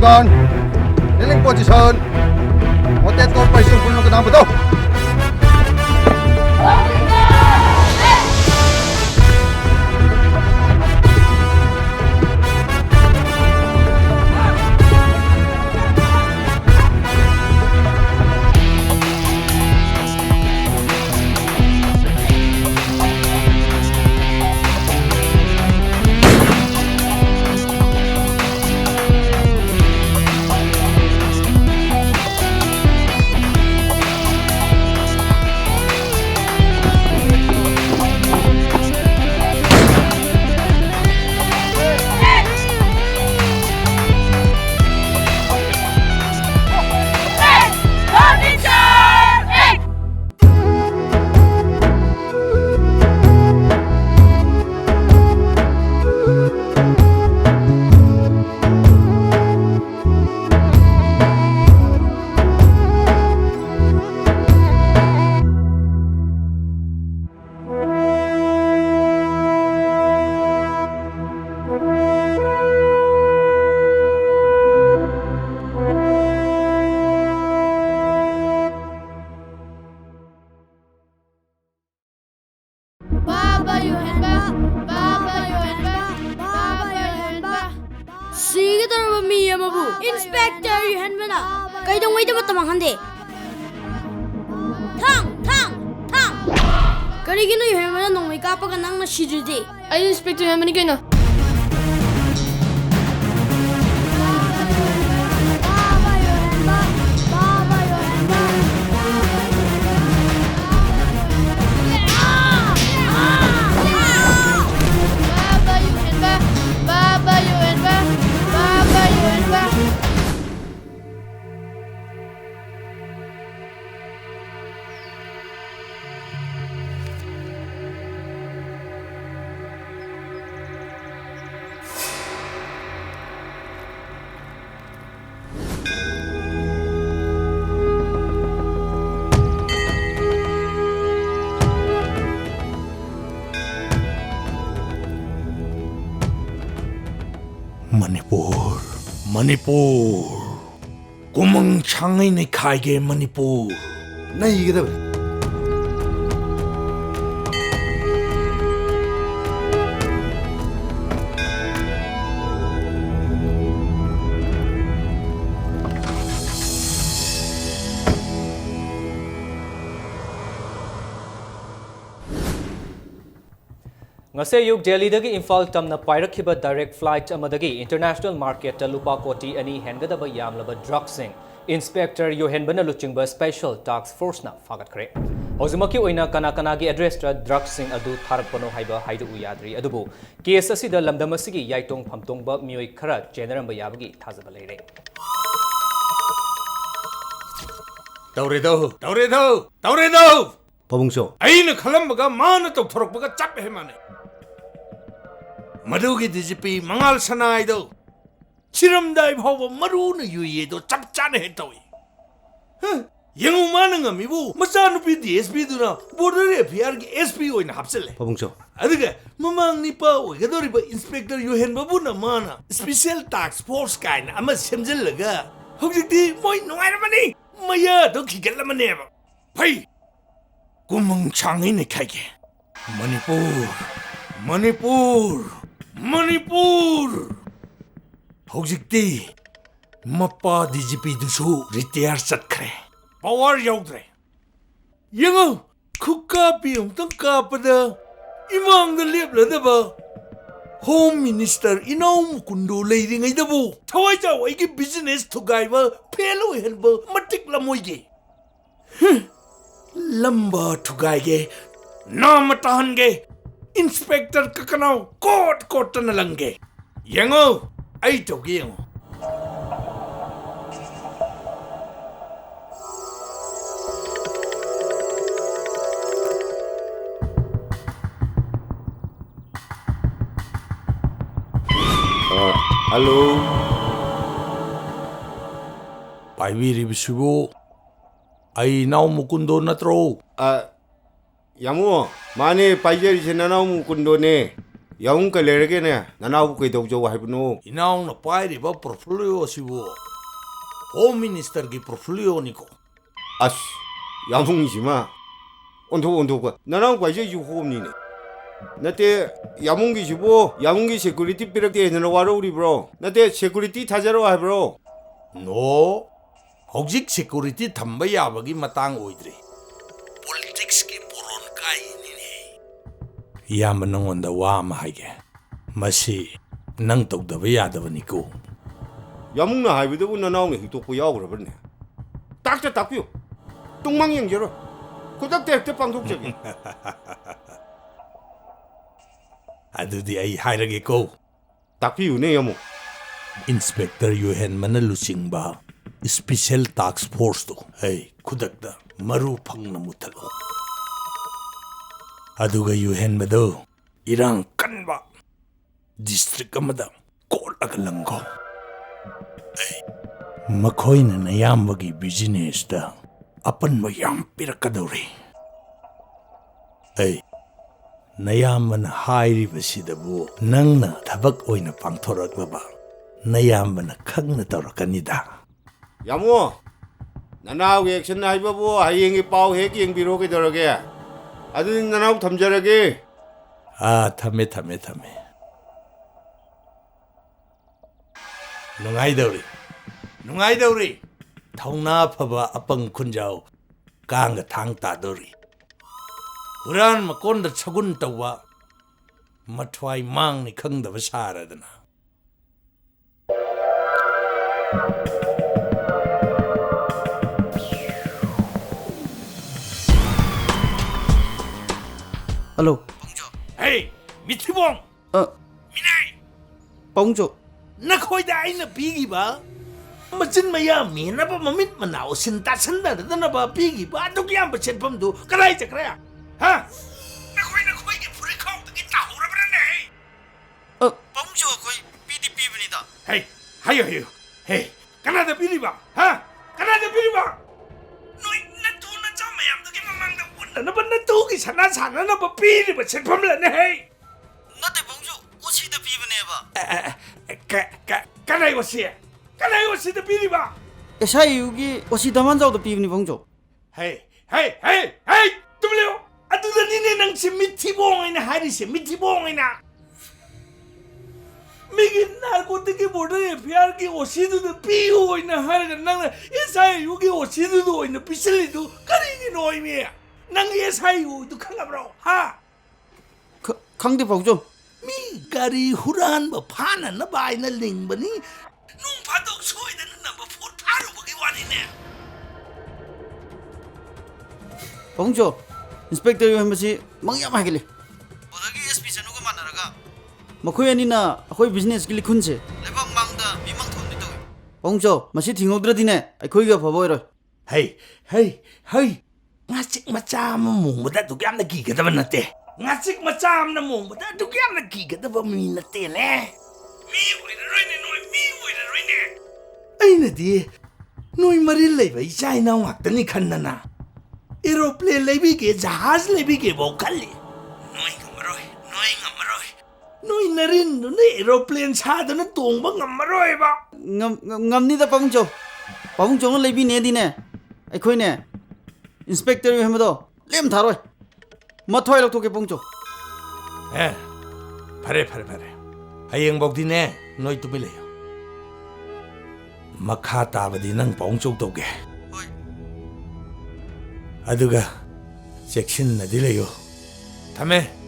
Pasukan, keliling position. Hotel Corporation punong kenang betul. Inspector Yohenba kay dong wait ba tamang hande Thang Karigino Yohenba nong may kapag nang na shijudi ay Inspector Yohenba ni kayo na Manipur. Kumang changay na kaya Manipur. Nahiga ba? Ngase yug Delhi dagi Imphal tamna pairakhiba direct flight amadagi international market lupa koti ani hengadaba yamlaba drug sing Inspector Yohenba na luchingba special task force na fagat kre hozimaki oina kana gi address tra drug sing adu tharakpano haiba haidu uyadri adubu case asida lamdamasigi yaitong phamtongba mioi khara generamba yabagi thazaba leire Tawredo Pabungso aina khalambaga mana to thorokbaga chap hemane Madugi DGP mangal sanai do chiramdai bhawa maruna yuye do chap chane hetoi yangu mananga mibu masanu pi DSP duna border FIR gi SP oina hapsele Pabungso adiga mamang nipa oigadori ba Inspector Yohenba bu na mana special task force kaina ama semjellaga hojikti moi nungairmani maya do khigalamane ba phai kumang changai ne khaige Manipur hojikti mappa DGP dusu retire chatkre power yaudre yango khukka pi umtang kapada imang da leplada ba Home Minister Inaum Kundu leiringai dabu thawai chawai gi business thugaiba phelo henba matik lamoige lamba thugaige nam tahange Inspector Kakanau court na langge yango ai togi yango Hello Paiviri bisubo ai nau mukundo natro Yamu, mane paijeri senanau mukundo ne. Young Kaleragene, Nanau Kidojo Hibno. Inaw na pairiba portfolio sibo. Home Minister gi portfolio niko. As Yamungishima. Onto, Nanau Kwaji you home nini. Nate Yamungi Shibo, Yamungi security period in a warri bro. Nate security Tajaro, bro. No. Hojik security tambaya bagi matang oidre. Politics ki puron kai nini. Yamanang on the wam hage. Masi nang tok the Yadavaniko. Yamuna High with the Nanau, he took Yawaberne. Doctor Tapu. Tumang and Jero. Could that take the Pantuk? I do the Hiragiko. Tapu Neamo. Inspector Yohenba Luchingba. Special Task Force to. Hey, Kudakda. Maru Pangna Mutalo. Aduga Yohenba do. Irang Kanba. District Amada. Call Akalango. Hey. Makoin na yambagi business da. Apan mo yam pirakadori. Hey. Nayaman hairiba sidabu nangna tabak oina pangthoraklaba nayaman khangna tawrakanida Yamo Nanau action Haibabu, Haying Pau Haking Biroki Dorage. I didn't know Tamjarage. Tame Nungai Dori Tauna Paba Apang Kunjao Kanga Tang Tadori Uran Makonda Chagun Tawa Matwai Mang ni Kang the Vasara dana. Hello. Hey, Mitibong! Minay! Bongjo. Nakoida ay na pigi ba? Machin mayami na ba mamit manaw sinta-sanda na ba pigi ba? Ano kaya ba siya pamdo? Kalay siya kaya? Ha? Nakoy ki puri kaw taki tahura ba na eh? Bongjo ko'y PDP banida. Hey, hayo. Hey, kanada pili ba? Ha? Kanada pili ba? Noy, nato na siya mayam taki mamang na wala na ba nato ki sana na ba pili ba siya pamla na hey? Nate Bongjo, 오시다 비브네바. Kanay wasi da pili ba? Esai yugi 오시다만 자오도 비브니 Bongjo. Hey! Tumleo! Ato na nini nang si Mitibong ay na hari si Mitibong ay na! Migin narcotic border FIR ki osido na piyo ay na hari ka nang esay yugi osido do ay na pisilito karingin oy miya! Nang esay yu ito ka nga bro, ha? 강대 Bongjo. Mi gari huran ba pana na ba ay na ling ba ni? Nung padok soy na nang bapur paro magiwani na! Bongjo. Inspector Yohenba si mangyam hagili. Bodagi SP sanuga manaraga. Makoy anina akoy business gili kunse. Lebang mangda mimang thon dito. Bongjo, masi tingodra dine. Akoyga baboyro. Hey! Ngasik macam mong ba ito kaya nagkikatawa natin? Ngasik macam na mong ba ito kaya nagkikatawa natin eh? Miyoy na rin eh! Ay na di, noy marilay ba isay na wakta ni kanda na? Aeroplane laibige, jahaz laibige bokali. Noy ngamaroy. Noy na rin no na aeroplane sada na tongba ngamaroy ba? ngamnida Bongjo. Bongjo ng lebi ne dine. Akoy ne. Inspector Yohenba do. Lem tharoy. Mathoy lok toke Bongjo. Pare. Hayang bok din eh, noy tumilayo. Makata ba din ang Bongjo toge? Aduga, section na dilayo. Tame.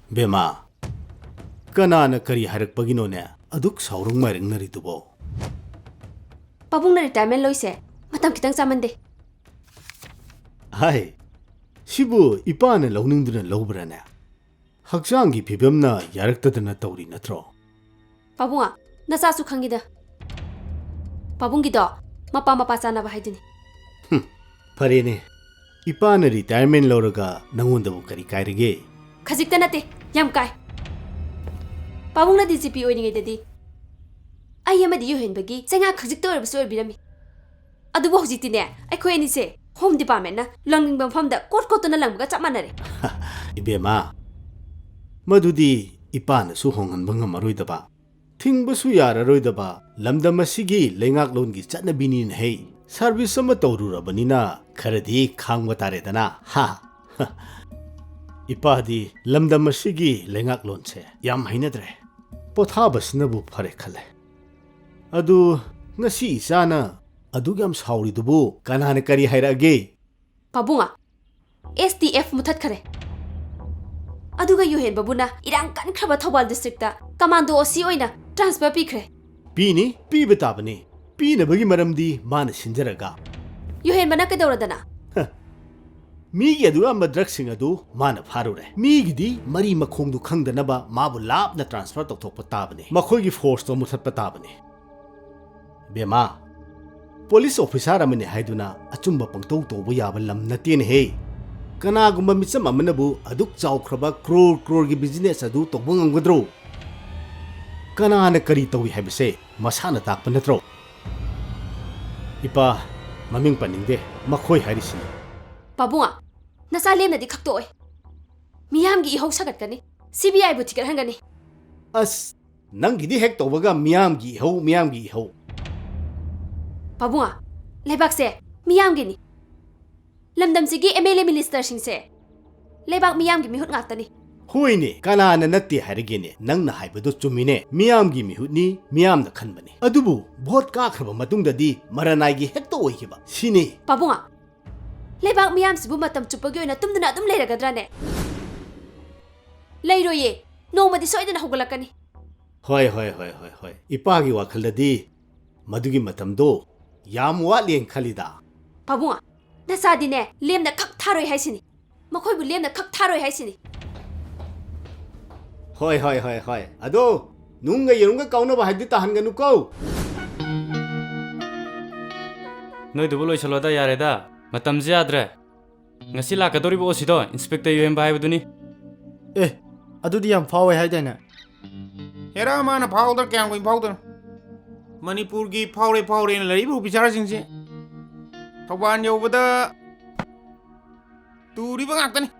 Bema, kanana kari harak pagino ne aduk saurung maring naritubo. Pabung na retirement loise. Matam kitang samande. Hai, Shibu Ipana Loningduna Lobrana. Haksangi Pibamna Yarakatana Tori Natro. Pabunga, nasasu khangida. Pabungi do, mapa sana bahidini. Parene. Ipana retirement Loraga, Namunda Bukari Kairige. Khajiktanate, yam kai. Pabungna DCP oining dedi. I am a Yohenbagi, saying I khajikta or so birami. Adu hojitine, I coin say, Home Department, longing from the court cotton along got a manner. Ibema Madudi Ipana Suhong and Bangamaruidaba. Ting Basuyara Roidaba, Lamda Masigi, Lengak Longi, Chatnabini in Hay. Service Samatoru Banina, Karadi, Kangwataredana, ha! Ipadi, Lamda Masigi, Lengak Lonse, Yam Hinedre. Pothabas Nabu Parekale. Adu, Nasi Sana, Adugam Sauri Dubu, Kananakari Hairage. Pabunga, STF Mutatkare. Aduga Yohenba Buna, Iran can cover Tobal district, Commando Osioina, transfer picre. Pini, Pibetabani. Pina bagi maramdi mana sinjaraga. Yohenba Nakadoradana. Migi adu amba drugsing adu mana pharure. Migi di mari makhongdu khangdanaba mabu lap na transfer tokthokpa tabani. Makhoigi force to muthatpa tabani. Bema police officer amane haiduna achumba pangtau tobu yaba lam natin he. Kanagumba mitsam amanabu aduk chawkhraba crore gi business adu tokbu ngamgadro. Kanana kari tawi habise masana takpa natro. Ipa, maming paningde, makoy harisini. Pabunga, nasalem na di kaktoy. Miyam gi ihaw sagat kani, CBI butikar hangani. As, nang gidi hek tobaga miyam gi ihaw. Pabunga, lebak se, miyam gini. Lamdam sigi MLA minister sing se. Lebak miyam gi mihut ngaktani. Hoine, kanana natti harigene, nang na haibado chumine, miyam gi mihutni, miyam na khanbani. Adubu, bhot kakraba matungda di maranai gi hek to oikiba. Sini. Pabunga, lebak miyam sibu matam chupagi oina tumduna adum leiragadrane. Leiroye, noma di soidana hogalakani. Hoi. Ipagi wakaldadi, madugi matamdo, yam watleng khalida. Pabunga, nasadine, lem na kak tharoi haisini. Makoy bu lem na kak tharoi haisini. Hoi. Ado, nunga yerunga kauna ba haddi tahan ganu ko. Noi dubu loi chaloda yareda. Matam jadre. Ngasi lakadori bo sido Inspector Yohenba haibaduni. adudi yam fawe haidana. Hera mana powder kyang going powder. Manipur gi powder in laibu bichara singse. Thoban yobada turi bangakani.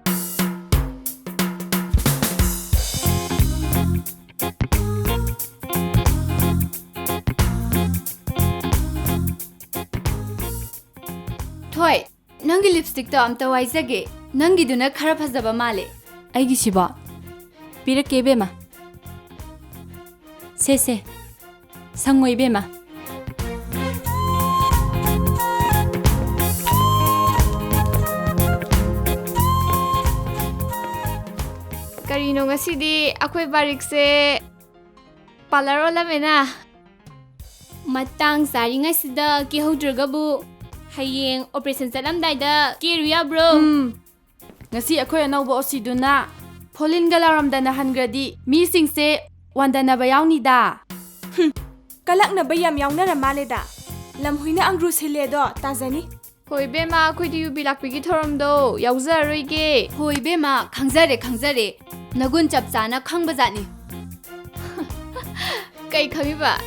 Thoi, nangi lipstick to amta waizage. Nangi duna khara phajaba male. Aigi siba. Pira kebe ma. Se. Sangoi be ma. Karino ngasidi akoy barik se palaro lamena. Matang sari ngasida ki hodrgabu. Hayeng operation salamdaida kiruya bro. Ngasi akoy anawba osiduna Polin galaramdana hangradi mi singse wandana bayawni da. Kalakna bayam yawnara maleda. Lamhuina angru siledo tazani. Hoi bema akoy di yubi lakpigi thoramdo yawzaroige. Hoi bema khangzare. Nagun chapchana khangbajani. Kai khangiba.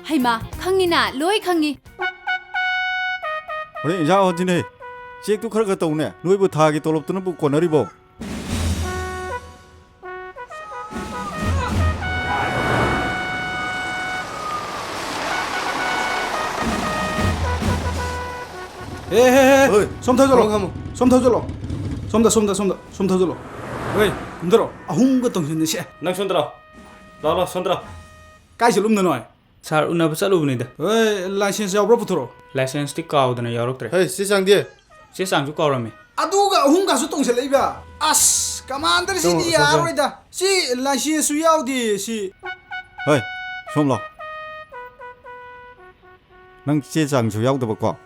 Haima khangina loi khangi. Ore ja hojine chek tu khar ga tawne noi bu tha gi tolop tuna bu konari bo Hey, som thajolo. Som thajolo. Hey, ndaro ahung ga tongsin se. Nang sondra. Lala sondra. Kai silum na noi. Sar una basalu bunida. Hey, license yaw bro putro. License ti kaudana yaroktre. hey si sang die Se sang ju kawrame. Aduga ahung ga su tongse leiba. As, commander si di yaroida. Si license su yaw di si. hey som lo nang che sang chu yaw da ba ko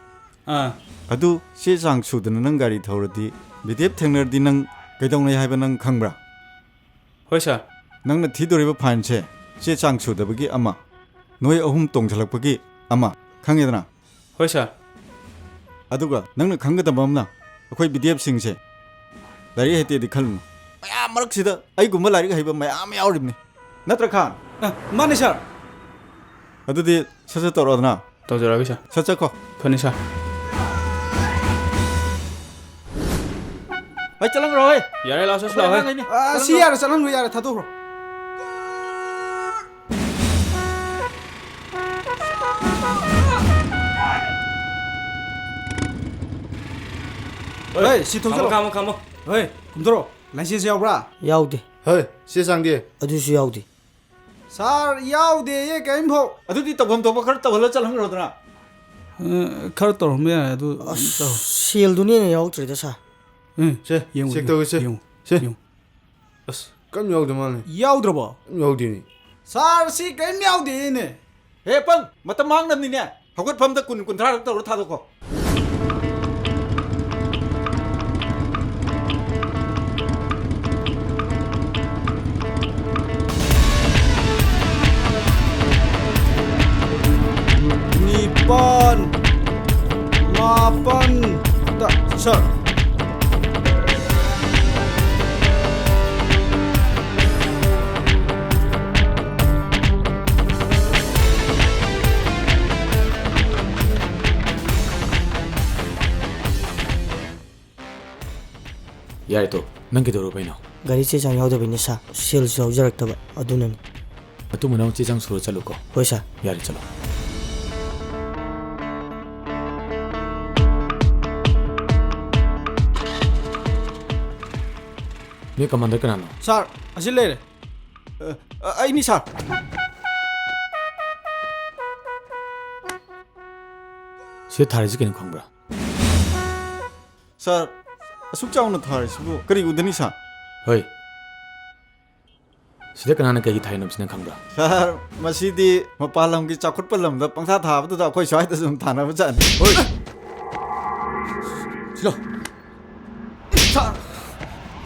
ꯑꯗꯨ ꯆꯦ ꯆꯥꯡ ꯁꯨꯗꯅ ꯅꯪ ꯒꯥꯔꯤ ꯊꯧꯔꯗꯤ ꯕꯤꯗꯦꯞ ꯊꯦꯡꯅꯔꯗꯤ ꯅꯪ ꯀꯩꯗꯧꯅꯩ ꯍꯥꯏꯕ ꯅꯪ ꯈꯪꯕ꯭ꯔꯥ? ꯍꯣꯏ ꯁꯥꯔ. ꯅꯪꯅ ꯊꯤꯗꯣꯔꯤꯕ ꯐꯥꯏꯟꯁꯦ ꯆꯦ ꯆꯥꯡ ꯁꯨꯗꯕꯒꯤ ꯑꯃ, ꯅꯣꯏ ꯑꯍꯨꯝ ꯇꯣꯡꯁꯤꯜꯂꯛꯄꯒꯤ ꯑꯃ, ꯈꯪꯉꯦꯗꯅ? ꯍꯣꯏ ꯁꯥꯔ. ꯑꯗꯨꯒ ꯅꯪꯅ ꯈꯪꯒꯗꯕ ꯑꯃꯅ ꯑꯩꯈꯣꯏ ꯕꯤꯗꯦꯞꯁꯤꯡꯁꯦ ꯂꯥꯏꯔꯤꯛ ꯍꯩꯇꯦꯗꯤ ꯈꯜꯂꯨꯅꯨ. ꯃꯌꯥꯝ ꯃꯔꯛꯁꯤꯗ ꯑꯩꯒꯨꯝꯕ ꯂꯥꯏꯔꯤꯛ ꯍꯩꯕ ꯃꯌꯥꯝ ꯌꯥꯎꯔꯤꯕꯅꯤ. ꯅꯠꯇ꯭ꯔ ꯈꯥꯟ? ꯃꯥꯅꯦ ꯁꯥꯔ. ꯑꯗꯨꯗꯤ ꯁꯠ ꯁꯠ ꯇꯧꯔꯛꯑꯣꯗꯅ. ꯇꯧꯖꯔꯒꯦ ꯁꯥꯔ. ꯁꯠ ꯆꯠꯈꯣ. ꯐꯅꯤ ꯁꯥꯔ. ꯍꯣꯏ ꯆꯠꯂꯝꯈ꯭ꯔꯣ ꯍꯣꯏ. ꯌꯥꯔꯦ ꯂꯥꯎ ꯆꯠꯁꯤ ꯂꯥꯎ ꯍꯣꯏ. ꯁꯤ ꯌꯥꯔꯦ ꯆꯠꯂꯝꯈ꯭ꯔꯣ ꯌꯥꯔꯦ ꯊꯥꯗꯣꯛꯈ꯭ꯔꯣ. ꯍꯣꯏ ꯁꯤ ꯊꯧꯖꯜꯂꯣ. ꯈꯥꯝꯃꯣ ꯈꯥꯝꯃꯣ. ꯍꯣꯏ ꯀꯨꯝꯊꯔꯣ. ꯂꯥꯏꯁꯦꯟꯁ ꯌꯥꯎꯕ꯭ꯔꯥ? ꯌꯥꯎꯗꯦ. ꯍꯣꯏ ꯆꯦ ꯆꯥꯡꯗꯤ ꯑꯗꯨꯁꯨ ꯌꯥꯎꯗꯦ. ꯁꯥꯔ ꯌꯥꯎꯗꯦꯌꯦ ꯀꯔꯤꯝꯐꯥꯎ. ꯑꯗꯨꯗꯤ ꯇꯧꯐꯝ ꯊꯣꯛꯄ ꯈꯔ ꯇꯧꯍꯜꯂ ꯆꯠꯍꯟꯈ꯭ꯔꯣꯗꯅ. ꯈꯔ ꯇꯧꯔꯝꯕ ꯌꯥꯏ ꯑꯗꯨ. ꯁꯦꯜꯗꯨꯅꯦꯅ ꯌꯥꯎꯗ꯭ꯔꯦꯗ ꯁꯥꯔ. ꯁꯦ ꯌꯦꯡꯉꯨ. ꯆꯦꯛ ꯇꯧꯒꯦꯁꯦ. ꯁꯦ. ꯌꯦꯡꯉꯨ. ꯑꯁ ꯀꯝ ꯌꯥꯎꯗ ꯃꯥꯜꯂꯦ. ꯌꯥꯎꯗ꯭ꯔꯕꯣ? ꯌꯥꯎꯗꯦꯅꯤ. ꯁꯥꯔ ꯁꯤ ꯀꯔꯤꯝ ꯌꯥꯎꯗꯦꯅꯦ. ꯍꯦ ꯄꯪ ꯃꯇꯝ ꯃꯥꯡꯅꯕꯅꯤꯅꯦ. ꯍꯧꯒꯠꯐꯝꯗ 20-30 ꯇꯧꯔ ꯊꯥꯗꯣꯛꯈꯣ. Nipan, mapan, tak, sir. Yare to, nang kidoro paino. Gari che chang yauda bini sa, sales yaujarak taba, adunani. Atu manau che chang suru chalu ko. Hoi sa. Yare chalo. Ni commander kanano? Sir, asil le. Ay ni sir. Se thari jikin khongbra. Sir, asuk chauna thari sibu kari udani sa. Hoi. Sida kanana kai thai nam sina khongbra. Sir, masidi mapalam gi chakhut palam da pangtha thaba da khoi swai da sum thana ba chan. Hoi. Silo. Sir.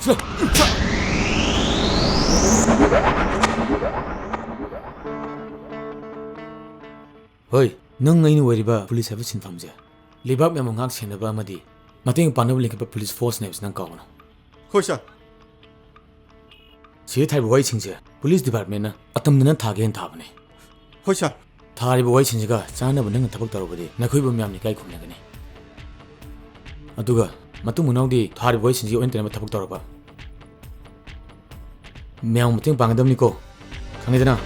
Silo. Hoi, nang ngai ni wariba police have sin famje. Libab me mongak senaba amadi. Mating panabu link police force names nang kawana. Hoi sir. Se thai boy chingje. Police department na atam na thage en thabane. Hoi sir. Thari boy chingje ga chana bunang thabak tarobadi. Nakhoi bam yamni kai khumna gani. Aduga matung munawdi thari boy chingje oin tena thabak taroba. Myang muting pangdamni ko. Khangidana.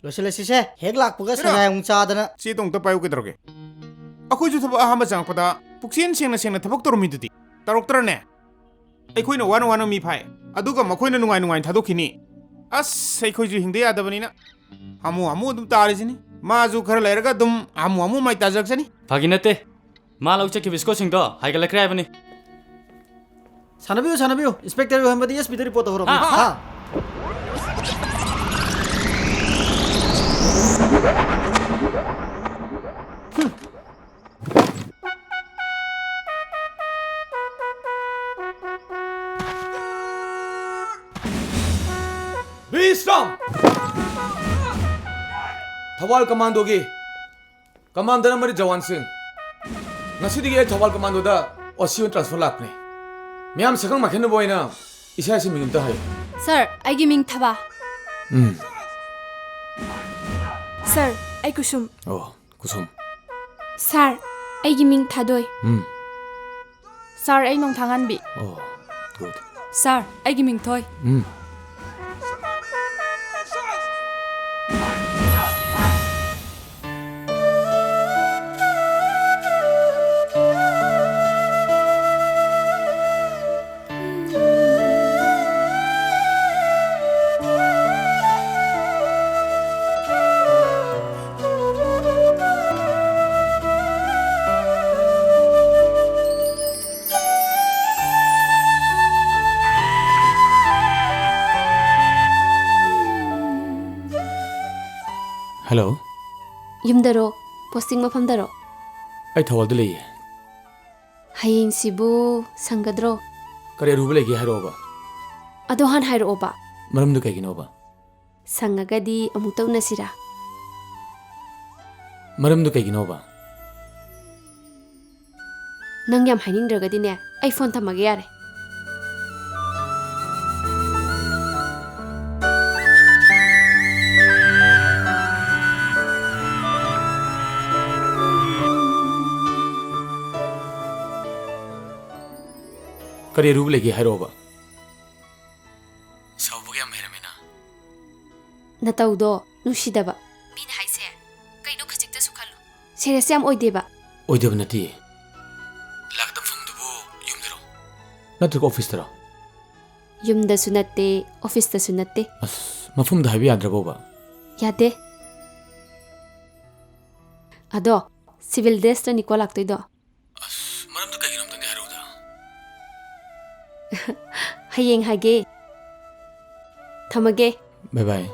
Losilesise hek lakpuga sanayang chadana. Si tong tapayo kidroge. Ako ju thaba ahama changpada puksin sengna thabak toromidudi. Taroktrane. Aikhoina wana mi phai. Aduga makhoina nungai thadokini. As aikhoi ju hingde yadabanina. Amu dum tarisini. Ma ju khara lairaga dum amu mai tajaksani. Faginate. Ma lau cheki bisko singdo haigala kraibani. Sanabiyo. Inspector Yohenba di SB report horo. Ha. Be strong. Thawal commando gi commander amari Jawan Singh. Ngasi dige Thawal commando da Ocean transfer lakne. Myam sakang makhen boina isa si mingim ta hai. Sir, aigi ming thaba. Sir, ai kusum. Oh, kusum. Sir, aigi ming thadoi. Sir, ai nong thangan bi. Oh, good. Sir, aigi ming Thoi. Hello. Yumdaro, posting mafamdaro. I thawal de lei. Haying sibu sangadro. Kare ruba legi hairoba. Adohan hairoba. Maram du kaiginoba. Sangagadi amutau nasira. Maram du kaiginoba. Nang yam haining dragadi ne. iPhone tamage yare. Kare ruba legi hairoba. Sauba yam heramena. Nataudo nusidaba. Min haise. Kaino khajikta sukhalu. Serious yam oideba. Oideba nati. Lakdam fungdubu yumdaro. Natruk office tara. Yumda sunatte, office ta sunatte. As mafum da habi adraboba. Yade. Ado civil dress ta Nicola toido. Maram du kaiginom tande haruda. Hayeng hage. Thamage. Bye bye.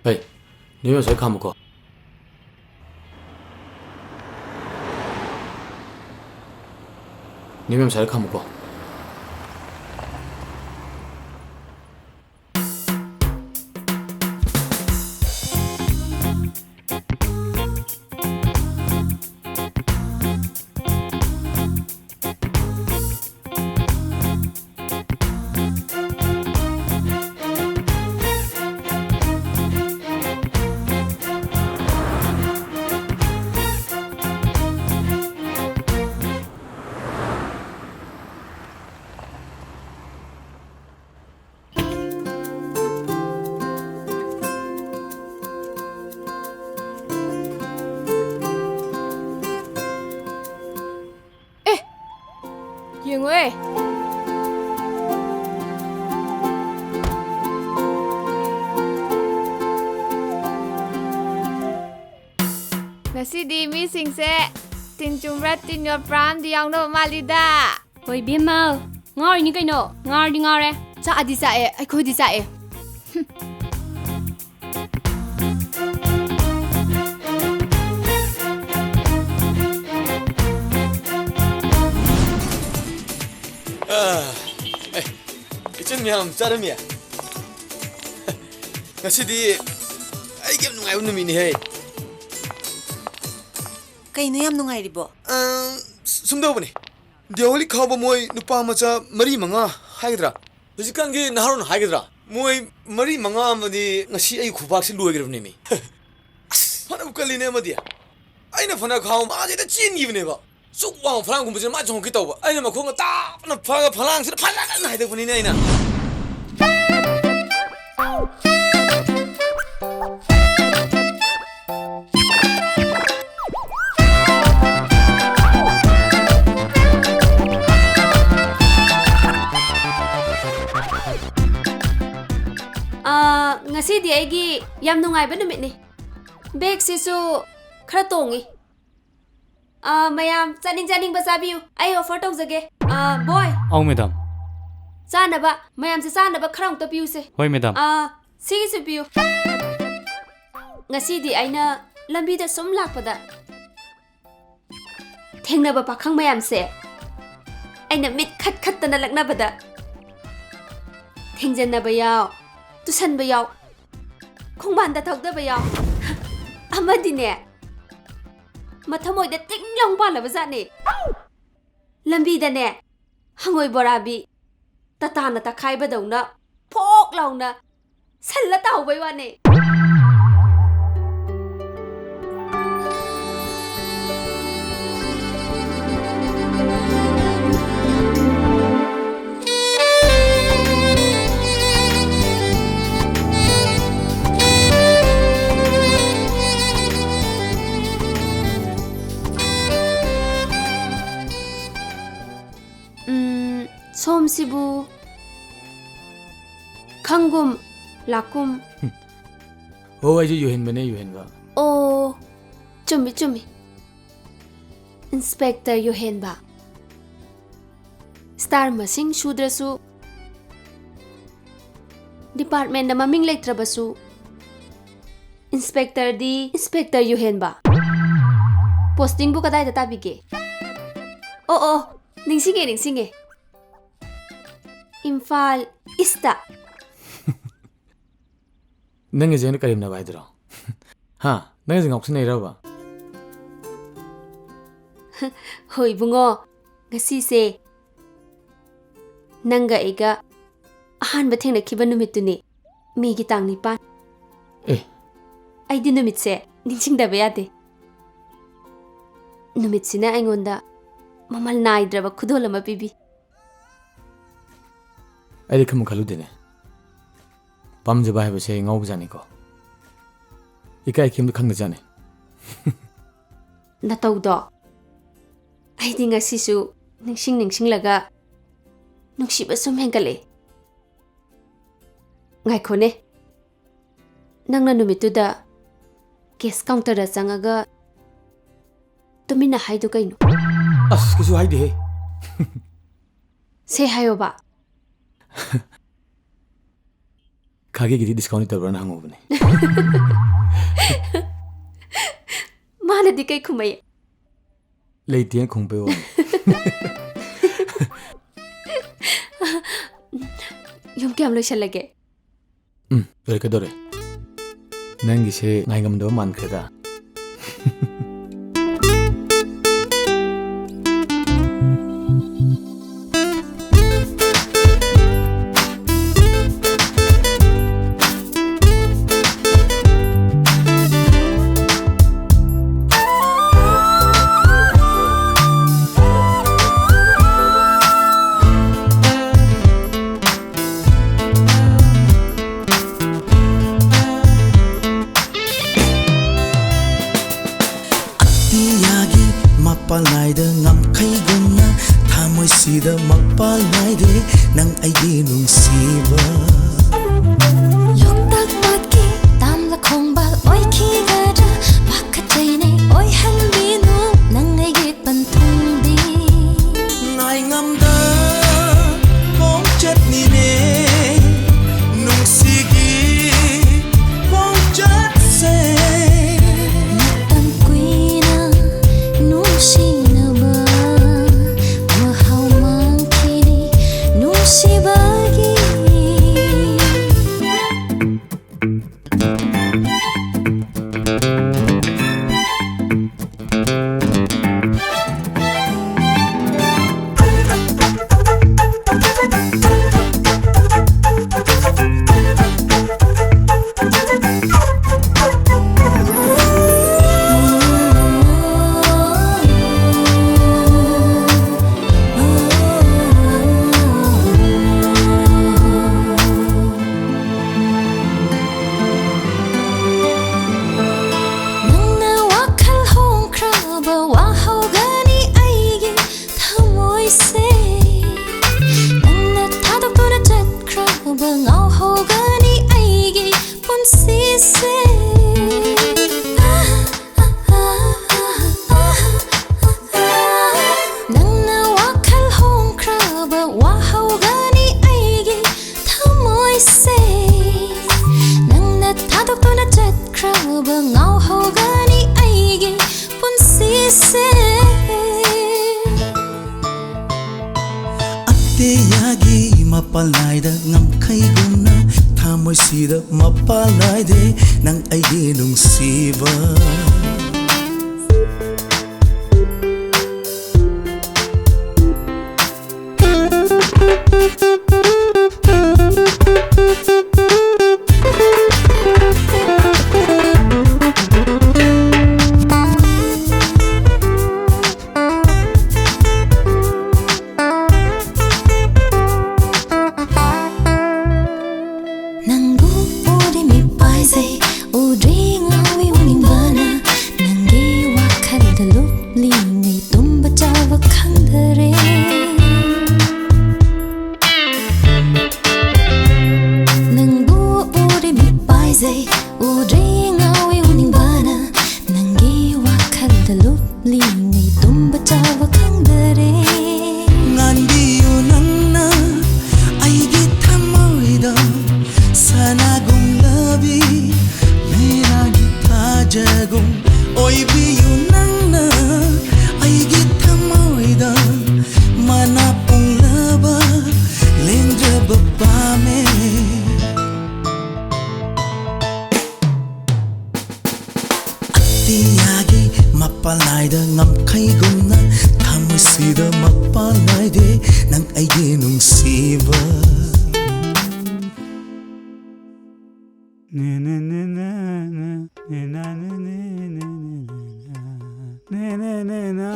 Hey, niyo sai kamuko. Niyo sai kamuko. Yungwe. Ngasidi mi singse tinchumra tinyo pram di yang no malida. Hoi bimau. Ngori ni kaino. Ngori di ngore. Cha adi sa e, ai khoi di sa e. Ichen miyam charamia. Ngasidi ai gem nungai unumi ni hey. Kaino yam nungai ribo? Sumdobani. Diawali khawba moi nupa macha mari manga haidra. Hujikan gi naharon haidra. Moi mari manga amadi ngasi ai khubak si luigrabni mi. Fana ukaline amadi. Aina fana khaw ma de chin gibne ba. Suk wang phalang gum bujin ma jong ki tawba. Aina ma khonga ta na phaga phalang si phala na haide buni ne aina. Ngasi di aigi yam nungai ba numit ni. Bag sisu khara tongi. Mayam chaning ba sabiu. Ai offer tawjage. Boy. Au madam. Chanaba mayam se chanaba kharang ta piu se. Hoi madam. Sigi se piu. Ngasi di aina lambi da sum lakpada. Thengnaba pakhang mayam se. Aina mit khat tana laknabada. Thengjanaba yaw. Tusanba yaw. Khongbanda thokdaba yaw. Amadine. Mathamoida tinglong palaba jane. Lambi da ne. Hangoi borabi. Tatana ta khaiba dauna. Phok launa. Salla tawbai wane. Somsibu Kangum Lakum. Oh, I just Yohenba ne Yohenba. Oh, chumi. Inspector Yohenba. Star masing sudrasu. Department na maming lektrabasu. Inspector Inspector Yohenba. Posting bu kadai data bige. Oh, ningsinge. Imphal ista. Nang is karim na baidro. Ha, nang is ngok sinay raw ba? Hoy bungo, ngasi se. Nangga ega ahan batheng na khiba numit tu ni. Mi gi tang ni pan. Ai di numit se ningsing da ba de. Numit sina aingonda mamal nai draba khudol ma bibi. Ai kham khalu dene. Pam je bai ba se ngau jani ko. Ikai kim khang na jane. Na tau do. Ai di ngasi su ningsing laga. Nungsi ba sum hengkale. Ngai khone. Nang na numit tu da case counter da sangaga tumina haidu kaino. As kisu haide. Se hayo ba. Kage gidi discount tabran hango bane. Mana di kai khumai. Leitien khungpe wa. Yum kyam lo shalage. Dore ka dore. Nangi se ngaingam do man kheda. Sida magpalay de ng ay ginong siba. Yuktak matki tam lakong bal oy kigada bakatay na oy halbino ng ay gipantung di. Nay ngamda mong chat ni ne nung sige mong chat se. Natam kuina nung sinaba. Mapalayda ngam kay guna thamoy sida mapalayde nang ay ginong siba. Udri ngawi uning bana ꯈꯣꯟꯖꯦꯜꯒꯨꯝ ꯑꯣꯏꯕꯤꯌꯨ ꯅꯪꯅ ꯑꯩꯒꯤ ꯊꯃꯣꯏꯗ ꯃꯅꯥ ꯄꯣꯡꯂꯕ ꯂꯦꯡꯗ꯭ꯔꯕ ꯄꯥꯝꯃꯦ ꯑꯇꯤꯌꯥꯒꯤ ꯃꯄꯥꯟꯂꯥꯏꯗ ꯉꯝꯈꯩꯒꯨꯝꯅ ꯊꯃꯣꯏꯁꯤꯗ ꯃꯄꯥꯟ ꯅꯥꯏꯗꯦ ꯅꯪ ꯑꯩꯒꯤ ꯅꯨꯡꯁꯤꯕ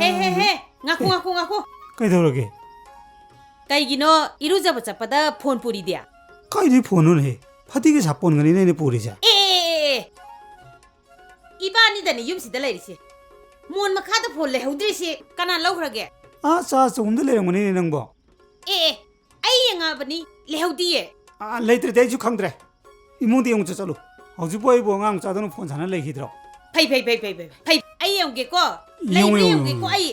ꯍꯦ ꯉꯥꯈꯣ ꯀꯩꯗꯧꯔꯒꯦ ꯀꯩꯒꯤꯅꯣ 이루ꯖꯕ ꯆꯠꯄꯗ ꯐꯣꯟ ꯄꯨꯔꯤꯗꯤ ꯀꯥꯏꯗꯩ ꯐꯣꯟꯅꯣꯅꯦ ꯐꯗꯤꯒ ꯁꯥꯄꯣꯟꯒꯅꯤꯅꯦ ꯑꯩꯅ ꯄꯨꯔꯤꯁꯦ 이바니다니 ꯌꯨꯝꯁꯤꯗ ꯂꯩꯔꯤꯁꯤ ꯃꯣꯟ ꯃꯈꯥꯗ ꯐꯣꯟ ꯂꯩꯍꯧꯗ꯭ꯔꯤꯁꯤ ꯀꯅꯥ ꯂꯧꯈ꯭ꯔꯒꯦ ꯆꯥ ꯆꯨꯝꯗ ꯂꯩꯔꯝꯒꯅꯤꯅꯦ ꯅꯪꯕꯣ ꯑꯩ ꯌꯦꯡꯉꯕꯅꯤ ꯂꯩꯍꯧꯗꯤꯌꯦ ꯂꯩꯇ꯭ꯔꯗꯤ ꯑꯩꯁꯨ ꯈꯪꯗ꯭ꯔꯦ ꯏꯃꯨꯡꯗ ꯌꯦꯡꯉꯨ ꯆꯠꯂꯨ ꯍꯧꯖꯤꯛꯄꯨ ꯑꯩꯕꯨ ꯑꯉꯥꯡ ꯃꯆꯥꯗꯨꯅ ꯐꯣꯟ ꯁꯥꯟꯅ ꯂꯩꯈꯤꯗ꯭ꯔꯣ ꯐꯩ ꯑꯩ ꯌꯦꯡꯒꯦꯀꯣ ꯂꯩꯕ꯭ꯔꯥ ꯌꯦꯡꯒꯦꯀꯣ ꯑꯩ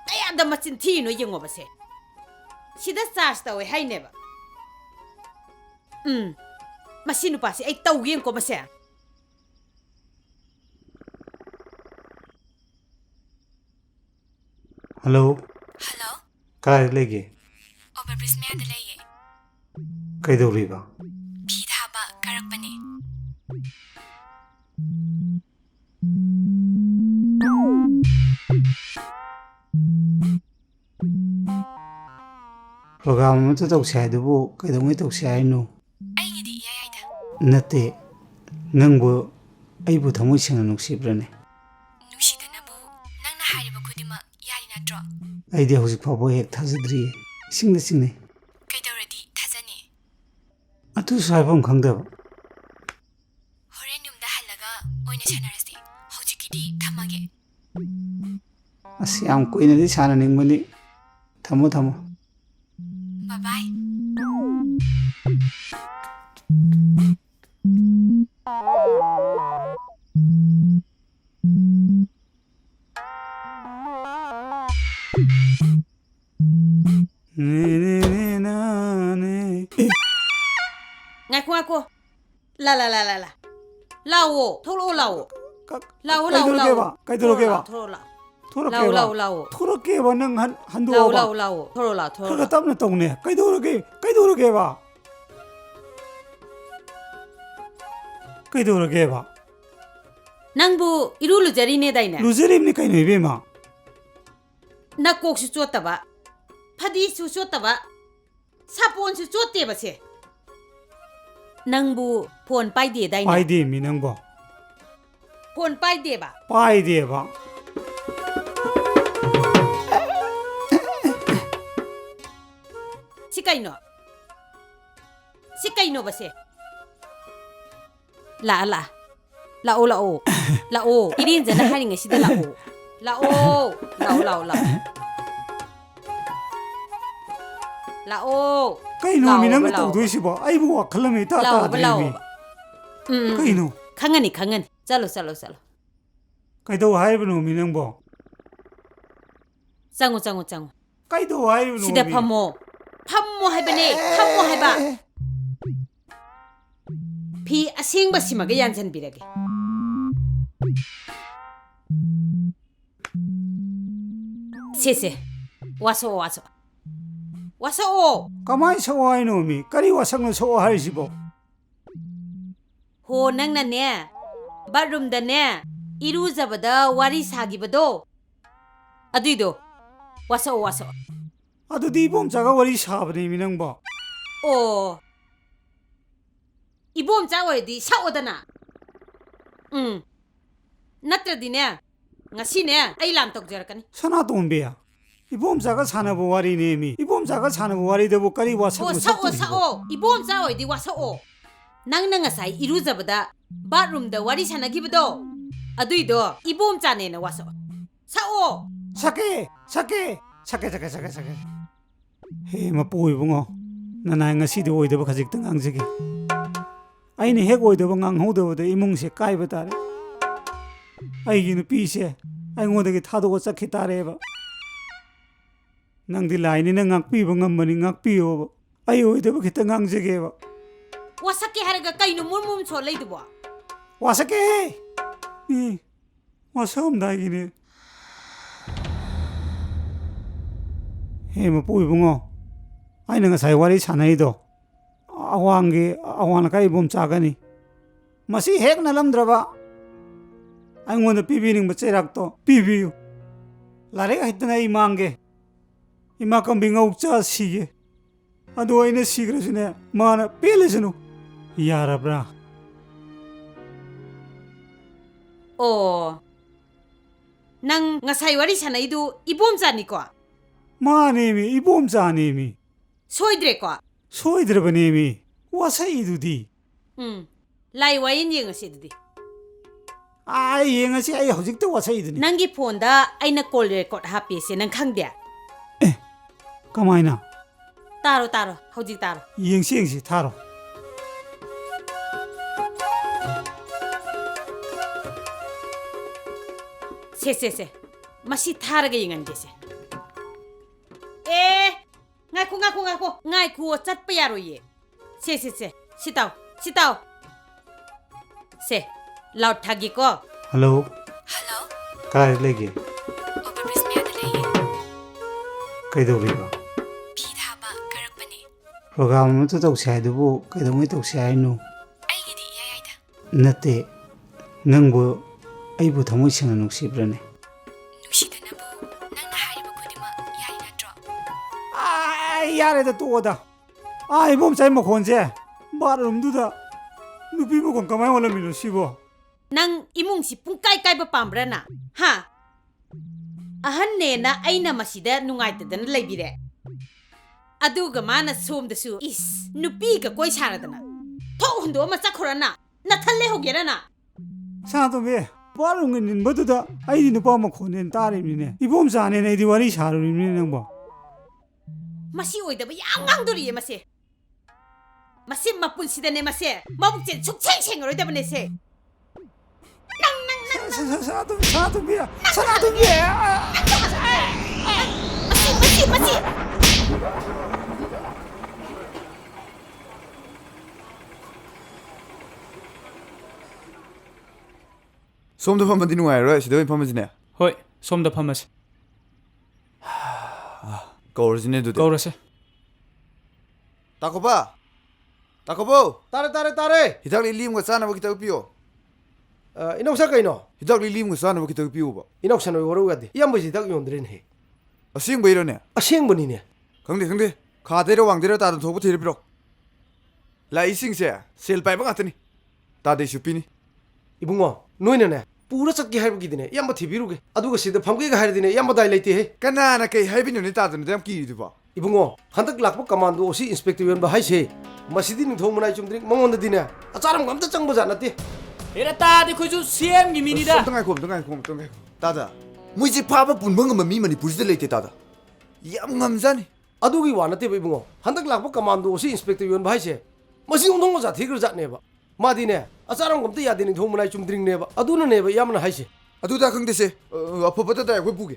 ꯀꯌꯥꯗ ꯃꯆꯤꯟ ꯊꯤꯔꯤꯅꯣ ꯌꯦꯡꯉꯣꯕꯁꯦ ꯁꯤꯗ ꯆꯥꯔꯖ ꯇꯧꯋꯦ ꯍꯥꯏꯅꯦꯕ ꯃꯁꯤ ꯅꯨꯄꯥꯁꯤ ꯑꯩ ꯇꯧꯒꯦꯀꯣ ꯃꯁꯦ ꯍꯜꯂꯣ ꯍꯜꯂꯣ ꯀꯥꯏ ꯂꯩꯒꯦ ꯑꯣꯚꯔꯕ꯭ꯔꯤꯖ ꯃꯌꯥꯗ ꯂꯩꯌꯦ ꯀꯩꯗꯧꯔꯤꯕ ꯐꯤ ꯊꯥꯕ ꯀꯥꯔꯛꯄꯅꯦ ꯄ꯭ꯔꯣꯒ꯭ꯔꯥꯝ ꯑꯃꯇ ꯇꯧꯁꯦ ꯍꯥꯏꯗꯨꯕꯨ ꯀꯩꯗꯧꯉꯩ ꯇꯧꯁꯦ ꯍꯥꯏꯅꯣ ꯑꯩꯒꯤꯗꯤ ꯏꯌꯥ ꯌꯥꯏꯗ ꯅꯠꯇꯦ ꯅꯪꯕꯨ ꯑꯩꯕꯨ ꯊꯃꯣꯏ ꯁꯦꯡꯅ ꯅꯨꯡꯁꯤꯕ꯭ꯔꯅꯦ ꯅꯨꯡꯁꯤꯗꯅꯕꯨ ꯅꯪꯅ ꯍꯥꯏꯔꯤꯕ ꯈꯨꯗꯤꯡꯃꯛ ꯌꯥꯔꯤ ꯅꯠꯇ꯭ꯔꯣ ꯑꯩꯗꯤ ꯍꯧꯖꯤꯛ ꯐꯥꯎꯕ ꯍꯦꯛ ꯊꯥꯖꯗ꯭ꯔꯤꯌꯦ ꯏꯁꯤꯡꯗ ꯆꯤꯡꯅꯩ ꯀꯩꯗꯧꯔꯗꯤ ꯊꯥꯖꯅꯤ ꯑꯗꯨꯁꯨ ꯍꯥꯏꯐꯝ ꯈꯪꯗꯕ ꯍꯣꯔꯦꯟ ꯌꯨꯝꯗ ꯍꯜꯂꯒ ꯑꯣꯏꯅ ꯁꯥꯟꯅꯔꯁꯤ ꯍꯧꯖꯤꯛꯀꯤꯗꯤ ꯊꯝꯃꯒꯦ ꯑꯁ ꯌꯥꯝ ꯀꯨꯏꯅꯗꯤ ꯁꯥꯟꯅꯅꯤꯡꯕꯅꯤ ꯊꯝꯃꯣ ꯕꯥꯏ ꯉꯥꯏꯈꯣ ꯂꯥꯛꯑꯣ ꯊꯣꯛꯂꯛꯑꯣ ꯂꯥꯛꯑꯣ ꯀꯩꯗꯧꯔꯒꯦꯕ ꯂꯥꯛꯑꯣ ꯊꯣꯔꯛꯀꯦꯕ ꯅꯪ ꯍꯟꯗꯣꯛꯑꯕ ꯂꯥꯛꯑꯣ ꯊꯣꯔꯛꯑꯣ ꯈꯔ ꯇꯞꯅ ꯇꯧꯅꯦ ꯀꯩꯗꯧꯔꯒꯦꯕ ꯅꯪꯕꯨ 이루 ꯂꯨꯖꯔꯤꯅꯦꯗꯥꯏꯅꯦ ꯂꯨꯖꯔꯤꯕꯅꯤ ꯀꯩꯅꯣ 이베마 ꯅꯀꯣꯛꯁꯨ ꯆꯣꯠꯇꯕ ꯐꯗꯤꯁꯨ ꯆꯣꯠꯇꯕ ꯁꯥꯄꯣꯟꯁꯨ ꯆꯣꯠꯇꯦꯕꯁꯦ ꯅꯪꯕꯨ ꯐꯣꯟ ꯄꯥꯏꯗꯦꯗꯥꯏꯅꯦ ꯄꯥꯏꯗꯦꯃꯤ ꯅꯪꯕꯣ ꯐꯣꯟ ꯄꯥꯏꯗꯦꯕ ꯁꯤ ꯀꯩꯅꯣ ꯕꯁꯦ ꯂꯥꯛꯑꯣ 이린ꯖꯅ 하리ꯉꯩꯁꯤꯗ ꯂꯥꯛꯑꯣ ꯀꯩꯅꯣ ꯃꯤ ꯅꯪꯅ ꯇꯧꯗꯣꯏꯁꯤꯕꯣ ꯑꯩꯕꯨ ꯋꯥꯈꯜ ꯑꯃ ꯏꯇꯥ ꯇꯥꯗ꯭ꯔꯦꯃꯤ ꯀꯩꯅꯣ ꯈꯪꯉꯅꯤ ꯆꯠꯂꯣ ꯀꯩꯗꯧ ꯍꯥꯏꯕꯅꯣ ꯃꯤ ꯅꯪꯕꯣ ꯆꯪꯉꯣ ꯀꯩꯗꯧ ꯍꯥꯏꯕꯅꯣ 시대 팜모 하이바네 팜모 하이바 피 아생바시마가 얀산비라게 세세 와서 가만히 서와 이놈이 까리 와상을 서와 할시보 호 낭나네 바룸다네 이루자바다 와리 사기바도 아두이도 와서 아두디 봄자가 와리 사버니 미능보 이봄자 와이디 샤오다나 나트라디네 ngasiне ai lam tok jarakani sana tombeya ibomjaga sanabo wari nemi ibomjaga sanabo wari debo kari wasak sao ibomja oidi wasao nangna ngasai irujabada bathroom da wari sanagibado aduido ibomja ne na wasao sao sake he mapo ibungo nanai ngasi de oidaba khajik tang angjege ꯑꯩꯅ ꯍꯦꯛ ꯑꯣꯏꯗꯕ ꯉꯥꯡꯍꯧꯗꯕꯗ ꯏꯃꯨꯡꯁꯦ ꯀꯥꯏꯕ ꯇꯥꯔꯦ ꯑꯩꯒꯤ ꯅꯨꯄꯤꯁꯦ ꯑꯩꯉꯣꯟꯗꯒꯤ ꯊꯥꯗꯣꯛꯑ ꯆꯠꯈꯤ ꯇꯥꯔꯦꯕ ꯅꯪꯗꯤ ꯂꯥꯏꯅꯤꯅ ꯉꯥꯛꯄꯤꯕ ꯉꯝꯕꯅꯤ ꯉꯥꯛꯄꯤꯌꯣꯕ ꯑꯩ ꯑꯣꯏꯗꯕ ꯈꯤꯇ ꯉꯥꯡꯖꯒꯦꯕ ꯋꯥꯁꯛꯀꯦ ꯍꯥꯏꯔꯒ ꯀꯩꯅꯣ ꯃꯨꯔ ꯁꯣ ꯂꯩꯗꯨꯕꯣ ꯋꯥꯁꯛꯀꯦ ꯋꯥꯁꯛꯑꯝꯗꯥꯏꯒꯤꯅꯦ ꯍꯦ ꯃꯄꯨ ꯏꯕꯨꯡꯉꯣ ꯑꯩꯅ ꯉꯁꯥꯏ ꯋꯥꯔꯤ ꯁꯥꯟꯅꯩꯗꯣ ꯑꯋꯥꯡꯒꯤ ꯑꯋꯥꯡ ꯂꯩꯀꯥꯏ ꯏꯕꯣꯝꯆꯥꯒꯅꯤ ꯃꯁꯤ ꯍꯦꯛ ꯅꯠꯂꯝꯗ꯭ꯔꯕ ꯑꯩꯉꯣꯟꯗ ꯄꯤꯕꯤꯅꯤꯡꯕ ꯆꯩꯔꯥꯛꯇꯣ ꯄꯤꯕꯤꯌꯨ ꯂꯥꯏꯔꯤꯛ ꯍꯩꯇꯅ ꯑꯩ ꯃꯥꯡꯒꯦ ꯏꯃꯥ ꯀꯝꯕꯤ ꯉꯧꯆꯥ ꯁꯤꯒꯦ ꯑꯗꯨ ꯑꯩꯅ ꯁꯤꯈ꯭ꯔꯁꯨꯅꯦ ꯃꯥꯅ ꯄꯦꯜꯂꯁꯅꯨ ꯌꯥꯔꯕ꯭ꯔꯥ ꯑꯣ ꯅꯪ ngasai wari sanaidu ibomchani ko 마네미 이봄자네미 soidre ko 소이드르바네미 와사이두디 lai wayin yengasi dudi 아이 yengasi 아이 hojikta wasa이두니 nangi phone da aina call record happy se nang khangde kamaina taro hojik taro yengsi taro se masi tharaga yengan dese ngaiku chatpa yaroye se sitao se loud thagi ko hello kai lege overbridge me adaleye kaidoriba phi thaba karakpani program to tawsai dubu kaidongai tawsai nu aigidi yayaida nate nangbo aibu thamoi sina nuksibrane nusidanabu nangna hariba khudima yai natro यारे तो ओदा आई बोम चाइ मखोन जे bathroom दुदा नुपी मखोन कमाय वाला मिलो सिबो nang imung si pungkai kai ba pambra na ha ahan ne na aina masida nungai tadana leibire aduga mana som da su is nupi ka koi saradana tho hundo ma chakhorana na thalle hogera na sa to be bathroom nin baduda ai nupa mखोन nen tare mine ibom jane nei di wari saru mine nangbo masi oida ba yang ngang dori masi mapun sidane masi mabuk chen chuk cheng cheng roi da bane se satu biya masi somda famadi nuai ro sidoi famajine hoi somda famas Gorjine du. Gorase. Takoba. Tare. Hidak lilim ko sana mo kita upio. Inok sa kaino. Hidak lilim ko sana mo kita upio ba. Inok sa no waro gadi. Iyam ba hidak yondren he. Asing ba iro ne. Asing ba ni ne. Khangde. Khadero wangdero ta thobu thir biro. La ising se sel pai ba ngatani. Ta de shupini. Ibungo. Noina ne. पूरा चक्की है बगी दिने यम थिबिरुगे अदुगा सिदा फमगे गा हरदिने यम दाइ लेते हे कनाना कई हाइबिनु ने तादन दम की दुबा इबुंगो हंतक लाखप कमांडो ओसी इंस्पेक्टर योन बा हाइसे मसिदि नि थोम मनाइ चुमद्रि मंगोन दिने अचारम गमता चंग बजा नते एरा तादि खोजु सीएम गी मिनिदा तंगाइ खोम तादा मुइजे फाबा पुनबंग ममी मणिपुर दे लेते तादा यम ngमजानि अदुगी वा नते इबुंगो हंतक लाखप कमांडो ओसी इंस्पेक्टर योन बा हाइसे मसि उंदोंग जा थिग्र जाने बा मादिने अचारम गमता यादिनि थोम मनाइ चुमद्रि ने बा अदुना ने बा यमना हाइसे अदुदा खंगदेसे अफबता दा खो पुगे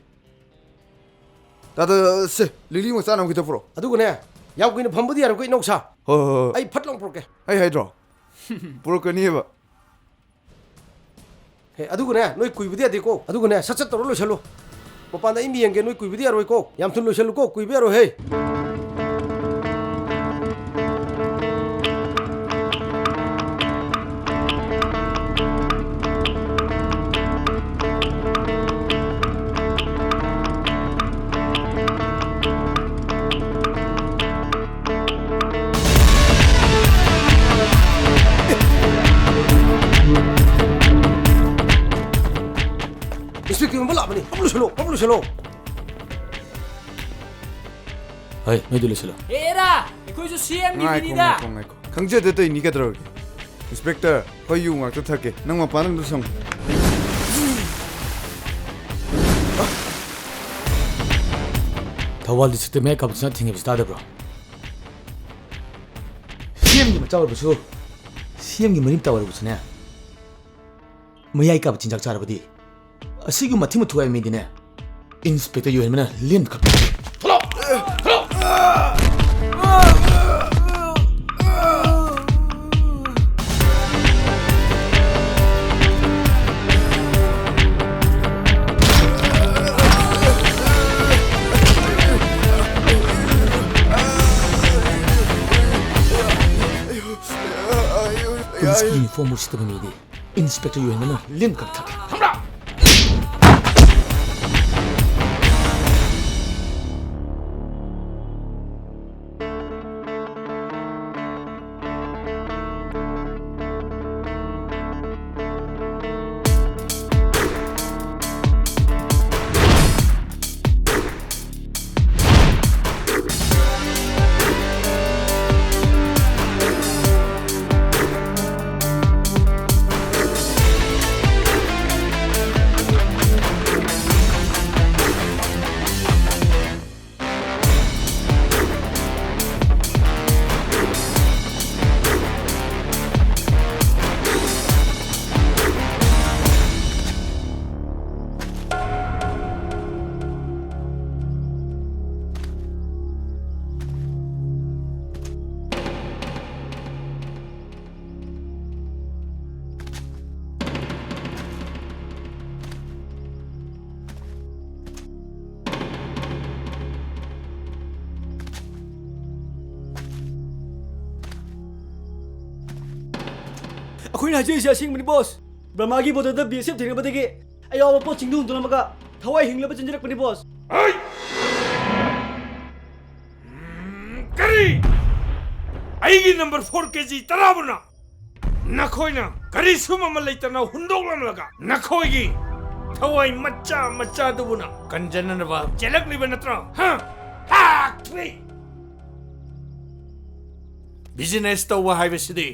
तादा से lily mo sana mo kita pro अदुगने याव किन फमबदि यार कोइ नौसा हो आई फटलंग प्रोके आई हाइड्रो प्रो कनी बा हे अदुगने नोइ कुइबदि यादि को अदुगने सचत तरो लोसलो मपानदा इमि यंगे नोइ कुइबदि यार को याम थुन लोसलो को कुइबे यारो हे चलो हाय मैं दुले चलो एरा कोई जो सीएम गी मिनिदा खंगजे दे तई नि का द्रो इंस्पेक्टर होय यु ngak thake nang ma panang du song Thoubal दिसते मैं कब से थिंग बिस्ता दे ब्रो सीएम की बचाव बसो CMꯒꯤ ꯃꯔꯤꯝ ꯇꯧꯔꯕꯁꯨꯅꯦ ꯃꯌꯥꯏ ꯀꯥꯕ ꯆꯤꯟꯖꯥꯛ ꯆꯥꯔꯕꯗꯤ ꯑꯁꯤꯒꯤ ꯃꯊꯤ ꯃꯊꯨ ꯍꯥꯏ ꯃꯤꯗꯤꯅꯦ ꯏꯟꯁꯄꯦꯛꯇꯔ ꯌꯣꯍꯦꯟꯕꯅ ꯂꯦꯟꯕ ꯈꯛ पुलिस की यूनिफॉर्म उसी तरह में दी इंस्पेक्टर यूएन में ना लिन कब तक हमरा ꯑꯩꯈꯣꯏꯅ ꯍꯥꯏꯖꯔꯤꯁꯦ ꯑꯁꯦꯡꯕꯅꯤ ꯕꯣꯁ ꯕ꯭ꯔꯍ꯭ꯃꯥꯒꯤ ꯕꯣꯔꯗꯔꯗ BSF ꯊꯦꯡꯅꯕꯗꯒꯤ ꯑꯌꯥꯎꯕ ꯄꯣꯠꯁꯤꯡꯗꯨ ꯍꯨꯟꯗꯣꯛꯂꯝꯃꯒ ꯊꯋꯥꯏ ꯍꯤꯡꯂꯕ ꯆꯦꯟꯖꯔꯛꯄꯅꯤ ꯕꯣꯁ ꯀꯔꯤ ꯑꯩꯒꯤ ꯅꯝꯕꯔ 4 KG ꯇꯔꯥꯕꯨꯅ ꯅꯈꯣꯏꯅ ꯀꯔꯤ ꯁꯨꯝꯃ ꯂꯩꯇꯅ ꯍꯨꯟꯗꯣꯛꯂꯝꯂꯒ ꯅꯈꯣꯏꯒꯤ ꯊꯋꯥꯏ ꯃꯆꯥ ꯃꯆꯥꯗꯨꯕꯨꯅ ꯀꯟꯖꯅꯅꯕ ꯆꯦꯜꯂꯛꯂꯤꯕ ꯅꯠꯇ꯭ꯔꯣ ꯕꯤꯖꯤꯅꯦꯁ ꯇꯧꯕ ꯍꯥꯏꯕꯁꯤꯗꯤ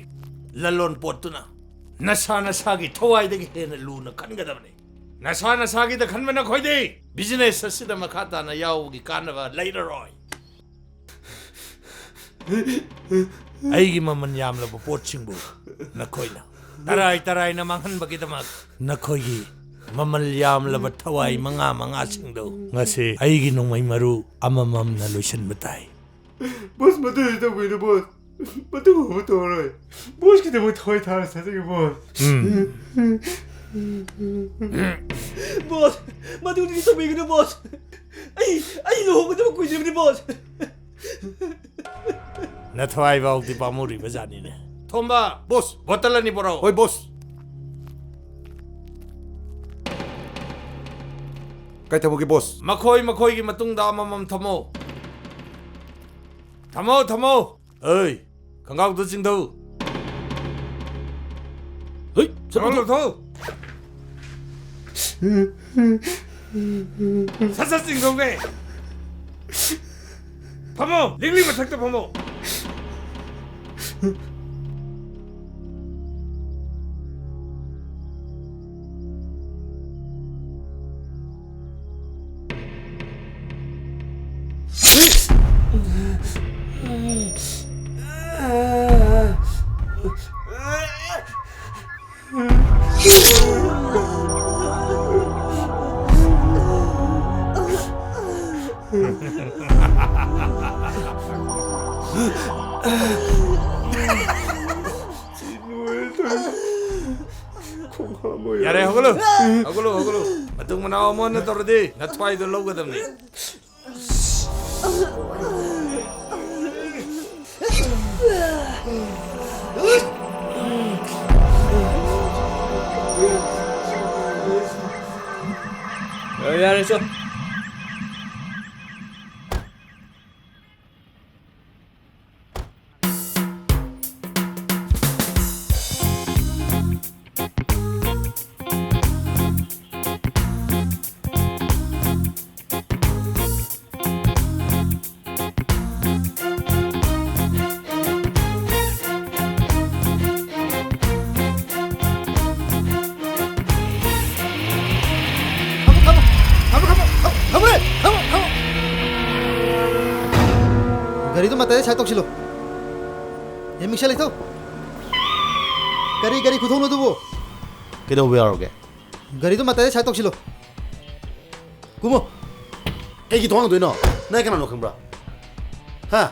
ꯂꯂꯣꯟ ꯄꯣꯠꯇꯨꯅ ꯅꯁꯥ ꯅꯁꯥꯒꯤ ꯊꯋꯥꯏꯗꯒꯤ ꯍꯦꯟꯅ ꯂꯨꯅ ꯈꯟꯒꯗꯕꯅꯤ ꯅꯁꯥ ꯅꯁꯥꯒꯤꯗ ꯈꯟꯕ ꯅꯈꯣꯏꯗꯤ ꯕꯤꯖꯤꯅꯦꯁ ꯑꯁꯤꯗ ꯃꯈꯥ ꯇꯥꯅ ꯌꯥꯎꯕꯒꯤ ꯀꯥꯟꯅꯕ ꯂꯩꯔꯔꯣꯏ ꯑꯩꯒꯤ ꯃꯃꯜ ꯌꯥꯝꯂꯕ ꯄꯣꯠꯁꯤꯡꯕꯨ ꯅꯈꯣꯏꯅ ꯇꯔꯥꯏꯅ ꯃꯥꯡꯍꯟꯕꯒꯤꯗꯃꯛ ꯅꯈꯣꯏꯒꯤ ꯃꯃꯜ ꯌꯥꯝꯂꯕ ꯊꯋꯥꯏ ꯃꯉꯥꯁꯤꯡꯗꯨ ꯉꯁꯤ ꯑꯩꯒꯤ ꯅꯣꯡꯃꯩ ꯃꯔꯨ ꯑꯃꯃꯝꯅ ꯂꯣꯏꯁꯤꯟꯕ ꯇꯥꯏ ꯕꯣꯁ ꯃꯗꯨꯗꯤ ꯇꯧꯕꯤꯅꯨ ꯕꯣꯁ ꯃꯗꯨꯒꯨꯝꯕ ꯇꯧꯔꯣꯏ ꯕꯣꯁꯀꯤꯗꯃꯛ ꯊꯋꯥꯏ ꯊꯥꯅ ꯁꯥꯖꯒꯦ ꯕꯣꯁ ꯕꯣꯁ ꯃꯗꯨꯗꯤ ꯇꯧꯕꯤꯒꯅꯨ ꯕꯣꯁ ꯑꯩ ꯂꯨꯍꯣꯡꯒꯗꯕ ꯀꯨꯏꯗ꯭ꯔꯤꯕꯅꯤ ꯕꯣꯁ ꯅꯊꯋꯥꯏ ꯐꯥꯎꯗꯤ ꯄꯥꯝꯃꯨꯔꯤꯕ ꯖꯥꯠꯅꯤꯅꯦ ꯊꯣꯝꯕ ꯕꯣꯁ ꯕꯣꯇꯜ ꯑꯅꯤ ꯄꯨꯔꯛꯑꯣ ꯍꯣꯏ ꯕꯣꯁ ꯀꯩ ꯇꯧꯕꯒꯤ ꯕꯣꯁ ꯃꯈꯣꯏꯒꯤ ꯃꯇꯨꯡꯗ ꯑꯃꯃꯝ ꯊꯝꯃꯣ ꯊꯝꯃꯣ ꯑꯩ ꯈꯪꯒꯥꯎꯗ ꯆꯤꯡꯊꯧ ꯍꯩ ꯆꯠꯂꯣ ꯁꯠ ꯆꯤꯡꯊꯧꯒꯦ ꯐꯝꯃꯣ ꯂꯤꯡꯂꯤ ꯃꯊꯛꯇ ꯐꯝꯃꯣ यारे हगलो मतुंग मनाव मोन तोरदे नथवाई दो लौगदमनी यारे चल गाड़ी तो मत है शायद तो चिलो ये मिक्सर लिखो Gari kuthong na dubo. Kaidaw ba yaroge? Gari to matay sa toksilo. Kumo. Kay gituang do no. Nay kana no khambra. Ha.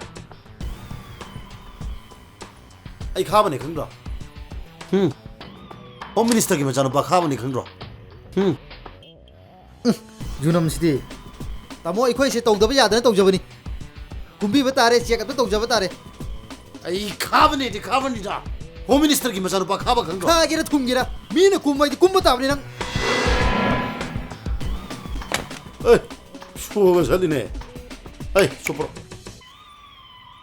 Ai khabane khangra. Home Minister ki machano ba khabane khangra. Junam sidi. Tamo ikoi se tongdaba yadana tongjabani. Kumbi batare check up tongjaba tare. Ai khabane da. Home Minister ki machano ba khaba khangra. Ha gira thumgira. Mina kumbai di kumba tabni nang. Ai, shoga sadine. Ai, sopro.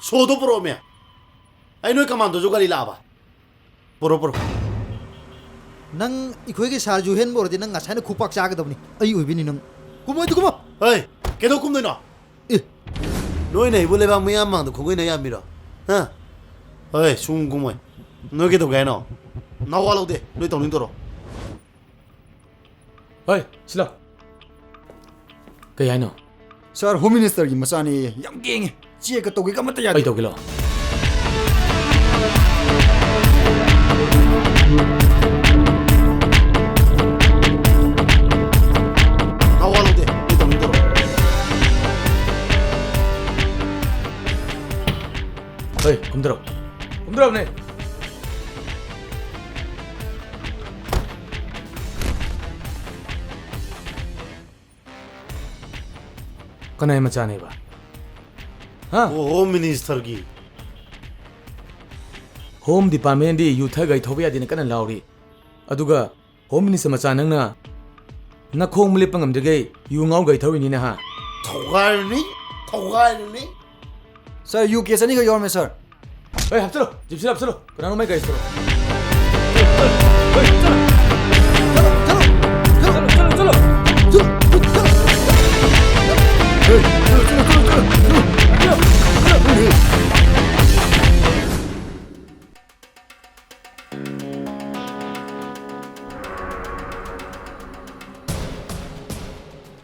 Sodo pro me. Ai noi commando jo gali laba. Pro. Nang ikoi ke sar juhen bor di nang ngasane khupak cha ga dabni. Ai oibini nang. Kumoi du kumo. Ai, kedo kum no. Noi nei bole ba mya mang do khogoi na ya mi ro. Ha. Ai, sung kumoi. Noi kedo ga no. Na wa lo de, noi tong ning to ro. Ai, sila. Kaya no. Sir, Home Minister ki masani yam geng. Check ka togi ka mata ya. Ai to kilo. Hey, kumdaro ne. Kanai machane ba? Ha? Home Minister ki. Home Department di youth gai thobiya din kana lauri. Aduga Home Minister machanang na khong mule pangam de gai yu ngau gai thowi ni na ha. Thogai ni. Sir, you case ani ka yor me sir. Hey, hapsalo. Jipsi hapsalo. Kana mai gai soro. Chalo.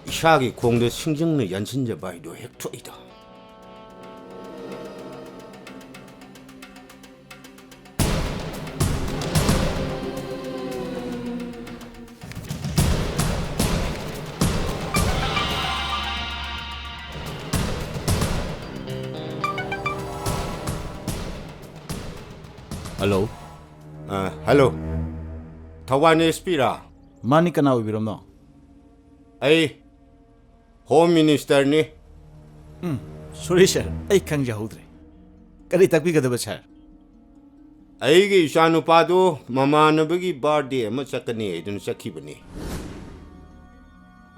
이샤기 공대 신경내 연신제 바이도 핵투이다. Hello. Hello. Tawani SP라. Mani kana ubiram no. Ai Home Minister ni. Sorry sir. Ai khangja hodre. Kari takbi gadaba sir. Aigi Shanupado Mamanabagi birthday ama sakani idun sakibani.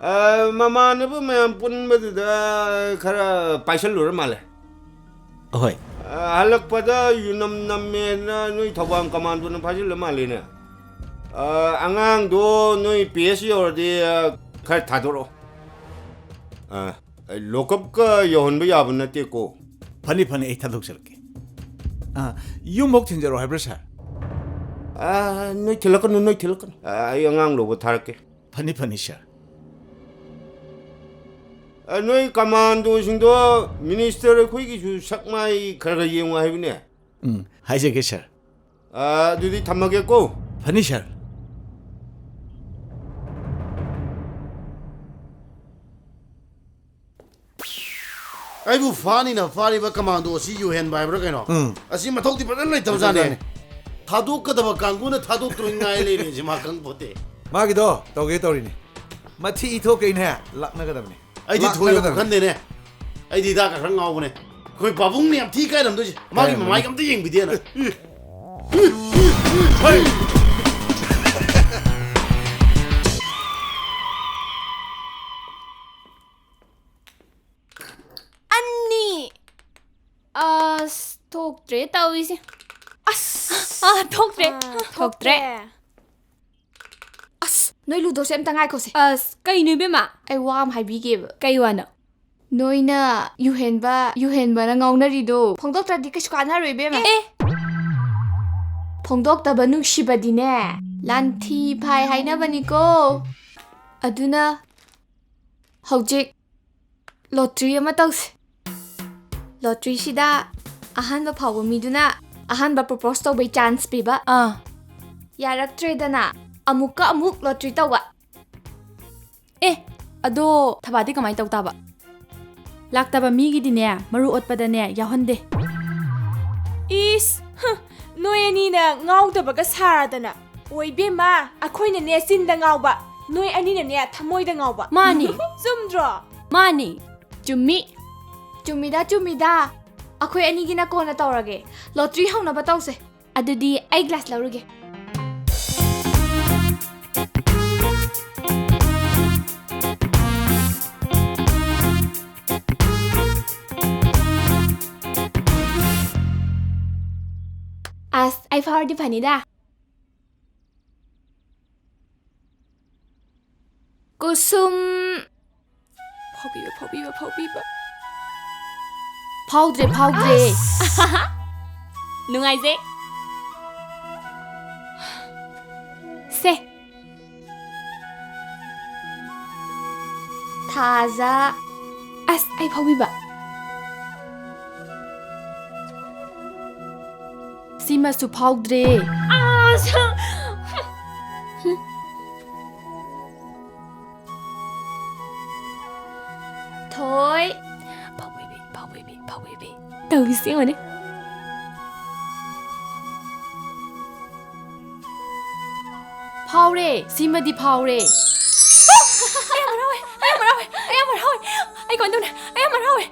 Mamanabu mayam punbada khara paisal lura male. Ahoy. Halak pada yunam namena nui thawang commando na phajil male ne. Angang do nui PS yor de khar thadoro. Lokap ka Yohenba yabna te ko. Phani ai thadok sarke. You mok chenjaro haibra sir. Nui thilakan. Ay angang lobo tharke. Phani sir. Nui commando singdo minister khoi gi sakmai khara yenga haibne. Haije sir. Dudi thamage ko. Phani sir. Ai bu fani ba commando si Yohenba bra kaino. Asi mathok di padan lai tab jane. Thaduk ka daba kangu na thaduk tring ngai le ni jima kang pote. Magi do toge tori ni. Mathi itho ke ne lakna ka dabni. Ai di thoy kan de ne. Ai di da ka rang ngau ne. Khoi babung ni am thi kai lam do ji. Magi mamai kam te yeng bi de na. Hai. Thoktre tawise. Thoktre. Noi ludo sem tangai ko se. Kai nu be ma. Ai wam hai bi ge. Kai wana. Noina Yohenba na ngauna ri do. Phongdok ta di kish kana roi be ma. Phongdok ta banu shibadi ne. Lanthi phai haina bani ko. Aduna hojik lottery ama tawse. Lottery sida ahanba phawa miduna ahanba propose to by chance piba Yaraktredana. Amuka amuk lottery tawa. Ado thabadi kamai tau taba. Laktaba migi dine maru otpadane yahonde. Is noi ani na ngau da baga saradana. Oi be ma akhoi na ne sin da ngau ba. Noi ani na ne thamoi da ngau ba. Mani. Sumdro. Mani. Chummi. Chumida. Akhoi ani gina kona tawrage. Lottery hauna ba tawse. Adudi ai glass lawruge. As I found the panida. Kusum. Paubiba. Powdre. Nungai ze. Se. Taza. As I paubiba. Sima su powdre. Thoi. Paubibi. Tao xíu rồi đấy. Poirei, Sima đi Poirei. Em mà thôi. Anh còn đâu nè, em mà thôi.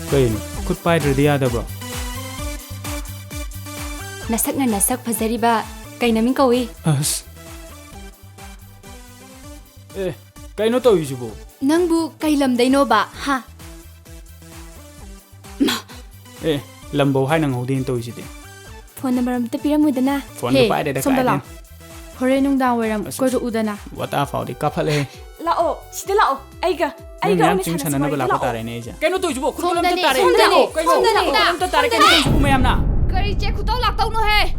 Kaino, khut pai radi ada bro. Nasak fazariba kay namin kawi. Kaino to yujibo. Nangbu kay lamday no ba, ha? Lambo hai nang hodin to yujide. Phone number amta piramudana. Phone ko pai da kai. Hore nung dang weram ko ru udana. Wata faudi kaphale. Lao, sida lao. Aiga Nyam ching sana na bala ko tare ne ja. Kaino to yujibo, khut lam ta tare. Kaino ta tare kaino yujibo mayam na. Kari che khutau lak tau no he.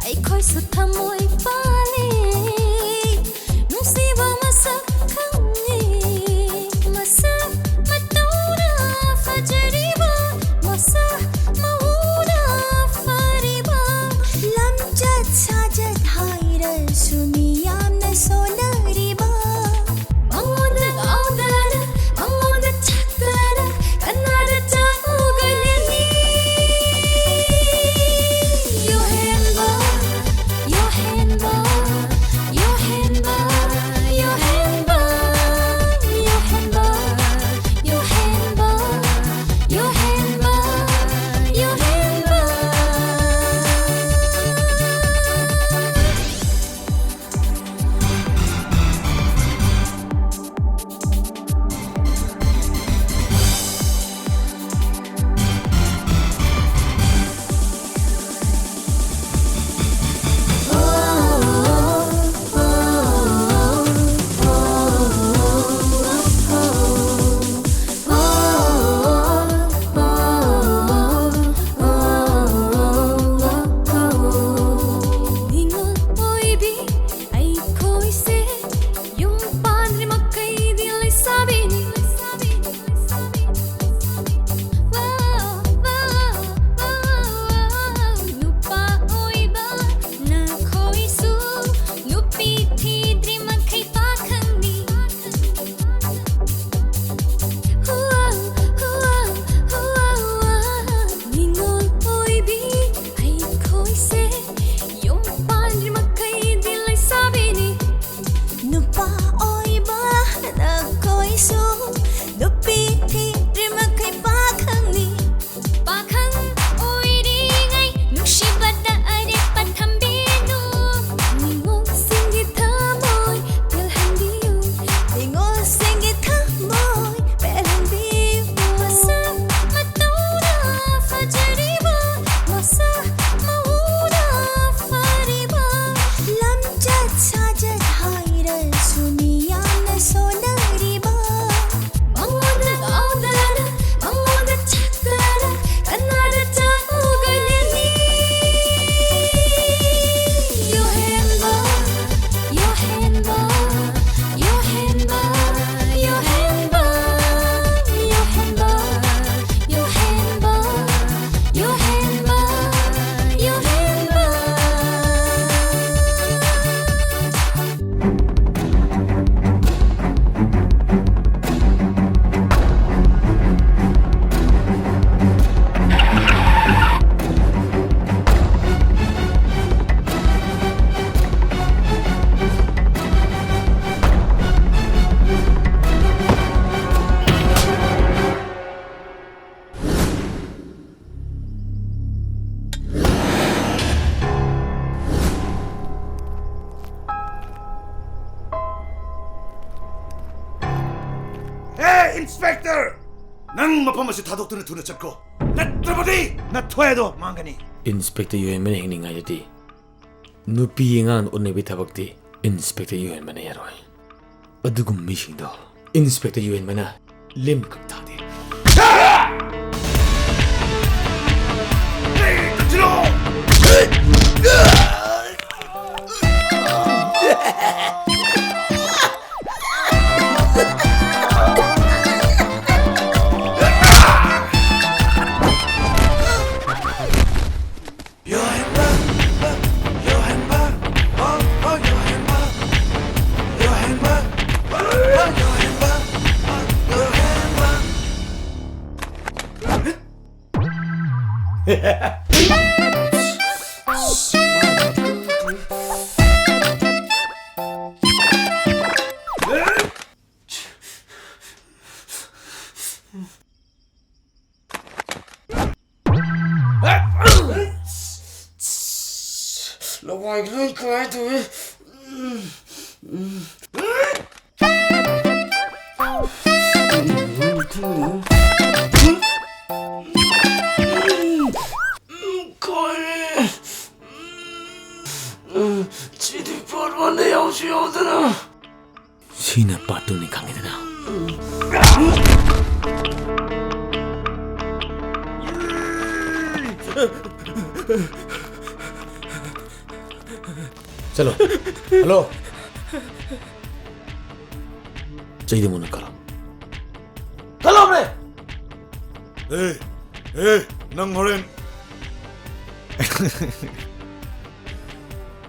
Ai khoi su thamoi pali nung siwa ꯃꯐꯝ ꯑꯁꯤ ꯊꯥꯗꯣꯛꯇꯨꯅ ꯊꯨꯅ ꯆꯠꯈ꯭ꯔꯣ ꯅꯠꯇ꯭ꯔꯕꯗꯤ ꯅꯊꯣꯏꯗꯣ ꯃꯥꯡꯒꯅꯤ 인스펙터 요현만 행링하여디 누피 잉한 오늘비 타박디 인스펙터 요현만의 야로이 어두금 미싱도 인스펙터 요현만아 림극타디 시나 빠뚜니 강이드나 चलो hello चाहिए मुन्ना करो चलो अपने नंग होरेन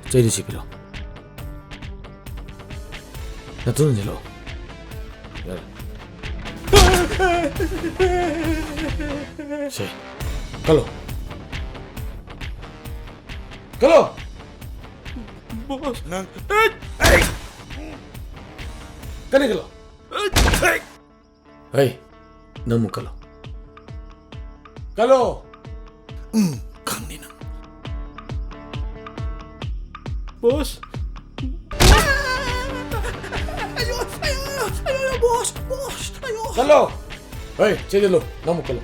चाहिए सिपिलो ना तुम चलो यार से कलो कलो बॉस नंग कने कलो नमु कलो कलो 강니 능 बॉस कलो चाहिए लो नमु कलो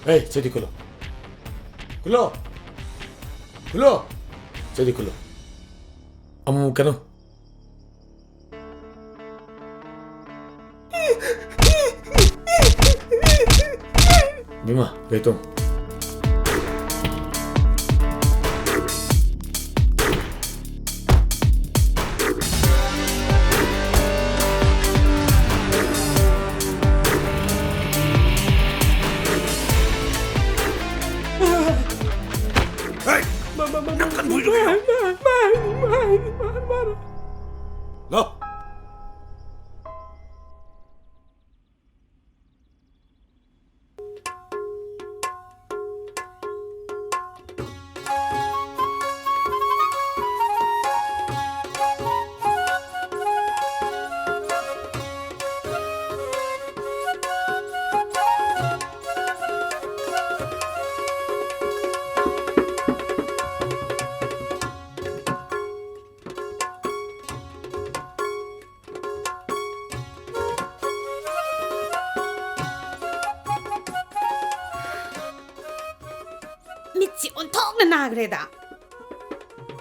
चाहिए कलो कलो कलो चाहिए कलो अमु कनो 미마 레이통 약간 보여줘요 너 미치 온통나 나그래다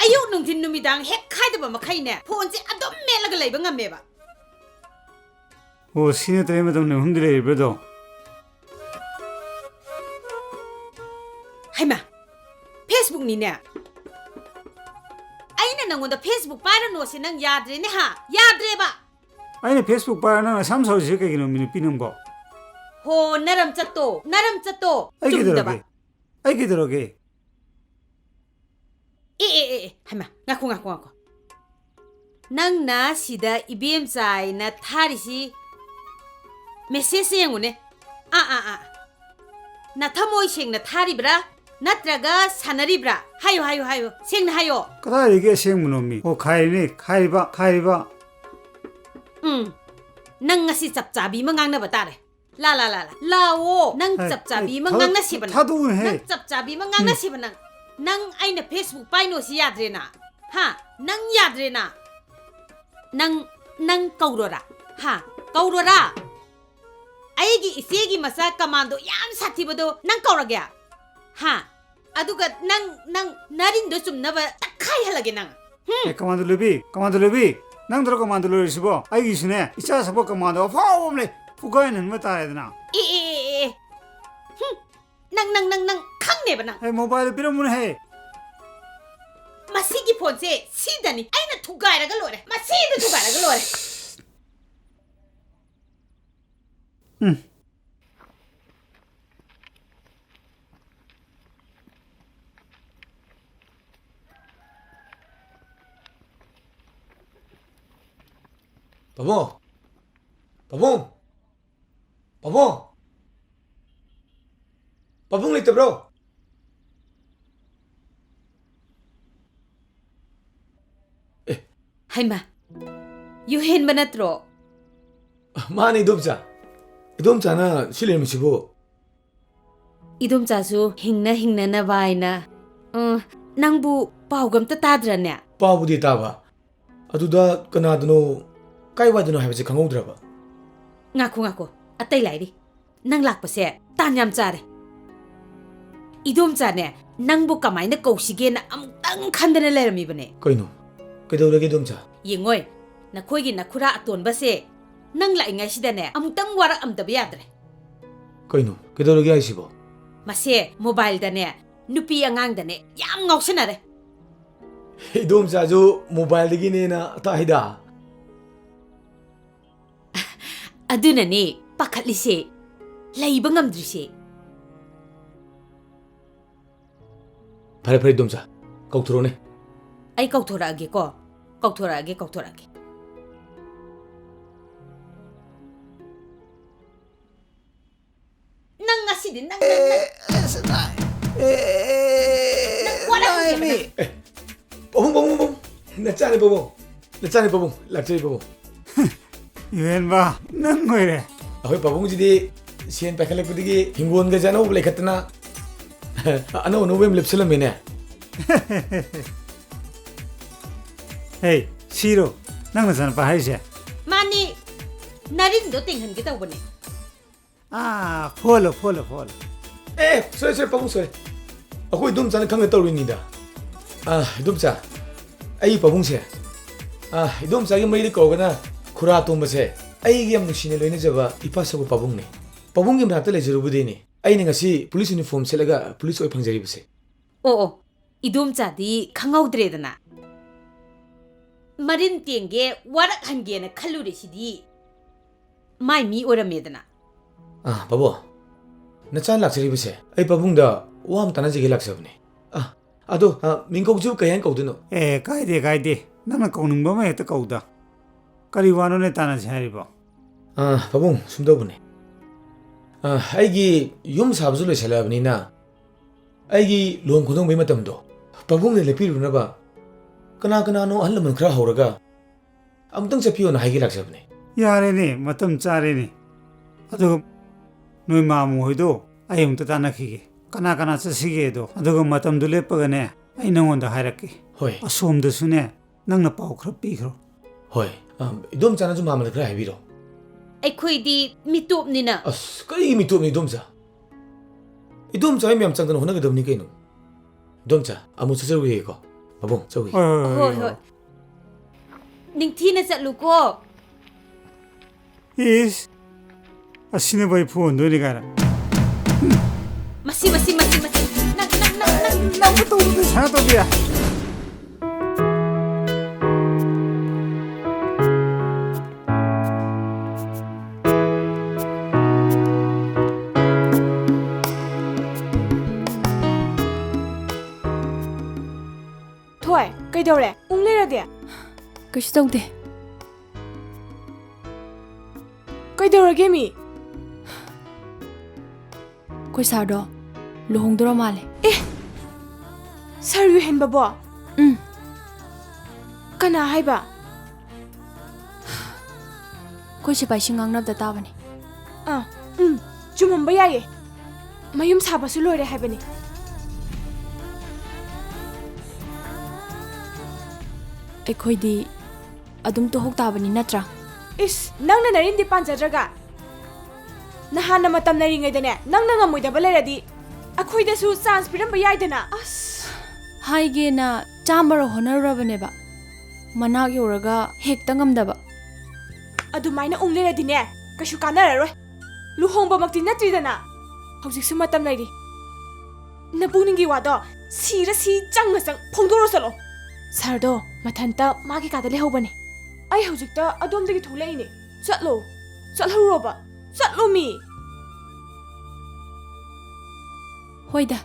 아유 농진 누미당 핵 카이드바 마카이네 폰지 아돔 멜라가 레이바 ngam메바 오 시내 때문에 좀 힘들어 이래도 하이마 페이스북 니네 아이나 낭원다 페이스북 빠르노시 낭 야드레네 하 야드레바 아니 페이스북 봐나 3-4 시까지 놈이 피는 거 호 나람 짰또 좀 아이게 들어게 에 하이마 ngaku 낭나 시다 이비엠 사이나 타리시 메시지 영우네 나 타모이 생나 타리브라 나트라가 사나리브라 하요 생나 하요 그다 이게 생문놈이 오 카이바 낭 ngasi 짭짭이 망나 바다레 라오 낭 짭짭이 망나 시바나 타도 해 낭 짭짭이 망나 시바나 낭 아이나 페이스북 파이노시 야드레나 ha nang yadre na nang kaurora ha kaurora aigi isegi masa commando yam satibado nang kauragya ha aduga nang narin do sumnaba takai halage nang commando lubi nang dro commando lu sibo ai gisne icha sabo commando faumle fugai nan mata edna nang khang ne bana hey mobile pira mun hey masigi phone se sidani aina thugai raga lore masida thugai raga lore Pabung lite bro. Haima. Yohenba natro. Mani Idumcha na silem sibo. Idumcha su hingna na vaina. Nangbu paugam ta tadra ne. Pabu di taba. Aduda kanadno kai wadno habse khangoudraba. Ngako atai lairi. Nang lakpa se tanyam chare. Idumcha ne nangbu kamaina koushige na amtang khandana lerami bane. Kaino. Kaidawlage Idumcha. Yengoi nakhoi nakhura atonba se nang lai ngai sidane amtang wara amdaba yadre. Kaino. Kaidawlage aisibo. Mase mobile dane nupi angang dane yam ngausanare. Idumcha jo mobile dagi ne na tahida. Aduna ne pakhatlise laiba ngamdrise. Pare Idumcha. Kauthurone. Ai kauthorage ko. Kauthorage. Nang ngasidi nang. Babung. Nachane babung. Lakchai babung. Yohenba nang ngoire. Ahoi babung jidi sien pakhalak pudigi hingon ga jano ble khatna. Ano wem lepselam mene. Hey, Shiro, nang nasan pa haise. Mani narin do tinghan kita ubane. Follow. Sorry babung sorry. Ahoi Idumcha na khanga tawri ni da. Idumcha. Ai babung se. Idumcha gi mai ko gana khura tumba se. Ai gi am nushine loine jaba ipa sabu babung ne. Babung gi mrata le jerubudi ne. Ai ne ngasi police uniform selaga police oi phangjari bse. Oh, Idumcha di khangaudre dana. Marin tienge warak hange na khalure sidi. Mai mi ora medana. Babo. Nachan lakchari bse. Ai babung da wam tanaji gi laksabne. Ado mingkok ju kayan kauduno. Kaide. Nana kaunungba ma heta kauda. Kari wano ne tana chharibo. Babung sumdobune. Aigi yum sabzu le chalabni na. Aigi lom khudong bai matamdo. Babung ne lepiruna ba. Kana no ahlam khra horaga. Amtang chapiyo na haigi laksabne. Yare ne matam chare ne. Ado noi mamu hoido ayum ta tana khige. Kana chasige do. Ado matam du lepaga ne ai nangonda hairake. Hoi. Asom da sune nangna pau khra pikro. Hoi. Idumcha na ju mamal khra haibiro. Aikhoi di mitop nina. Kari mitop ni Idumcha. Idumcha ai myam changdan hona gadamni kaino. Idumcha amu chawi ko. Babung chawi. Hoi. Ningthina chatlu ko. Is asine bai phone do ni gara. Masi. Nang to du sa to bia. Thoi, kaidawre? Unglera Kaisu tawde. Kaidawrage mi? Koi sardo luhongdoro male. Sir Yohenba bo? Kana haiba? Koi sipai singang nabda tabani. Chumamba yaye. Mayum sabasu loire haibani. ꯑꯩꯈꯣꯏꯗꯤ ꯑꯗꯨꯝ ꯇꯣꯍꯧꯇꯥꯕꯅꯤ ꯅꯠꯇ꯭ꯔꯥ? Is nangna narindi panjadraga. Nahana matam naringayda nangna ngamoydaba leradi. Akhoidasu chance piramba yaidana. As haigena chamara honarabane ba. Manak yoraga hekta ngamdaba. Adumaina ungleradi ne kashu kanararoi. Luhongba makti natridana. Hojiksu matam nairi. Napuningi wado sira si changna chang phongdoro salo. Sardo mathanta magi kada lehobane. Ai hojikta adomdagi thulaine. Chatlo. Chatharoba. Chatlo mi. Hoida.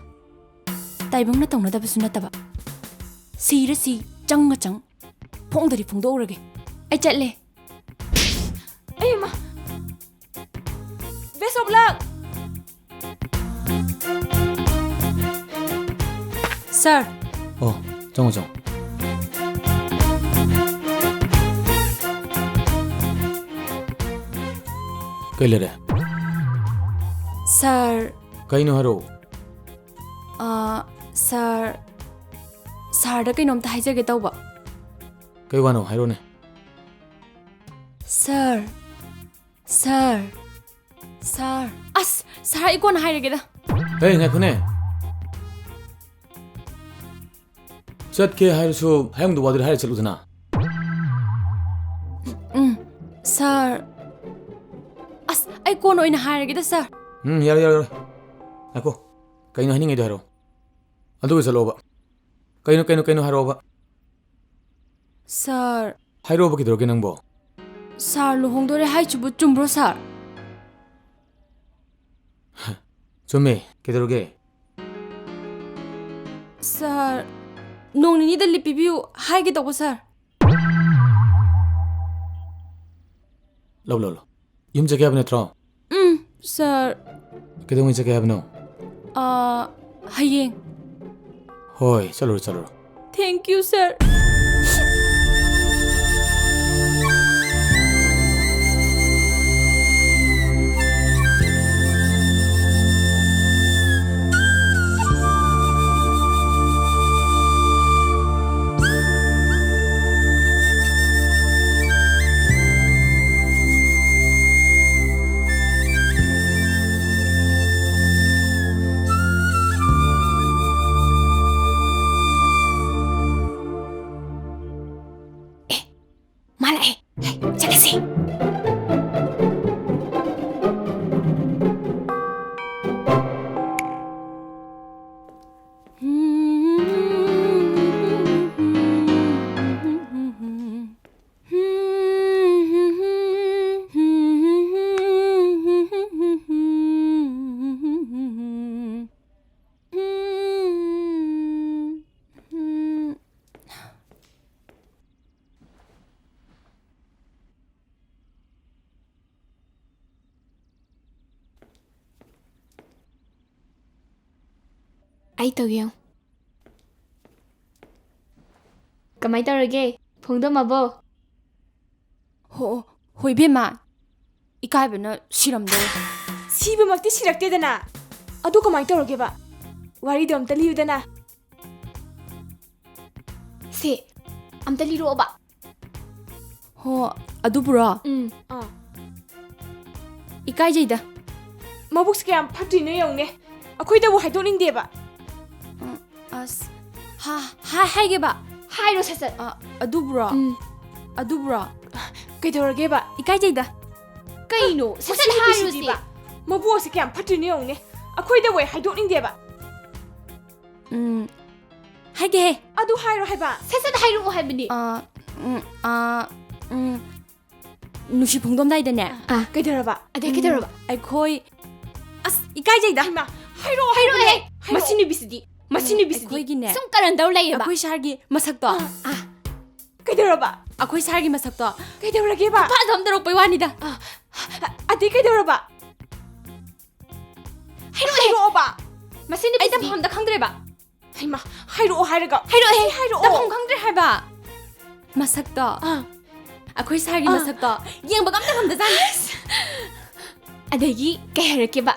Taibangna tongna sunataba. Sira si changna chang. Phongdari phongdorage. Ai chatle. Ai ma. Best of luck. Sir. Oh, 정우정. Kailere. Sir. Kaino haro. Sir. Sir da kainom ta haijage tauba. Kai wano hairone. Sir. Sir. Sir. As, sir ikon hairage da. Hey, ngakhune. Chatke hairusu hayang du wadir hair chaludana. Sir. As, ikon oina hairage da sir. Yara. Ako. Kaino haningai do haro. Adu chaloba. Kaino haroba. Sir. Hairoba kidroge nangbo. Sir luhongdore hai chubu chumbro sir. Chumme kidroge. Sir. Nong ni da lipibiu hai ge dobo sir. Lo. Yum jage abne tro. Sir. Kidongi jage abno. Hayeng. Hoi, chalo. Thank you, sir. Ai tawiyang. Kamay tarage? Phongdo mabo. Hoi bema. Ikai bana siramde. Siba makti sirakte dana. Adu kamay tarage ba? Wari do amta liu dana. Se, amta liru ba? Adu bura. Ikai jaida. Mabuk skam phati no yong ne. Akhoi da wo haidoning de ba. As haige ba. Hairo sasat. Adubra. Kaidorage ba? Ikai jaida. Kaino sasat hairo si ba. Mabu se kyam phatune yong ne. Akhoi da wai haidoning de ba. Haige he. Adu hairo hai ba. Sasat hairo hai bani. Nushi phongdom dai da ne. Kaidora ba? Ade kaidora ba? Aikoi as ikai jaida. Ma hairo he. Masini bisidi. Masini bisidi. Akhoi sum karan daw lay ba. Akhoi shargi masak to. Kaidora ba? Akhoi sargi masak to. Kaidora ge ba? Pa dom daro pai wani da. Ade kaidora ba? Hairo ba. Masini bisidi. Ai da pham da khangdre ba. Haima hairo hairaga. Hairo. Da pham khangdre hai ba. Masak to. Akhoi sargi masak to. Yeng ba gam da kham da zan. Adagi kay harake ba?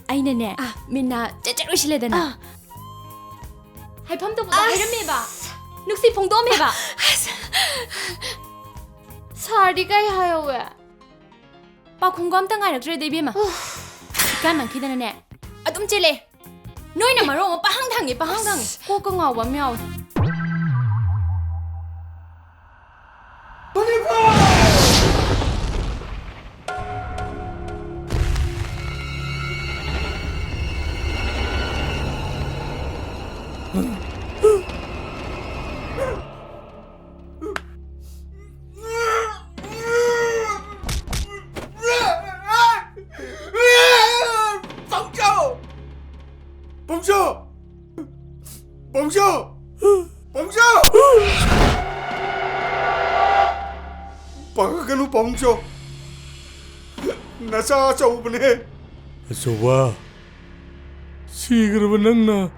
Ai na ne. Minna chacharo shile da na. Hai pham to ba hairame ba. Nuksi phongdo me ba. Sardi kai hayowe. Pakhunggo amta ngairaktre de bema. Kan nang khidana ne. Adum chele. Noina maro ma pahang thangi. Ko ko ngawa myaw. Bongjo, nasa jauh bener. Coba, sigar benang na,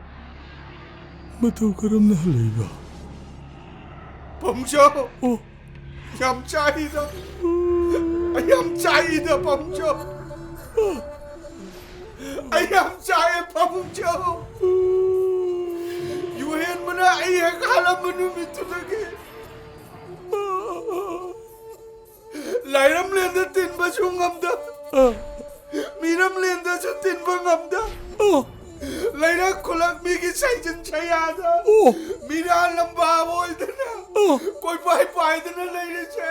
betul keram na leba. Bongjo, yam cai dah, Bongjo, ayam cai Bongjo. Yohenba na ayah kalam menum itu lagi. Lairam lenda tin ba sungam da. Miram lenda sa tin ba ngam da. Laira kulak migi saijin chayada. Mira lamba boy dana. Koi pai dana laira che.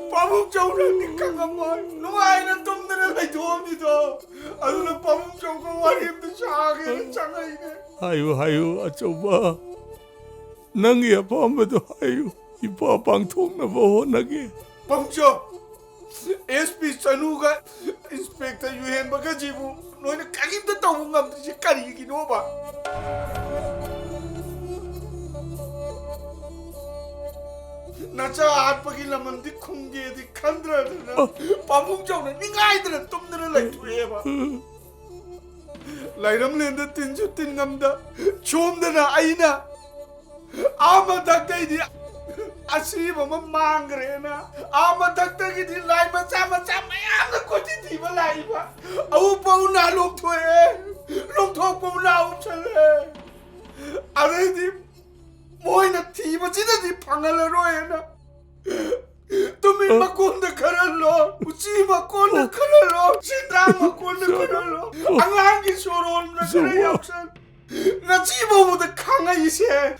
Pamuk chawra nikang amoy. Nuai na tum dana lai thom ni do. Aduna pamuk chaw ko warim da chage changai ne. Hayu acoba. Nang ya pamba do hayu. Ipa pang thong na bo nage. Bongjo, SP Sanuga, Inspector Yohenba ka jibu, noy na kagim da tawo ngam si kari ki Naoba. Nacha at pagi laman di khungge di khandra na, pamungjo na ningai da tum na lai thuye ba. Lairam lenda tin ju tin ngam da, chom da na aina. Ama da kai di Asli mama mangre na, ama takta kiti lai macam mayam na koti di balai ba. Au pau na long thok na au chale. Are di moi na ti ba chida di pangala roe na. Tumi makon da karalo, uchi makon da karalo, Chitra makon da karalo. Angang ki soron na kare yapsan. Na chibo mo da khanga ise.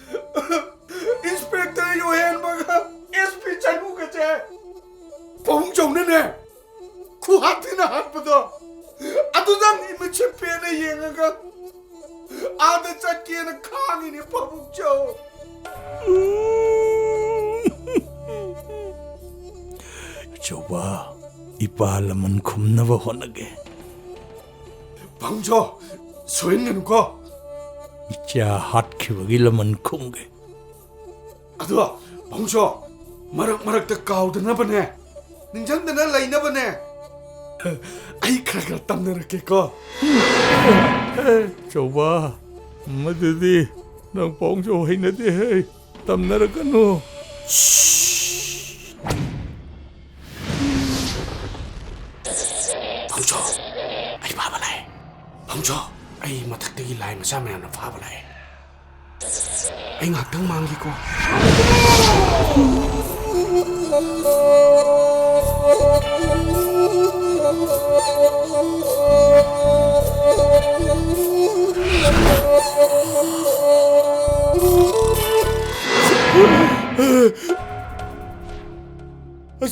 Inspector Yohenba ka SP Changu ka che. Bongjo ne. Ku hatina hatpado. Adudang imiche pena yenga ka. Ada chakye na khangi ni Bongjo. Coba ipa laman khumnaba honage. Bongjo, soin ko. Icha hat khibagi laman khumge. Aduh, Bongjo, marak tak kau dana bane, ninjang dana lain bane. Ay kera tam na rake ko. Coba, madudi, nang Bongjo hay na di hay, tam na rakano. Bongjo, ay babalay. Bongjo, ay matak tagi lain masama na babalay. Ay ngakdang manggi ko.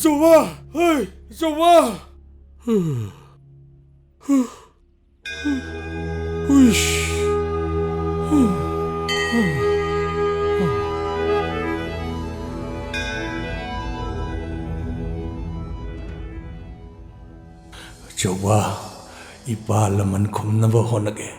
Coba, hey, coba. Uish. Coba ipa laman khumnaba honage.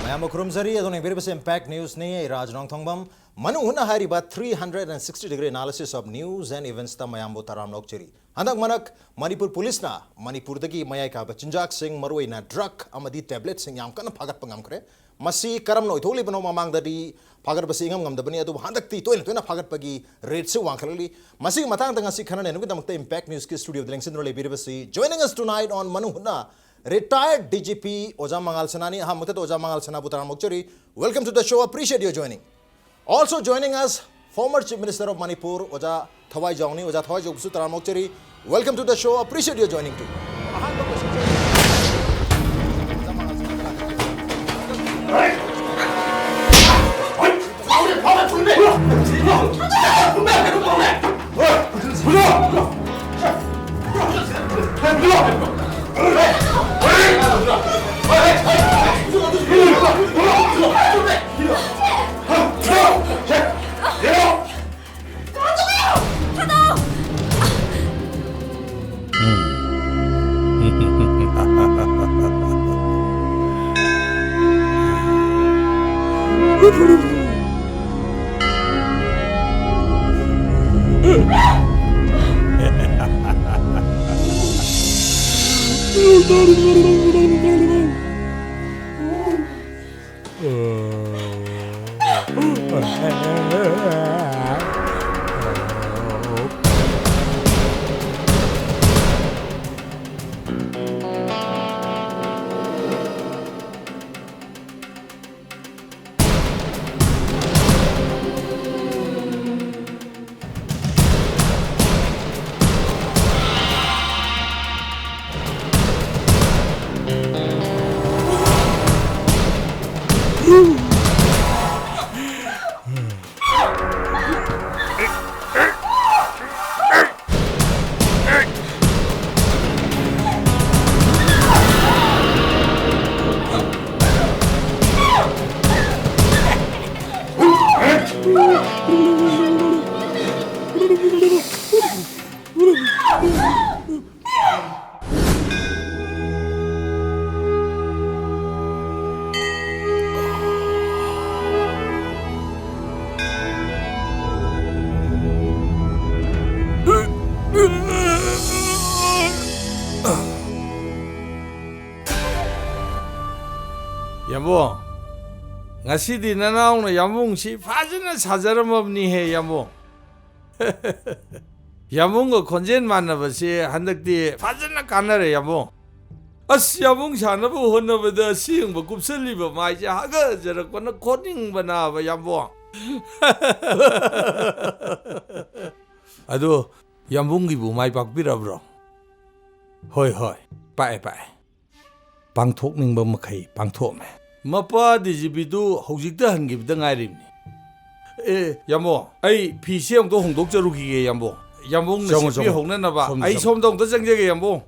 Mayam khurumzari adone biribase impact news ne Rajnong Thongbam manu huna hari ba 360-degree analysis of news and events ta mayam botaram lokcheri. Handak manak Manipur police na Manipur dagi mayai ka bachinjak sing maroi na drug amadi tablet sing yam kana phagat pangam kre. Masi karam noi tholi bano mamang dadi phagat basi ngam ngam dabani adu handak ti toina phagat pagi rate se wangkhalali masi matang tanga si khana ne nugi damakta impact news ki studio dilengsin role biribasi joining us tonight on manu huna retired DGP Oja Mangal Sanani Hamutat Oja Mangal Sana Butaram Mokchari. Welcome to the show. Appreciate your joining. Also joining us former Chief Minister of Manipur, Oja Thoi Jongni, Oja Thoi Jogsu Taramokcheri. Welcome to the show. Appreciate your joining too. 여보, ngasi디 나나오는 야몽시 파지나 찾아름없니해 야몽. 야몽거 건전 만나버시 한덕디 파지나 가나래 야몽. 아스 야몽 사나보 혼나보다 시흥버 굽설리버 마이지 하가 저렇거나 코딩버나봐 야몽. 아도 야몽기부 마이 박비라브로. 호이 빠이 방톡닝버 마카이 방톡메. Mapa DGP도 hojikta hangibda ngairibni. Yambo, ai PC ang to hongdok jaruki yambo. Yambong na sipi hongna na ba? Ai somdong to jangjage yambo.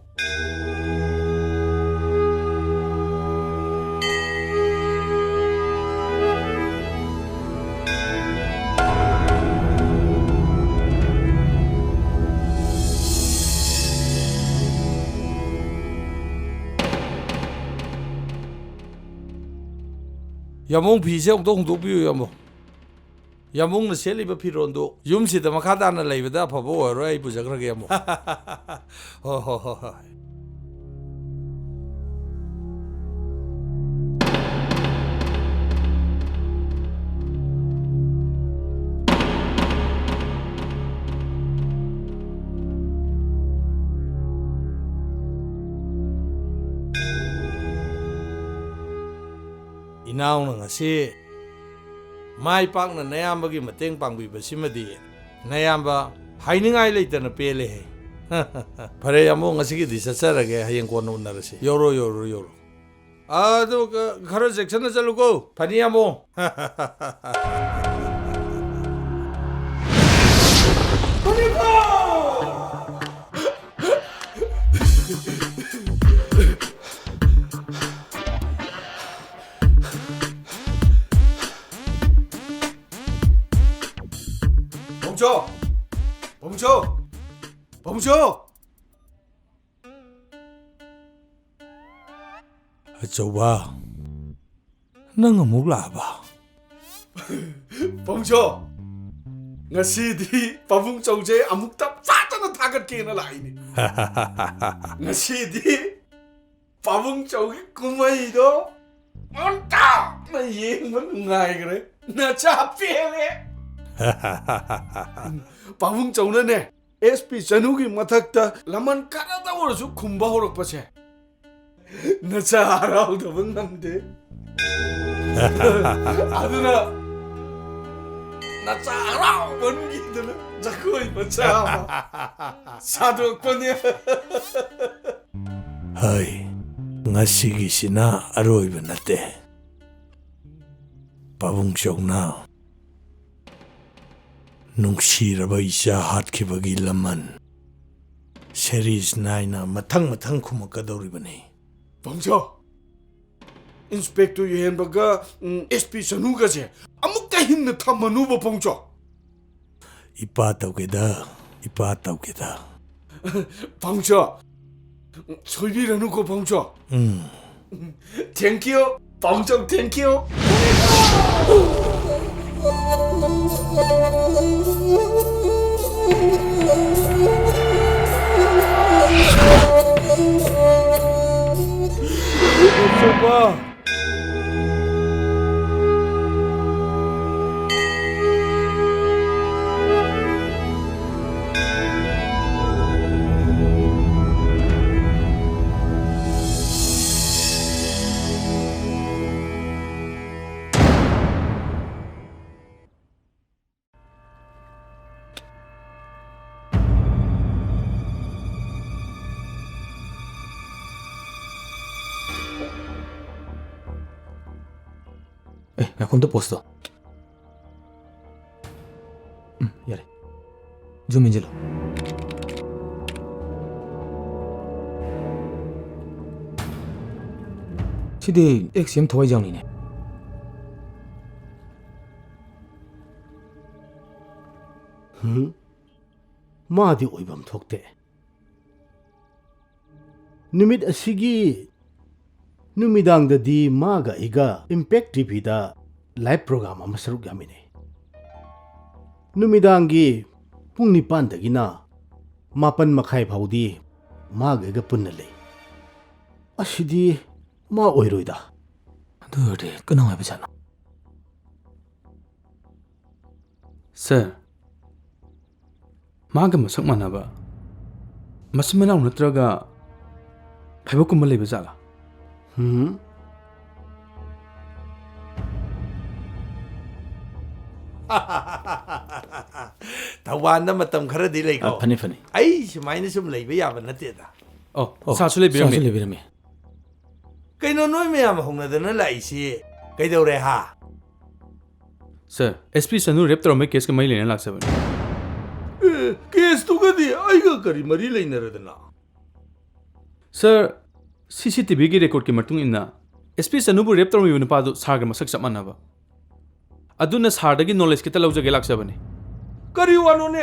야몽 비세ong 또 홍도비요 야몽 야몽는 셀리버 피론도 юм시다 마카다나 레이버다 파보 어라이 부자 그러게 야몽 허허허 Inaw nga si Mai Pak na Naoba gi mateng pangbibasimadi Naoba hainingay later na pele he Pare yamo nga sige di satsarage hayang kono unarasi Yoro do karo section na chaluko Pani yamo 멈춰! Coba, nang ngamuk laba. 멈춰! ngasi디 pabung chongje amukta fatana thagat ke na lai ni. ngasi디 pabung chong kumai do onta na yeng man ngai gre na cha pele. pabung chong na ne SP Chanugi mathakta laman karada orsu khumba horok pache na cha harau da bangamde aduna 나짜 알아 원기들은 자꾸 이거자 사도권이 하이 ngasigisina aroiba nate pabung chokna nungsiraba isa hatkibagi laman series 9 matang kumakadoribani bangjo Inspector Yohenbaga SP Sanugase amukta himna thamanuba bangjo ipa tawgeda bangjo 소비라는 거 봉조. 땡큐. 봉조 땡큐. 오빠. 야, 컴퓨터 보스터. 야래. 좀 인질러. 시대 XM 토이 장이네. 마디 오이밤 톡대. 누밋 아시기 누미당다디 마가 이가 임팩트 TV다 라이브 프로그램 아마 서룩 야미네. 누미당기 뿡니판다기나 마pan 마카이 파우디 마가 이가 뿐날레. 아시디 마 오이로이다. 너래 끊어 해보잖아. Sir, maga masak mana ba? Mas mana unatraga phaibo kumal leba jala. Tawana matam khara di lei ko. Funny funny. Ai sumaina sum lei ba yaba nate da. Oh, sa su lebirami. Kaino noi me am hongna dana lai si. Kaidore ha. Sir, SP Sanu rep tro me case ke mai lene lak saban. Case to gadi aiga kari mari leina radana. Sir, CCTV ki record ke matung inna SP Sanu bu rep tro me yun pa do sar ga masak samana ba. Aduna sar da gi knowledge ke talaw jage lak sabani. Kari wano ne.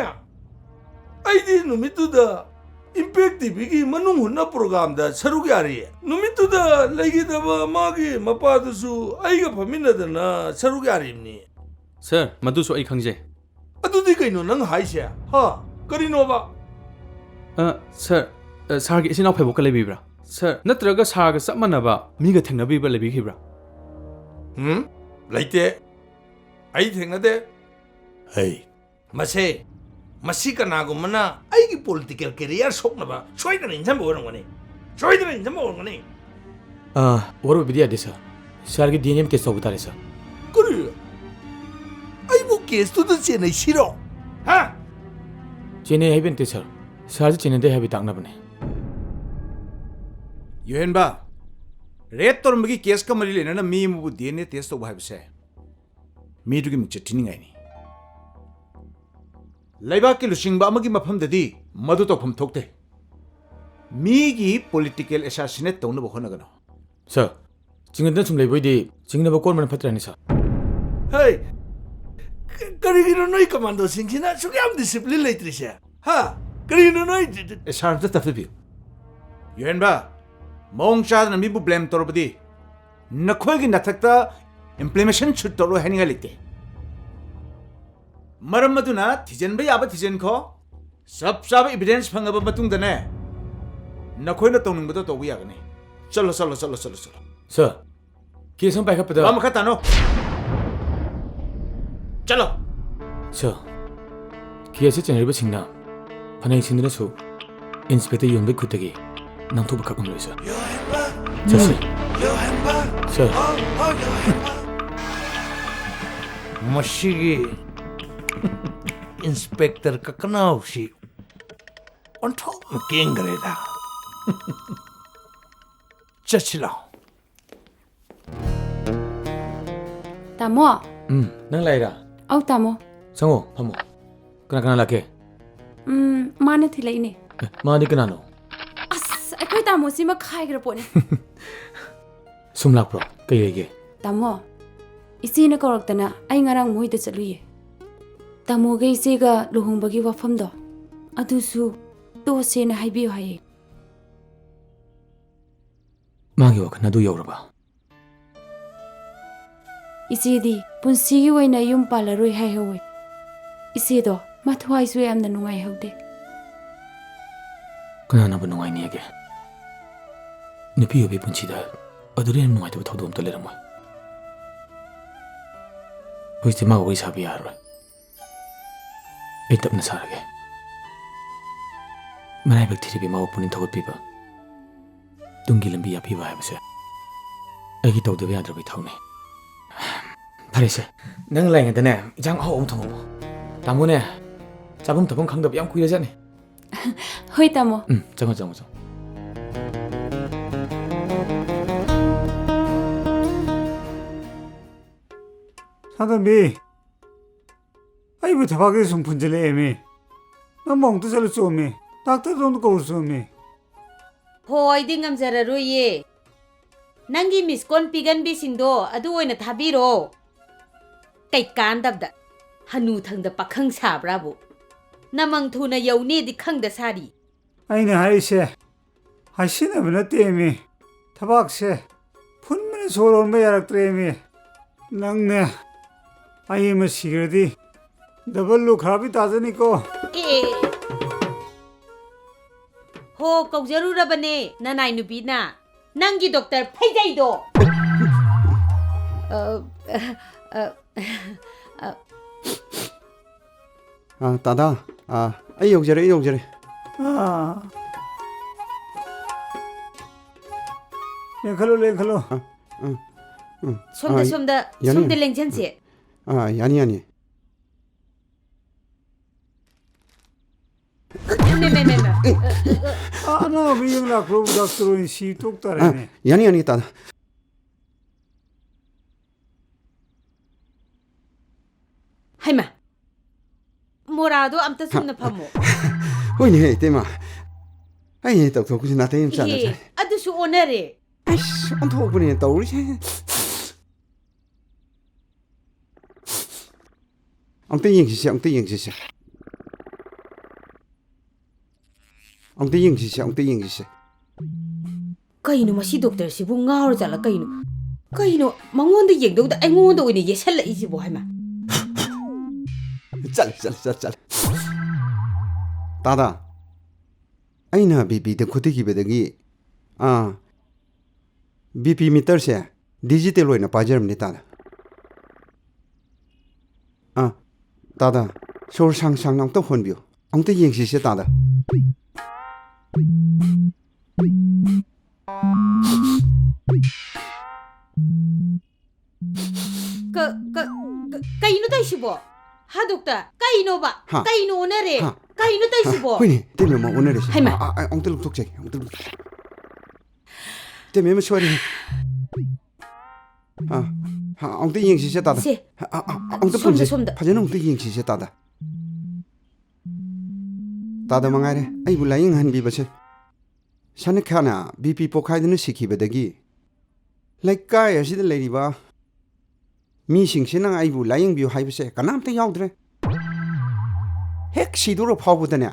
Ai di numitu da Impact TV ki manung hunna program da saru gyari. Numitu da lagi da ba magi mapa da su aiga phamina da na saru gyari ni. Sir, madu so ai khangje. Adu di kaino nang haisya. Ha, kari no ba. Sir, sar gi isinaw phaibo ka lebibra. Sir, natraga sar ga samana ba mi ga thengna bi ba lebi khibra. Laite. Ai thengna de. Hey. Mase Masi kanagumana aigi political career sokna ba soidana injam borongani soidana injam borongani What video this sir? Sir ki DNM case to butare sir. Kuri ai bo case to chene shiro ha chene haben te sir. Sir chene de habi takna bane. Yohenba red tor magi case ka mari lena na mi mu DNA test to bhai se mi du gi muk chini ngai ni Laiba ki lusingba amagi mafamdadi madu tokpham thokte migi political assassinate tawna bokhona gano sir jingdan sum leiboidi jingna ba kon man phatrani sir hey kari gino noi commando singina sugyam discipline leitrisha ha kari gino noi sar ta tafi Yohenba mong chadna mi bu blame torbadi nakhoi gi nathakta implementation chut tolo haninga lite Maram maduna thijen ba yaba thijen kho sab sab evidence phangaba matung dane nakhoi na tawning ba to ya gane chalo sir case am backup da ram khata no chalo sir case channel ba singna phanai singna so inspector yonbe khutagi namtho ba khakam loi sir sir Mashigi Inspector Kakanao si on top McKingreda. Chachilo. Tamo. Nang laira. Au tamo. Sango, pamo. Kana lake. Mana thilai ne. Ma di kana no. As, akoi tamo si ma khai gra pone. Sumlak pro. Kai lege. Tamo. Isi na koraktana ai ngarang moi da chaluye. Tamo ge isi ga luhongbagi wafam do. Adusu to se na haibiyo haye. Magi wakana du yoraba. Isi di punsi gi waina yum palaroi hai hawe. Isi do mathwai su yamna nungai haude. Kana na bunungai ni age. Nupi yobe punchi da adure nungai to thodom to lerama. Hoiste ma wei sabi yaro. Etap na sarage. Manai bacteria bi ma opunin thogot piba. Tungi lambi ya piba habse. Agi to de yadra bi thawne. Parese. Nang lai nga dane jang ho om thong mo. Tamu ne. Chabum tabum khang dab yam kuira jane. Hoi tamo. Jango. 사람이 아이고 대박에 좀 분질래 애미 나 멍도 잘 쏘미 닥터도 거울 쏘미 Hoi di ngam zararuye. Nangi miskon pigan bisingdo adu oina thabiro. Kai kandabda hanu thangda pakhang sabrabu. Namang thuna yauni di khangda sari. 아이네 하이세 하시네 버나 때미 대박세 분명히 소론 매 야락드레미 낭네 아이면 시그러디 더블로 가비 따지니까 Ho kau jarurabane nanai nubina. Nangi doktor phaijaido. 따다 아이 여기저래 랭칼로 somda lengchanse. 야니 나 미영라 그러고 닥터로인 시 똑다르네 야니 따다 Haima. Morado amta sumna pamo. 호이네 때마 아이 또 그지 나한테 임잖아 Ye, adusu onare. 아이씨 언토분이 떠오르지 엉덩이 영시시 Kaino masi doctor sibu ngaur jala kaino mangonda yengdowda aingonda oine yesalla isibo haima. 짤 따다 아이나 비비데 코티기 베데기 BP 미터세 디지털 오이나 빠저름니 따다 따다 서울 상상랑 또 혼비오 엉터 영시시 따다 Kaino taisibo. Ha doctor, kaino ba? Kaino onare. Kaino taisibo. 호이네 때문에 뭐 오늘에 하이마. 엉터 독책 때문에 뭐 소리 엉터 영시시 따다 엉터 분지 파전은 엉터 영시시 따다 따다 망아래 아이고 라잉 한 비버세 샤네카나 BP 포카이드는 시키베데기 라이카이 아시들 레리바 미싱신랑 아이부 라잉 비우 하이브세 까남테 야우드레 핵 시도로 파보더네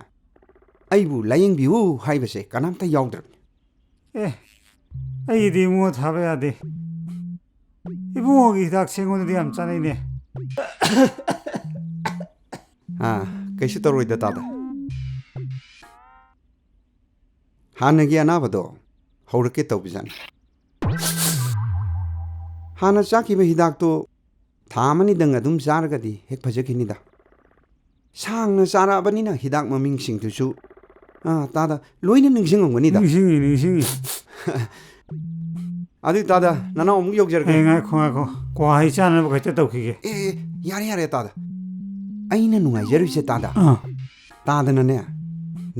아이부 라잉 비우 하이브세 까남테 야우드레 아이디 뭐 잡아야 돼 이봉옥이 닥치고는 안 짜내네 कैसे तो रोइदा S हाना गिया ना बदो हौरके तौबिजान हाना चाकी बे हिदाक तो थामनी दंग अदुम जारगदी हेक फजकिनिदा सांगना चाराबनिना हिदाक ममिंग सिंग तुसु S लोइना निंगसिंगंगनिदा निंगसिंगी अदु S नाना अमुक योगजरके ngaiko 과하이 짜는 거 같다 웃기게 야래 तादा ꯑꯩꯅ ꯅꯨꯡꯉꯥꯏꯖꯔꯤꯁꯦ ꯇꯥꯗ ꯇꯥꯗꯅꯅꯦ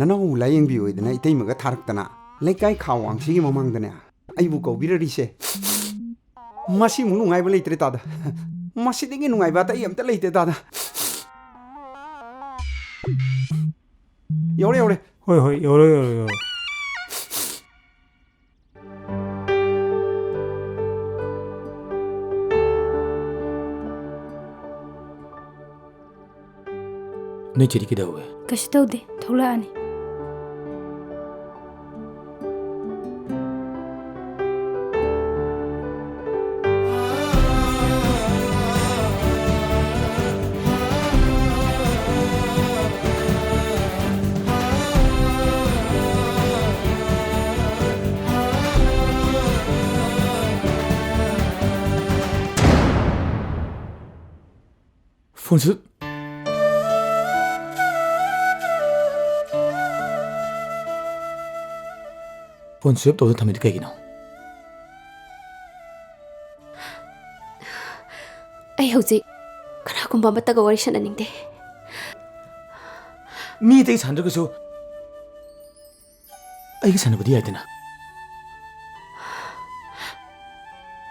ꯅꯅꯥꯎ ꯂꯥꯌꯦꯡꯕꯤ ꯑꯣꯏꯗꯅ ꯏꯇꯩꯃꯒ ꯊꯥꯔꯛꯇꯅ ꯂꯩꯀꯥꯏ ꯈꯥꯋꯥꯡꯁꯤꯒꯤ ꯃꯃꯥꯡꯗꯅꯦ ꯑꯩꯕꯨ ꯀꯧꯕꯤꯔꯔꯤꯁꯦ ꯃꯁꯤꯃꯨꯛ ꯅꯨꯡꯉꯥꯏꯕ ꯂꯩꯇ꯭ꯔꯦ ꯇꯥꯗ ꯃꯁꯤꯗꯒꯤ ꯅꯨꯡꯉꯥꯏꯕ ꯑꯇꯩ ꯑꯝꯇ ꯂꯩꯇꯦ ꯇꯥꯗ ꯌꯧꯔꯦ ꯌꯧꯔꯦ ꯍꯣꯏ ꯍꯣꯏ ꯌꯧꯔꯦ ꯌꯧꯔꯦ ꯌꯧꯔꯦ ꯅꯣꯏ ꯆꯦꯗꯤ ꯀꯩꯗꯧꯋꯦ ꯀꯩꯁꯨ ꯇꯧꯗꯦ ꯊꯣꯛꯂꯛꯑꯅꯤ 폰스 폰 스왑 ꯇꯧꯗ ꯊꯝꯃꯤꯗꯤ ꯀꯩꯒꯤꯅꯣ ꯑꯩ ꯍꯧꯖꯤꯛ ꯀꯅꯥꯒꯨꯝꯕ ꯑꯃꯠꯇꯒ ꯋꯥꯔꯤ ꯁꯥꯟꯅꯅꯤꯡꯗꯦ ꯃꯤ ꯑꯇꯩ ꯁꯥꯟꯅꯗ꯭ꯔꯒꯁꯨ ꯑꯩꯒ ꯁꯥꯟꯅꯕꯗꯤ ꯌꯥꯏꯗꯅ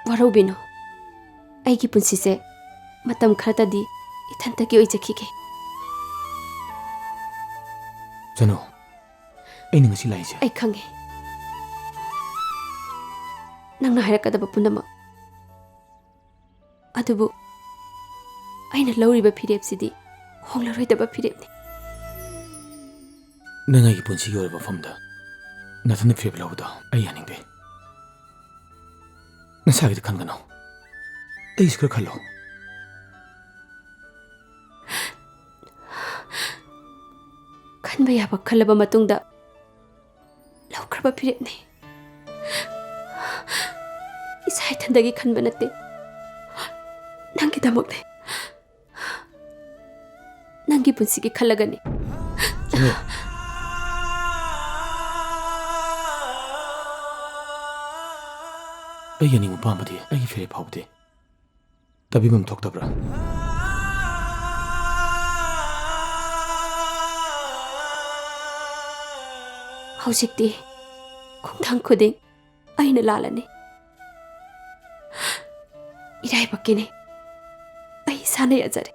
ꯋꯥꯔꯧꯕꯤꯅꯨ ꯑꯩꯒꯤ ꯄꯨꯟꯁꯤꯁꯦ ꯃꯇꯝ ꯈꯔꯇꯗꯤ ꯏꯊꯟꯇꯒꯤ ꯑꯣꯏꯖꯈꯤꯒꯦ ꯆꯅꯣ ꯑꯩꯅ ꯉꯁꯤ ꯂꯥꯛꯏꯁꯦ ꯑꯩ ꯈꯪꯉꯦ ꯅꯪꯅ ꯍꯥꯏꯔꯛꯀꯗꯕ ꯄꯨꯝꯅꯃꯛ ꯑꯗꯨꯕꯨ ꯑꯩꯅ ꯂꯧꯔꯤꯕ ꯐꯤꯔꯦꯞꯁꯤꯗꯤ ꯍꯣꯡꯂꯔꯣꯏꯗꯕ ꯐꯤꯔꯦꯞꯅꯤ ꯅꯪ ꯑꯩꯒꯤ ꯄꯨꯟꯁꯤꯒꯤ ꯑꯣꯏꯕ ꯃꯐꯝꯗ ꯅꯊꯟꯗ ꯐꯤꯔꯦꯞ ꯂꯧꯕꯗꯣ ꯑꯩ ꯌꯥꯅꯤꯡꯗꯦ ꯅꯁꯥꯒꯤꯗꯤ ꯈꯟꯒꯅꯣ ꯑꯩꯁꯨ ꯈꯔ ꯈꯜꯂꯣ ꯈꯟꯕ ꯌꯥꯕ ꯈꯜꯂꯕ ꯃꯇꯨꯡꯗ ꯂꯧꯈ꯭ꯔꯕ ꯐꯤꯔꯦꯞꯅꯤ ꯏꯁꯥ ꯏꯊꯟꯗꯒꯤ ꯈꯟꯕ ꯅꯠꯇꯦ ꯅꯪꯒꯤꯗꯃꯛꯅꯦ ꯅꯪꯒꯤ ꯄꯨꯟꯁꯤꯒꯤ ꯈꯜꯂꯒꯅꯤ ꯑꯩ ꯌꯥꯅꯤꯡꯕ ꯄꯥꯝꯕꯗꯤ ꯑꯩꯒꯤ ꯐꯤꯔꯦꯞ ꯐꯥꯎꯕꯗꯤ ꯇꯕꯤꯐꯝ ꯊꯣꯛꯇꯕ꯭ꯔꯥ ꯍꯧꯖꯤꯛꯇꯤ ꯈꯣꯡꯊꯥꯡ ꯈꯨꯗꯤꯡ ꯑꯩꯅ ꯂꯥꯜꯂꯅꯤ ꯏꯔꯥꯏꯕꯛꯀꯤꯅꯤ ꯑꯩ ꯏꯁꯥꯅ ꯌꯥꯖꯔꯦ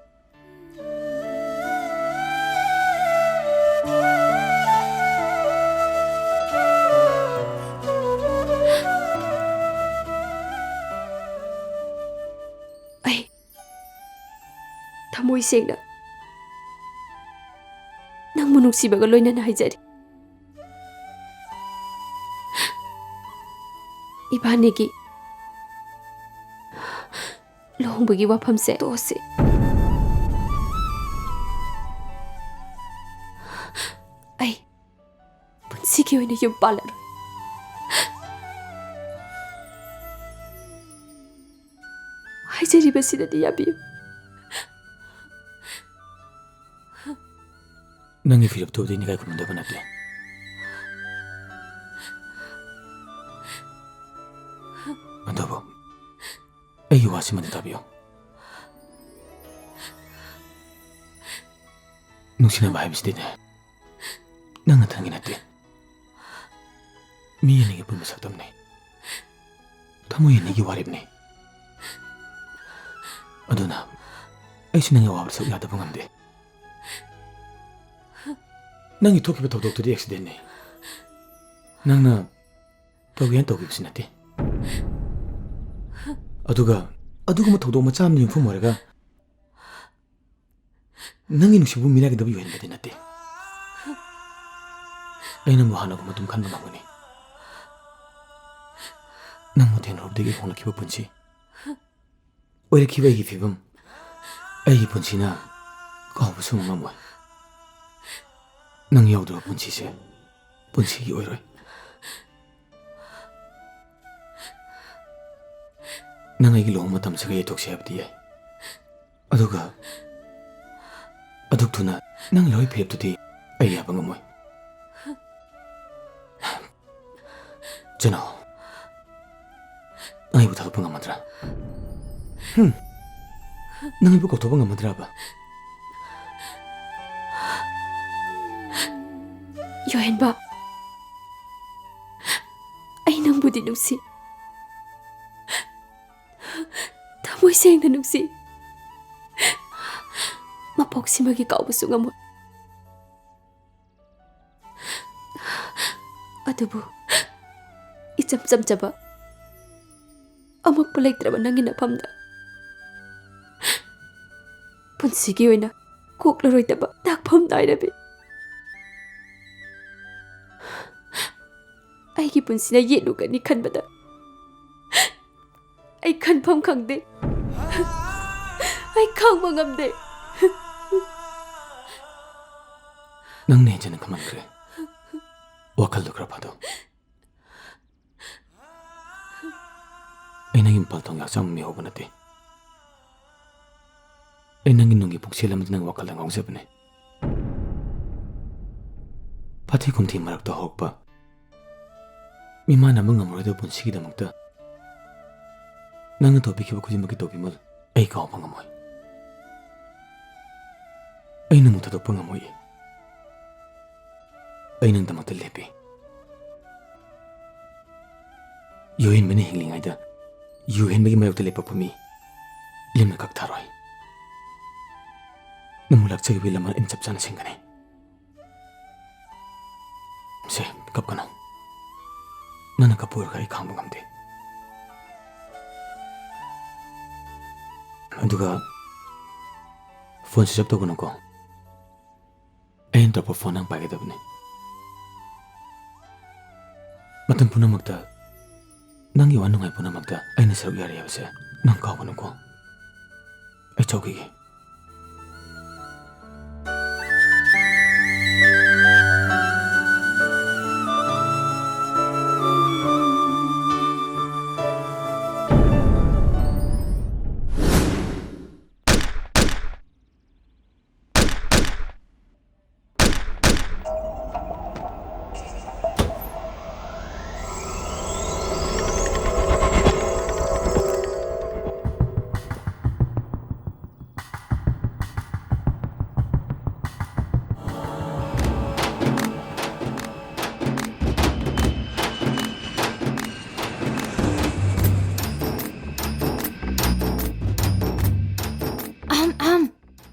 ꯑꯩ ꯊꯃꯣꯏ ꯁꯦꯡꯅ ꯅꯪꯕꯨ ꯅꯨꯡꯁꯤꯕꯒ ꯂꯣꯏꯅꯅ ꯍꯥꯏꯖꯔꯤ 이반이기 롱부기 와팜세 또세 아이 분식이 오는 좀 빨라로 하이제리베시다디 야비요 ꯅꯪꯒꯤ ꯐꯤꯔꯦꯞꯇꯨꯕꯨꯗꯤ ꯅꯤꯀꯥꯏ ꯈꯨꯝꯅꯗꯕ ꯅꯠꯇꯦ ꯑꯗꯨꯕꯨ ꯑꯩꯒꯤ ꯋꯥꯁꯤꯃꯗꯤ ꯇꯥꯕꯤꯌꯨ ꯅꯨꯡꯁꯤꯅꯕ ꯍꯥꯏꯕꯁꯤꯗꯤꯅꯦ ꯅꯪ ꯅꯊꯟꯒꯤ ꯅꯠꯇꯦ ꯃꯤ ꯑꯅꯤꯒꯤ ꯄꯨꯟꯕ ꯁꯛꯇꯝꯅꯤ ꯊꯃꯣꯏ ꯑꯅꯤꯒꯤ ꯋꯥꯔꯦꯞꯅꯤ ꯑꯗꯨꯅ ꯑꯩꯁꯨ ꯅꯪꯒꯤ ꯑꯋꯥꯕꯗ ꯁꯔꯨꯛ ꯌꯥꯗꯕ ꯉꯝꯗꯦ ꯅꯪꯒꯤ ꯊꯣꯛꯈꯤꯕ ꯊꯧꯗꯣꯛꯇꯨꯗꯤ ꯑꯦꯛꯁꯤꯗꯦꯟꯅꯤ ꯅꯪꯅ ꯇꯧꯒꯦꯅ ꯇꯧꯈꯤꯕꯁꯤ ꯅꯠꯇꯦ ꯑꯗꯨꯒ ꯑꯗꯨꯒꯨꯝꯕ ꯊꯧꯗꯣꯛ ꯃꯆꯥ ꯑꯃꯅ ꯌꯨꯝꯐꯝ ꯑꯣꯏꯔꯒ ꯅꯪꯒꯤ ꯅꯨꯡꯁꯤꯕꯨ ꯃꯤꯔꯥꯏꯒꯗꯕ ꯌꯣꯍꯦꯟꯕꯗꯤ ꯅꯠꯇꯦ ꯑꯩ ꯅꯪꯕꯨ ꯍꯥꯟꯅꯒꯨꯝ ꯑꯗꯨꯝ ꯈꯟꯕ ꯉꯝꯒꯅꯤ ꯅꯪꯕꯨ ꯊꯦꯡꯅꯔꯨꯕꯗꯒꯤ ꯍꯣꯡꯂꯛꯈꯤꯕ ꯄꯨꯟꯁꯤ ꯑꯣꯏꯔꯛꯈꯤꯕ ꯑꯩꯒꯤ ꯐꯤꯕꯝ ꯑꯩꯒꯤ ꯄꯨꯟꯁꯤꯅ ꯀꯥꯎꯕꯁꯨ ꯉꯝꯃꯣꯏ ꯅꯪ ꯌꯥꯎꯗ꯭ꯔꯕ ꯄꯨꯟꯁꯤꯁꯦ ꯄꯨꯟꯁꯤꯒꯤ ꯑꯣꯏꯔꯣꯏ ꯅꯪ ꯑꯩꯒꯤ ꯂꯨꯍꯣꯡꯕ ꯃꯇꯝꯁꯤꯒ ꯌꯩꯊꯣꯛꯁꯤ ꯍꯥꯏꯕꯗꯤ ꯌꯥꯏ ꯑꯗꯨꯒ ꯑꯗꯨꯛ ꯊꯨꯅ ꯅꯪ ꯂꯧꯔꯤ ꯐꯤꯔꯦꯞꯇꯨꯗꯤ ꯑꯩ ꯌꯥꯕ ꯉꯝꯃꯣꯏ ꯆꯅꯣ ꯅꯪ ꯑꯩꯕꯨ ꯊꯥꯗꯣꯛꯄ ꯉꯝꯃꯗ꯭ꯔꯥ ꯅꯪ ꯑꯩꯕꯨ ꯀꯧꯊꯣꯛꯄ ꯉꯝꯃꯗ꯭ꯔꯕ Yohenba, ay nangbudi nungsi. Tamoy seng na nungsi. Mapoksimagi kaubuso nga mo. Adubu, icham-cham chaba. Amag paligtraba nang ginapamda. Punsigi oy na, kuklaroy taba, takpam nairabi. Aigi punsina yelugani kanbada. Ay kanpam kangde. Ay kang mangamde. Nang ne jana kaman kre. Wakal do krapado. Ay nang impal tong yaksam mi hoba nate. Ay nang inungi puksilam nang wakal ang ngong sabne. Pati kumti marak to hokpa. Mimana mangamroy do punsigi damakta. Nang topi kiba kujimaki topi mal. Ay kao pangamoy. Ay nang mutado pangamoy. Ay nang damakta lepi. Yohenba ni hingling ayda. Yohenba ki mayok lepa pumi. Limna kaktaroy. Namulak sa iwi laman inchap sana singgane. Se, kap ka na. Nana kapur ka ikambang amde. Aduga, phone si sabto ko nung ko. Ay yung trapo phone ang pagkita ba ni. Matan po na magda. Nang iwan nung ay po na magda. Ay nasarap yari yaw siya. Nang kao ko nung ko. Ay chow kiki.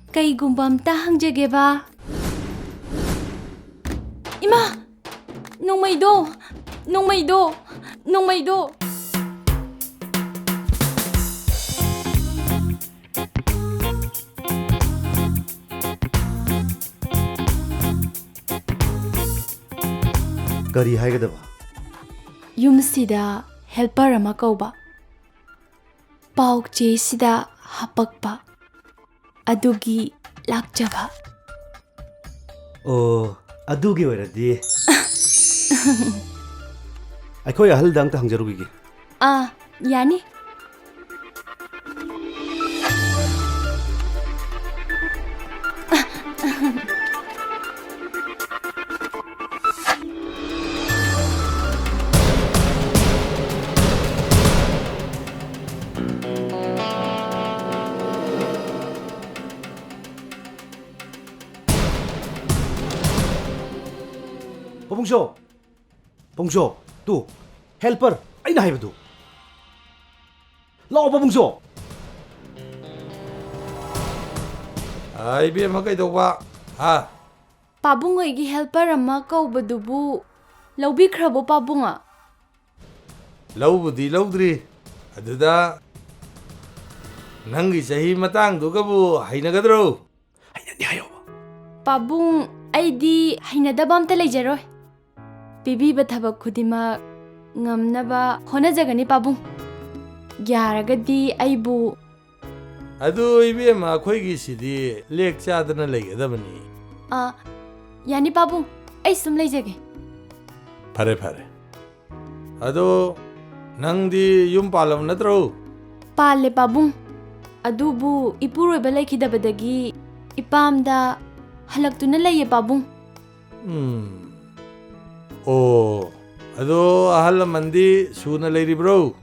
Kaigumbam tahang jageba. Ima! Nung may do! Nung may do! Nung may do! Kari haigada ba? Yumsida helper ama kauba. Pauk che sida hapakpa. Adugi lakjaba. Oh, adugi oiradi. Aikoy ahal dang ta hangjarugi. Yani? Pungsho, tu, helper, ay na haibadu. Lao pa Pungsho. Ay bi magay daw ba? Ha? Pabung ay gi helper ama kauba dubu. Laubi krabo pabunga. Laubudi laudri. Aduda nangi sahi matang dugabu hainagadro. Hainani hayo. Pabung ay di hainadabam ta lejaroy. Pibiba thabak khudima ngamnaba honajagani pabung. Gyaragadi aibu. Adu ibema khoigi sidi lek chadana legadabani. Yani pabung ay sum lejage. Pare. Adu nangdi yum palam natro. Pale pabung. Adubu ipuroi balai kidabadagi ipamda halaktuna leye pabung. Oh, ado ahal mandi suna lady bro.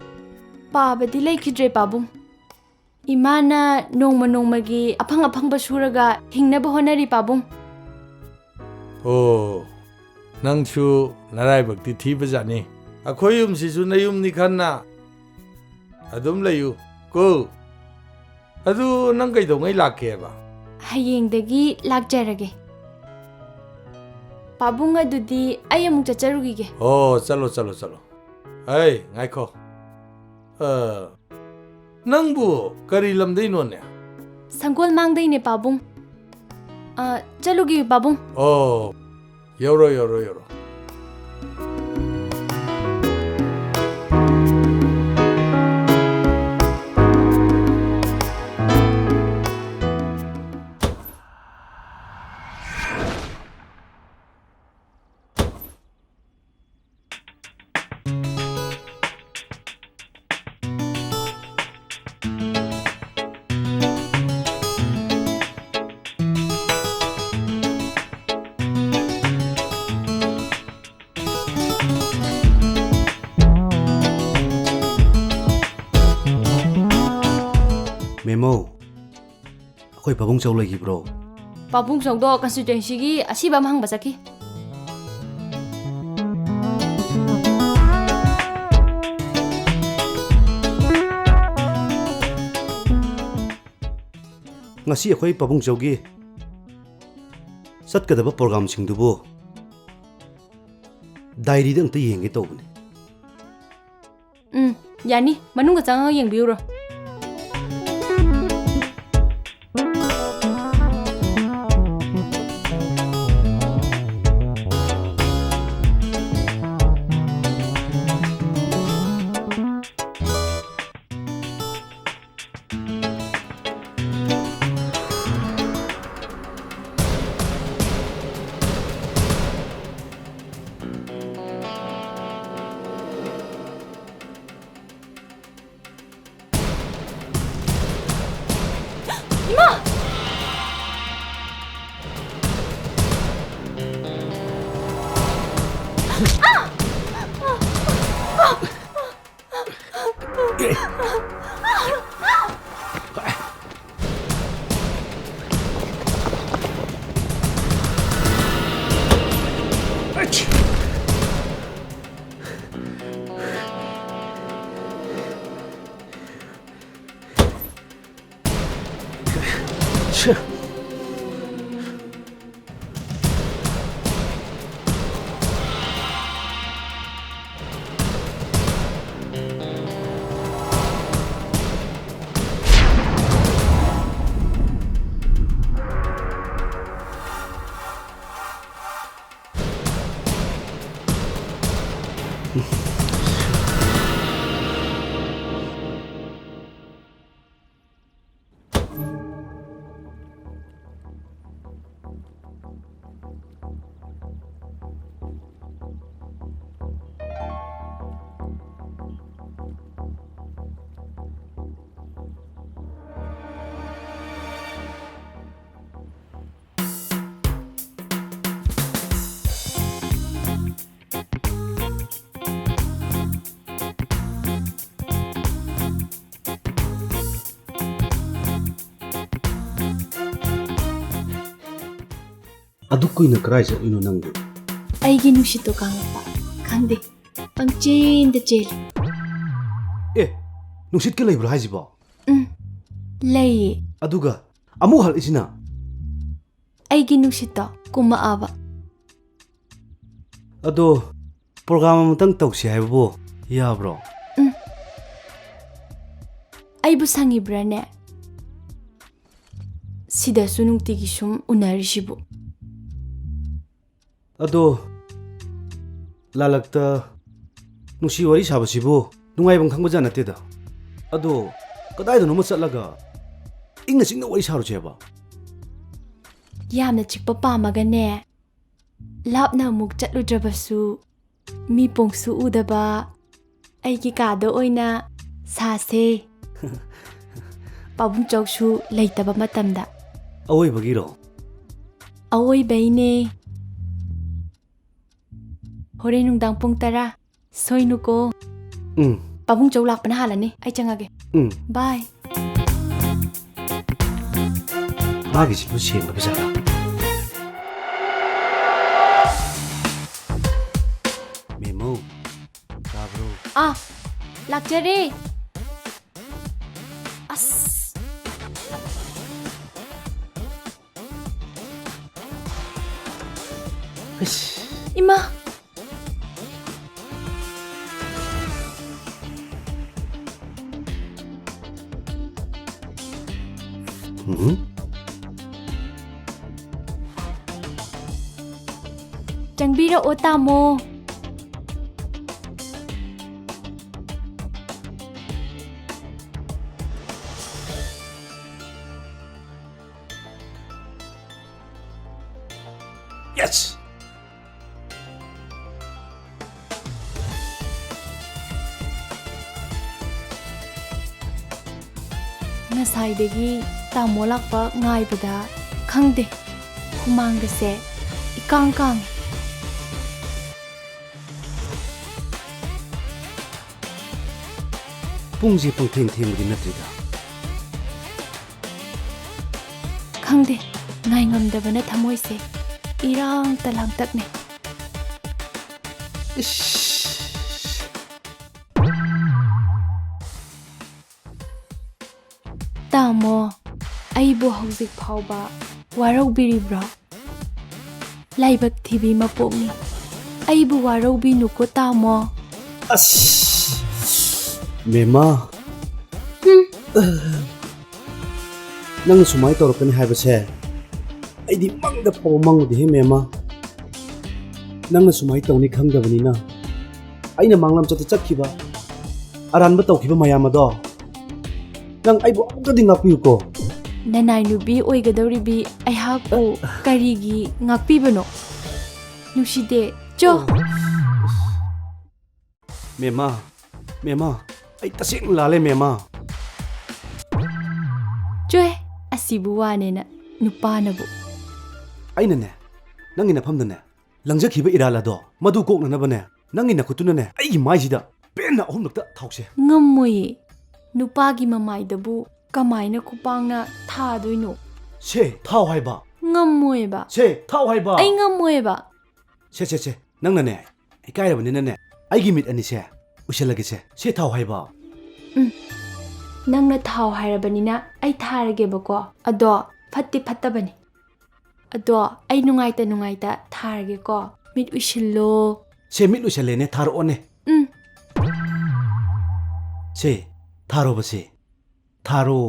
Pabadi laikidre pabung. Imana nongmagi apang basuraga hingnaba honari pabung. Oh, ꯅꯪꯁꯨ ꯅꯔꯥꯏꯕꯛꯇꯤ ꯊꯤꯕꯖꯥꯠꯅꯤ ꯑꯩꯈꯣꯏ ꯌꯨꯝꯁꯤꯁꯨ ꯅꯌꯨꯝꯅꯤ ꯈꯟꯅ ꯑꯗꯨꯝ ꯂꯩꯌꯨ ꯀꯣ ꯑꯗꯨ ꯅꯪ ꯀꯩꯗꯧꯉꯩ ꯂꯥꯛꯀꯦꯕ ꯍꯌꯦꯡꯗꯒꯤ ꯂꯥꯛꯆꯔꯒꯦ ꯄꯥꯕꯨꯡ ꯑꯗꯨꯗꯤ ꯑꯩ ꯑꯃꯨꯛ ꯆꯠꯆꯔꯨꯈꯤꯒꯦ ꯑꯣ ꯆꯠꯂꯣ ꯆꯠꯂꯣ ꯆꯠꯂꯣ ꯑꯩ ꯉꯥꯏꯈꯣ ꯅꯪꯕꯨ ꯀꯔꯤ ꯂꯝꯗꯩꯅꯣꯅꯦ ꯁꯪꯒꯣꯜ ꯃꯥꯡꯗꯩꯅꯦ ꯄꯥꯕꯨꯡ ꯆꯠꯂꯨꯒꯦ ꯄꯥꯕꯨꯡ ꯑꯣ ꯌꯧꯔꯣ ꯌꯧꯔꯣ ꯌꯧꯔꯣ ꯃꯦꯃꯣ ꯑꯩꯈꯣꯏ ꯄꯥꯕꯨꯡ ꯆꯧ ꯂꯩꯈꯤꯕ꯭ꯔꯣ ꯄꯥꯕꯨꯡ ꯆꯧꯗꯣ ꯀꯟꯁꯇꯤꯇ꯭ꯋꯦꯟꯁꯤꯒꯤ ꯑꯁꯤꯕ ꯑꯃ ꯍꯪꯕ ꯆꯠꯈꯤ ꯉꯁꯤ ꯑꯩꯈꯣꯏ ꯄꯥꯕꯨꯡ ꯆꯧꯒꯤ ꯆꯠꯀꯗꯕ ꯄ꯭ꯔꯣꯒ꯭ꯔꯥꯝꯁꯤꯡꯗꯨꯕꯨ ꯗꯥꯏꯔꯤꯗ ꯑꯝꯇ ꯌꯦꯡꯒꯦ ꯇꯧꯕꯅꯤ ꯌꯥꯅꯤ ꯃꯅꯨꯡꯗ ꯆꯪꯉꯒ ꯌꯦꯡꯕꯤꯌꯨꯔꯣ ꯑꯗꯨ ꯀꯨꯏꯅ ꯀꯔꯥꯏ ꯆꯠꯂꯤꯅꯣ ꯅꯪꯗꯤ ꯑꯩꯒꯤ ꯅꯨꯡꯁꯤꯠꯇꯣ ꯀꯥꯡꯂꯛꯄ ꯈꯪꯗꯦ ꯄꯪꯆꯦꯟꯗ ꯆꯦꯜꯂꯤ ꯅꯨꯡꯁꯤꯠꯀ ꯂꯩꯕ꯭ꯔꯣ ꯍꯥꯏꯁꯤꯕꯣ ꯂꯩꯌꯦ ꯑꯗꯨꯒ ꯑꯃꯨꯛ ꯍꯜꯂꯛꯏꯁꯤꯅ ꯑꯩꯒꯤ ꯅꯨꯡꯁꯤꯠꯇꯣ ꯀꯨꯝꯃꯛꯑꯕ ꯑꯗꯣ ꯄ꯭ꯔꯣꯒ꯭ꯔꯥꯝ ꯑꯃꯇꯪ ꯇꯧꯁꯤ ꯍꯥꯏꯕꯕꯨ ꯌꯥꯕ꯭ꯔꯣ ꯑꯩꯕꯨ ꯁꯪꯉꯤꯕ꯭ꯔꯥꯅꯦ ꯁꯤꯗꯁꯨ ꯅꯨꯡꯇꯤꯒꯤ ꯁꯨꯝ ꯎꯅꯔꯤꯁꯤꯕꯨ ꯑꯗꯣ ꯂꯥꯂꯛꯇ ꯅꯨꯡꯁꯤ ꯋꯥꯔꯤ ꯁꯥꯕꯁꯤꯕꯨ ꯅꯨꯡꯉꯥꯏꯐꯝ ꯈꯪꯕꯖꯥꯠ ꯅꯠꯇꯦꯗ ꯑꯗꯣ ꯀꯗꯥꯏꯗꯅꯣꯃ ꯆꯠꯂꯒ ꯏꯪꯅ ꯆꯤꯛꯅ ꯋꯥꯔꯤ ꯁꯥꯔꯨꯁꯦꯕ ꯌꯥꯝꯅ ꯆꯤꯛꯄ ꯄꯥꯝꯃꯒꯅꯦ ꯂꯥꯞꯅ ꯑꯃꯨꯛ ꯆꯠꯂꯨꯗ꯭ꯔꯕꯁꯨ ꯃꯤ ꯄꯣꯡꯁꯨ ꯎꯗꯕ ꯑꯩꯒꯤ ꯀꯥꯗ ꯑꯣꯏꯅ ꯁꯥꯁꯦ ꯄꯥꯕꯨꯡ ꯆꯧꯁꯨ ꯂꯩꯇꯕ ꯃꯇꯝꯗ ꯑꯋꯣꯏꯕꯒꯤꯔꯣ ꯑꯋꯣꯏꯕꯩꯅꯦ ꯍꯣꯔꯦꯟ ꯅꯨꯡꯗꯥꯡ ꯄꯨꯡ 10 ꯁꯣꯏꯅꯨꯀꯣ ꯄꯥꯕꯨꯡ ꯆꯧ ꯂꯥꯛꯄꯅ ꯍꯥꯜꯂꯅꯤ ꯑꯩ ꯆꯪꯉꯒꯦ ꯕꯥꯏ ꯃꯥꯒꯤꯁꯤꯕꯨ ꯁꯦꯡꯂꯕ ꯖꯥꯠꯂꯥ ꯂꯥꯛꯆꯔꯦ 이마 짱비러 오타모 Yes! ꯉꯁꯥꯏꯗꯒꯤ ꯇꯥꯃꯣ ꯂꯥꯛꯄ ꯉꯥꯏꯕꯗ ꯈꯪꯗꯦ ꯍꯨꯃꯥꯡꯒꯁꯦ 이깡깡 ꯄꯨꯡꯁꯤ ꯄꯪꯊꯦꯡ ꯊꯦꯡꯕꯗꯤ ꯅꯠꯇ꯭ꯔꯤꯗ ꯈꯪꯗꯦ ꯉꯥꯏ ꯉꯝꯗꯕꯅ ꯊꯃꯣꯏꯁꯦ ꯏꯔꯥꯡꯇ ꯂꯥꯡꯇꯛꯅꯦ ꯇꯥꯃꯣ ꯑꯩꯕꯨ ꯍꯧꯖꯤꯛ ꯐꯥꯎꯕ ꯋꯥꯔꯧꯕꯤꯔꯤꯕ꯭ꯔꯣ ꯂꯥꯏꯕꯛ ꯊꯤꯕꯤ ꯃꯄꯣꯛꯅꯤ ꯑꯩꯕꯨ ꯋꯥꯔꯧꯕꯤꯅꯨꯀꯣ ꯇꯥꯃꯣ ꯃꯦꯃꯥ ꯅꯪꯅ ꯁꯨꯃꯥꯏꯅ ꯇꯧꯔꯛꯀꯅꯤ ꯍꯥꯏꯕꯁꯦ ꯑꯩꯗꯤ ꯃꯪꯗ ꯐꯥꯎꯕ ꯃꯪꯉꯨꯗꯦꯍꯦ ꯃꯦꯃꯥ ꯅꯪꯅ ꯁꯨꯃꯥꯏꯅ ꯇꯧꯅꯤ ꯈꯪꯗꯕꯅꯤꯅ ꯑꯩꯅ ꯃꯥꯡꯂꯝꯆꯠꯇ ꯆꯠꯈꯤꯕ ꯑꯔꯥꯟꯕ ꯇꯧꯈꯤꯕ ꯃꯌꯥꯝ ꯑꯗꯣ ꯅꯪ ꯑꯩꯕꯨ ꯑꯃꯨꯛꯇꯗꯤ ꯉꯥꯛꯄꯤꯌꯨꯀꯣ ꯅꯅꯥꯏ ꯅꯨꯄꯤ ꯑꯣꯏꯒꯗꯧꯔꯤꯕꯤ ꯑꯩꯍꯥꯛꯄꯨ ꯀꯔꯤꯒꯤ ꯉꯥꯛꯄꯤꯕꯅꯣ ꯅꯨꯡꯁꯤꯗꯦ ꯆꯣ ꯃꯦꯃꯥ ꯑꯩ ꯇꯁꯦꯡꯅ ꯂꯥꯜꯂꯦ ꯃꯦꯃꯥ ꯆꯣꯍꯦ ꯑꯁꯤꯕꯨ ꯋꯥꯅꯦꯅ ꯅꯨꯄꯥꯅꯕꯨ ꯑꯩꯅꯅꯦ ꯅꯪꯒꯤ ꯅꯐꯝꯗꯅꯦ ꯂꯪꯖꯈꯤꯕ ꯏꯔꯥꯜ ꯑꯗꯣ ꯃꯗꯨ ꯀꯣꯛꯅꯅꯕꯅꯦ ꯅꯪꯒꯤ ꯅꯈꯨꯠꯇꯨꯅꯅꯦ ꯑꯩꯒꯤ ꯃꯥꯏꯁꯤꯗ ꯄꯦꯟꯅ 3ꯂꯛꯇ ꯊꯥꯎꯁꯦ ꯉꯝꯃꯣꯏꯌꯦ ꯅꯨꯄꯥꯒꯤ ꯃꯃꯥꯏꯗꯕꯨ ꯀꯃꯥꯏꯅ ꯈꯨꯄꯥꯡꯅ ꯊꯥꯗꯣꯏꯅꯣ ꯁꯦ ꯊꯥꯎ ꯍꯥꯏꯕ ꯉꯝꯃꯣꯏꯕ ꯁꯦ ꯊꯥꯎ ꯍꯥꯏꯕ ꯑꯩ ꯉꯝꯃꯣꯏꯕ ꯁꯦ ꯅꯪꯅꯅꯦ ꯏꯀꯥꯏꯔꯕꯅꯤꯅꯅꯦ ꯑꯩꯒꯤ ꯃꯤꯠ ꯑꯅꯤꯁꯦ ꯎꯏꯁꯜꯂꯒꯦꯁꯦ ꯁꯦ ꯊꯥꯎ ꯍꯥꯏꯕ ꯅꯪꯅ ꯊꯥꯎ ꯍꯥꯏꯔꯕꯅꯤꯅ ꯑꯩ ꯊꯥꯔꯒꯦꯕꯀꯣ ꯑꯗꯣ ꯐꯠꯇꯤ ꯐꯠꯇꯕꯅꯤ ꯑꯗꯣ ꯑꯩ ꯅꯨꯡꯉꯥꯏꯇ ꯊꯥꯔꯒꯦꯀꯣ ꯃꯤꯠ ꯎꯏꯁꯤꯜꯂꯣ ꯁꯦ ꯃꯤꯠ ꯎꯏꯁꯜꯂꯦꯅꯦ ꯊꯥꯔꯛꯑꯣꯅꯦ ꯁꯦ ꯊꯥꯔꯣꯕꯁꯦ थारो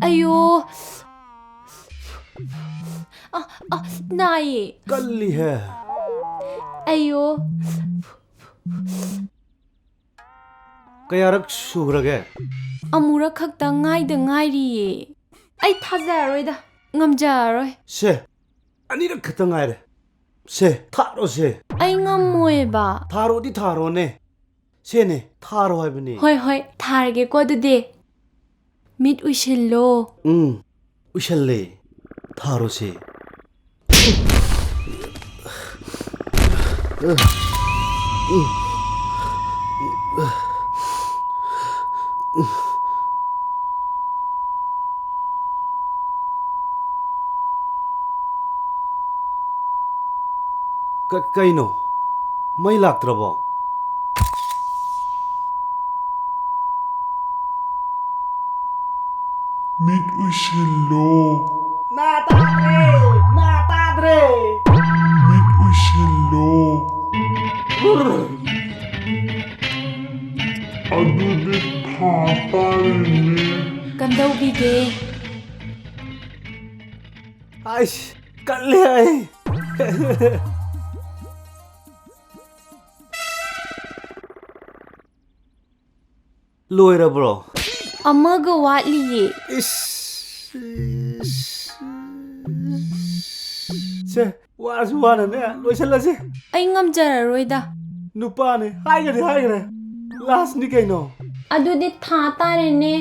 अयो नाये कल्ली है अयो कयारक सुग्रगे अमुरक खक्ता ngaida ngairiye ai thajaroida ngamjaroi से अनिरक खतंग आयरे से थारो से ai ngamoeba थारो दी थारो ने से ने थारो है बनी hoi hoi tharge ko dude mit ushillo उछल्ले थारो से कईनो मई लाक्त्रबो mit ushillo ना ताद्रे mit ushillo adudi thaparne kamdau bige Aish कल्ले आए लोयरब्रो amaga watliye से वासु वाना ने लोइसलसे ai ngamjararoida नुपा ने हाइगरे लास्ट नि कइनो adudi tha tarene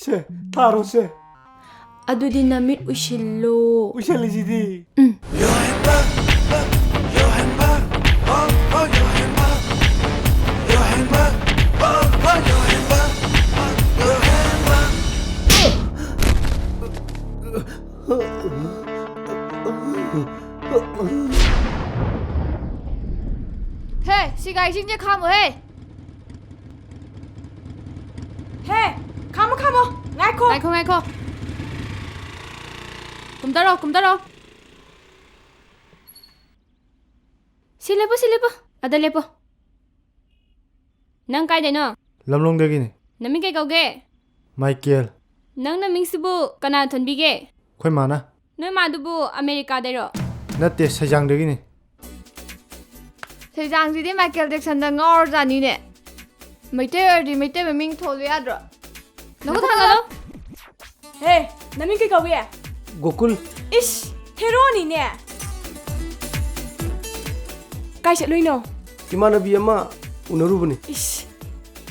से थारो से adudi namit ushillo उछलिजिदी Yohenba 해. 시가이 싱제 카모 해. 해. 카모 카모. 나이코. 나이코. 굼따러. 실레보. 아다 레보. 낭 까이데노. lamlongdagini 남인 게 거게. michael 낭 남밍스부 까나 던비게. khoi mana 너희 마두부 아메리카 데로. natte sajangdagini 세장지디 마이클 잭슨다 ngor자니네. 메이테어디 메이테 메밍 톨리아드로. 너가 타가로? 해. 남인 게 거기에. gokul 이씨. 헤로니네. 까이 셋로이노. imanabi ama unarubani 이씨.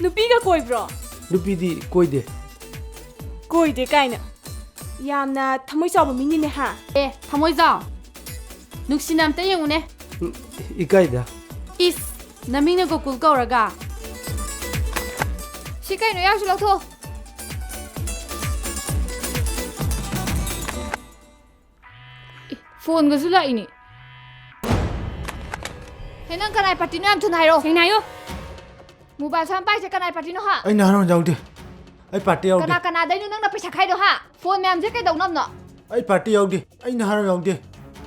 누비가 꼬이브로. nupidi koide 꼬이데 까이나. 야나 타모이 싸우고 미니네 하. 에 타모이자. 눅시남 때 영우네. ikaida 이스 나밍네 고꿀 거라가. 시가이노 약수 럭토. 폰 거 술라이니. 해난 까나이 파티노 얌 투나이로. 생나요? 모바일 삼바이세 까나이 파티노 하. ai naron jaude ai party yaude 까나 다이노 낭나 पैसा खाइदो 하. 폰 ma'am जे कैदौ नम्न. ai party yaude ai naron jaude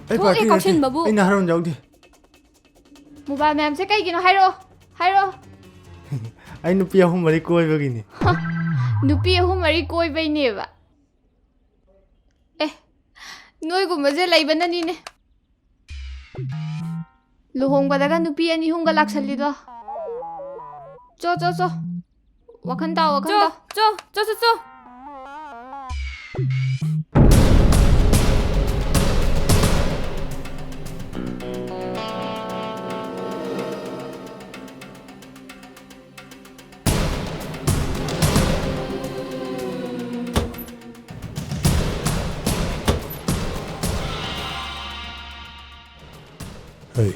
ai Thu party ai caution babu. ai naron jaude 모바일 ma'am जे कैगिनो हाइरो. ai nupi ahum mari koibagini 누피 अहुम मरी कोइबैनेबा. ए नोइगुम्बजे लैबननीने. लुहोंगबदागा नुपी अनि हुंगा लाक्सलिदो. चो वखन ताओ. 저. Hey,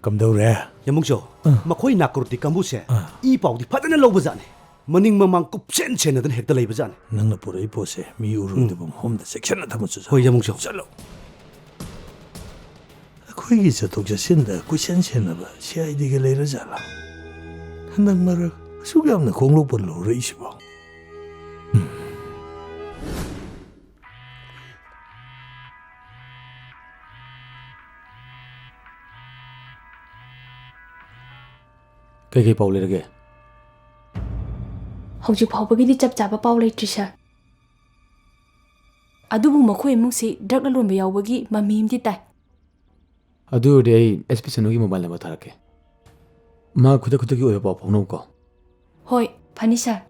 kamdawre. Yamungcho, makhoi nakroti kambuse. I paudi padana lobazane. Maning mamang kupchen chen dan hekta leibazane. Nangna purai pose mi urudibam homda section na thamu Hoi yamungcho. Chalo. Khoi gi chatok jasinda kuchen chen ba siai diga leira jala. Handang mara sugyam na khonglo porlo reisba. Kay pau lerage. Hojik phawbagidi chap chaba paw leitri sir. Adubu makhoi imungsi drug lalon ba yawbagi mamimdi tai. Adu de ai SP Sanogi mobile number tharake. Ma khuda ki oya pau phone ko. Hoi, phani sir.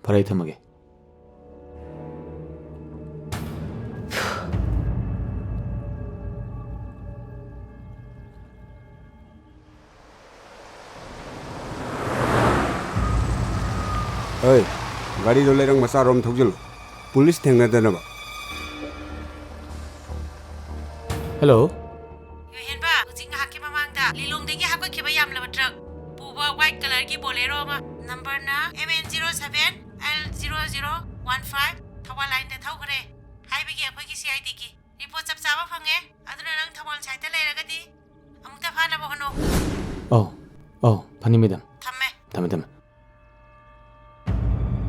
Pharai thamage. Oi, gari do lerang masa rom thokjul. Police thengna dana ba. Hello. Yohenba, ujing hakki mamangda lilong degi hakoi kheba yamla truck. Puba white color ki bolero ma number na MN07 L0015 thawa line te thaukhre. Haibigi akhoi ki CID ki report chap chaba phange. Aduna nang thawal saita leiragadi amukta phana ba hono. Phani madam. Thamme.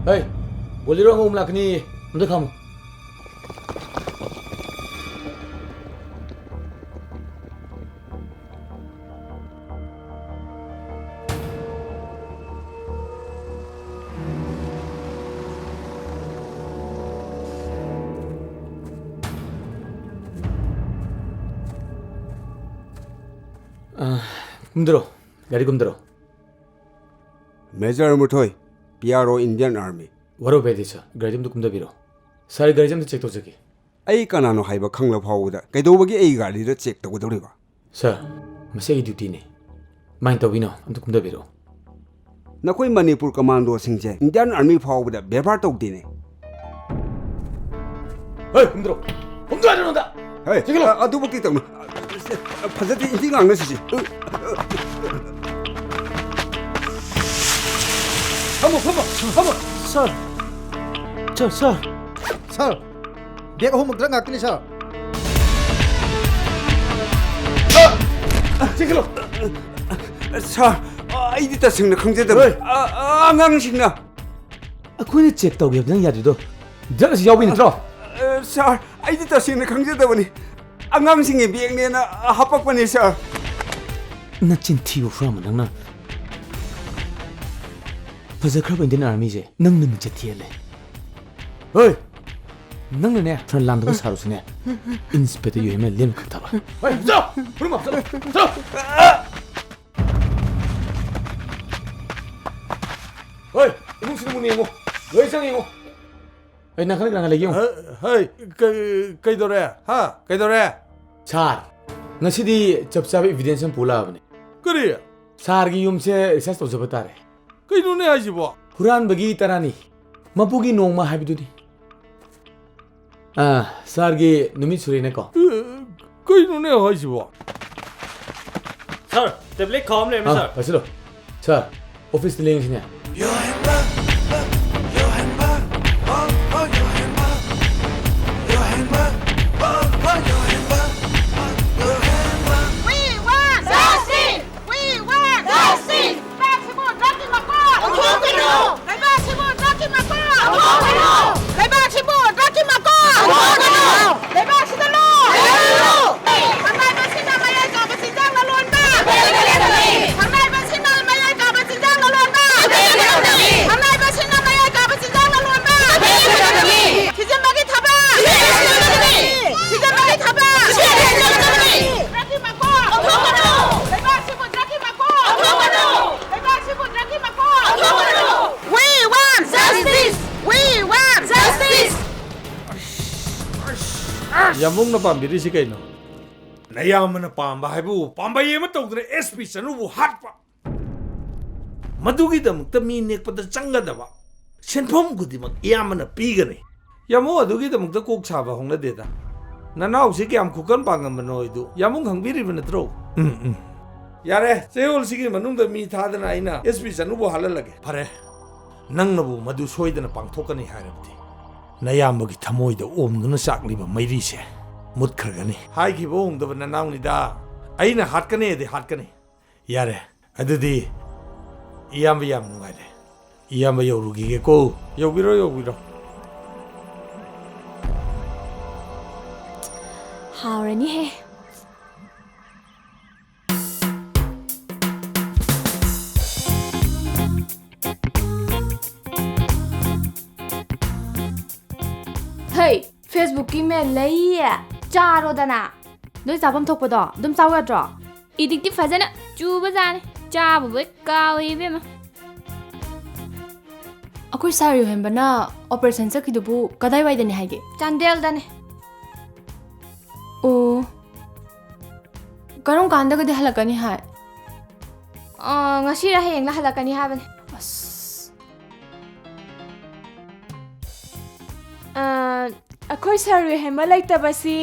Hey, bolero ngom lakni amda kham. Kumdro. Gari kumdro. Major Muthoi, PRO Indian Army. Waro bedi sir. Gari jam to kumda biro. Sari gari jam to check to jagi. Ai kanano haiba khangla phawuda. Kaidobagi ai gari da check to godoriba. Sir, masai duty ne. Mind to bino. Am to kumda biro. Nakoi Manipur commando singje Indian Army phawuda bebar tawdine. Hey, kumdro. Kumdro aronda. Hey, adubuki tawna. Phajati inting angna siji. Come on. Sir, dia ko magdrang akini sir. Ciklo. ꯁꯥꯔ ꯑꯩꯗꯤ ꯇꯁꯦꯡꯅ ꯈꯪꯖꯗꯕ ꯑꯉꯥꯡꯁꯤꯡꯅ ꯑꯩꯈꯣꯏꯅ check ꯇꯧꯒꯦꯕ ꯅꯪ ꯌꯥꯗ꯭ꯔꯤꯗꯣ drug ꯑꯁꯤ ꯌꯥꯎꯕꯤ ꯅꯠꯇ꯭ꯔꯣ ꯁꯥꯔ ꯑꯩꯗꯤ ꯇꯁꯦꯡꯅ ꯈꯪꯖꯗꯕꯅꯤ ꯑꯉꯥꯡꯁꯤꯡꯒꯤ ꯕꯦꯒꯅꯦꯅ ꯍꯥꯞꯄꯛꯄꯅꯤ ꯁꯥꯔ ꯅꯆꯤꯟ ꯊꯤꯕ ꯐꯨꯔꯥꯃ ꯅꯪꯅ ꯐꯖꯈ꯭ꯔꯕ ꯏꯟꯗꯤꯌꯟ ꯑꯥꯔꯃꯤꯁꯦ ꯅꯪꯅ ꯃꯤꯡꯆꯠ ꯊꯤꯍꯜꯂꯦ ꯍꯣꯏ ꯅꯪꯅꯅꯦ ꯈꯔ ꯂꯥꯟꯗꯕ ꯁꯥꯔꯨꯁꯨꯅꯦ ꯏꯟꯁꯄꯦꯛꯇꯔ ꯌꯣꯍꯦꯟꯕ ꯂꯦꯝ ꯈꯠꯊꯕ ꯍꯣꯏ ꯆꯠꯂꯣ ꯐꯨꯔꯨꯝꯃ ꯆꯠꯂꯣ ꯍꯣꯏ 이뭉치는 문이 잉어 여의상 잉어 나 그냥 그냥 레기용 헤이 그이도래 하 그이도래 잘 ngasi디 접잡의 evidence 불라버네 그래 사르기 юм세 리서치 또 잡았다래 그이노네 하지 뭐 후란버기 따라니 마부기 농마 하비두디 아 사르기 누미 수리네 거 그이노네 하지 뭐 sir tablet com ले सर बसलो सर ऑफिस लेंगे सिने Yohenba, Yohenba, oh Yohenba, Yohenba, oh Yohenba, Yohenba. We want justice. We want justice. Maximum Rocky Macron. Athokpam. Maximum Rocky Macron. Athokpam. Maximum Rocky Macron. Athokpam. Maximum law. Thằng này bác sĩ nào mày ai cả bác sĩ đang là luôn ba. Thằng này bác sĩ nào mày ai cả bác sĩ đang là luôn ba. Thằng này bác sĩ nào mày ai cả bác sĩ đang là luôn ba. Thì dân bác cái thập à. Thì dân bác cái thập à. Rocky Macron. Athokpam. Maximum Rocky Macron. Athokpam. Maximum Rocky Macron. Athokpam. We want justice. We want justice. 야몽나 밤비리시 그이노 나야මನ Pamba 하이부 Pamba 예마 तौदरे SP सनुबु हाटपा मदुगिदमक्ತ me नेकपद चंगदबा सेनफम गुदिमक यामना पीगने यामो अदुगिदमक्ತ Coke साबा होंगनदेदा ननाउसे क्याम खुकन पांगमनोइदु यामुंग हंगबिरिब नत्रो यारे सेहोलसिगी मनुंगद मी थादना आइना SP सनुबु हाललगे फरे नंगनबु मदु सोइदना पांगथोकनी हारबदि नयामगी थमोइद ओमदुना चाकलिबा मैरीसे मुत्खरगनी हाइखिबो होंगदब ननाउनिदा अइना हाटकने दे हाटकने यारे अदुदी इयाम याम नुगाइले इयाम यौरुगिगे को यौबिरो यौबिरो 하오라니 해. 헤이 페이스북 이메일 레이에 짜로다나 너희 자범 톡보다 좀 싸워야죠 이딕티 파자나 쭈바자네 짜부부 까위베마 ꯑꯩꯈꯣꯏ ꯁꯥꯔ ꯌꯣꯍꯦꯟꯕꯅ operation ꯆꯠꯈꯤꯗꯨꯕꯨ ꯀꯗꯥꯏꯋꯥꯏꯗꯅꯤ ꯍꯥꯏꯒꯦ ꯆꯥꯟꯗꯦꯜꯗꯅꯦ ꯑꯣ ꯀꯔꯝ ꯀꯥꯟꯗꯒꯗꯤ ꯍꯜꯂꯛꯀꯅꯤ ꯍꯥꯏ ꯉꯁꯤꯔ ꯍꯌꯦꯡꯂ ꯍꯜꯂꯛꯀꯅꯤ ꯍꯥꯏꯕꯅꯦ ꯑꯩꯈꯣꯏ ꯁꯥꯔ ꯌꯣꯍꯦꯟꯕ ꯂꯩꯇꯕꯁꯤ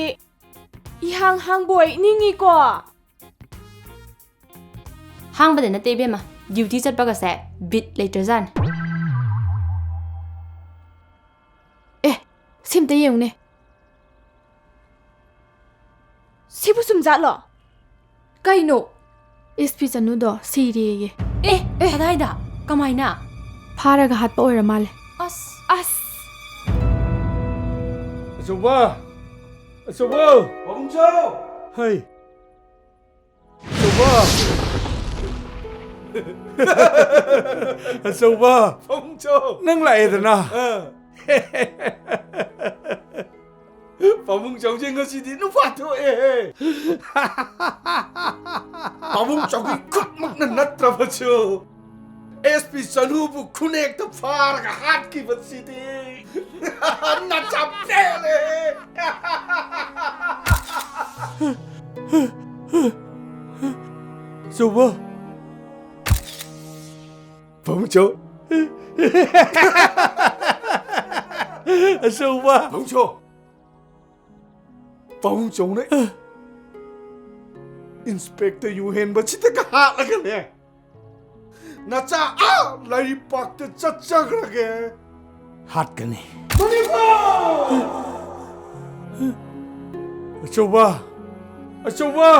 이항 항보이 닝이고 항ꯕꯗ ꯅꯠꯇꯦ ꯏꯕꯦꯝꯃ ꯗ꯭ꯌꯨꯇꯤ ꯆꯠꯄꯒꯁꯦ ꯕꯤꯠ ꯂꯩꯇ꯭ꯔꯖꯥꯠꯅꯤ ꯁꯤꯝꯇ ꯌꯦꯡꯉꯨꯅꯦ 시부 숨자러 ꯀꯩꯅꯣ ꯑꯦꯁꯄꯤ ꯆꯅꯨꯗꯣ ꯁꯤꯔꯦꯌꯦ ꯀꯗꯥꯏꯗ ꯀꯃꯥꯏꯅ ꯐꯥꯔꯒ ꯍꯥꯠꯄ ꯑꯣꯏꯔ ꯃꯥꯜꯂꯦ ꯑꯁ ꯑꯆꯧꯕ ꯑꯆꯧꯕ ꯄꯥꯕꯨꯡꯆꯥꯎ ꯍꯩ ꯑꯆꯧꯕ ꯑꯆꯧꯕ ꯄꯥꯕꯨꯡꯆꯥꯎ ꯅꯪ ꯂꯥꯛꯑꯦꯗꯅ ꯄꯥꯕꯨꯡꯆꯥꯎꯁꯦ ꯉꯁꯤꯗꯤ ꯅꯨꯄꯥ ꯊꯣꯛꯑꯦ ꯄꯥꯕꯨꯡꯆꯥꯎꯒꯤ ꯈꯨꯠꯃꯛꯅ ꯅꯠꯇ꯭ꯔꯕꯁꯨ एसपी चनुबु खुनेक्ता फारगा हाटखिबसिदि नचाप्तेले चौबा पहुंचो चौबा पहुंचो पहुंचो ने इंस्पेक्टर योहेन्बा चितका हाटलगने नचा लारी पाकते चच्चगरगे हाटकने अचौबा अचौबा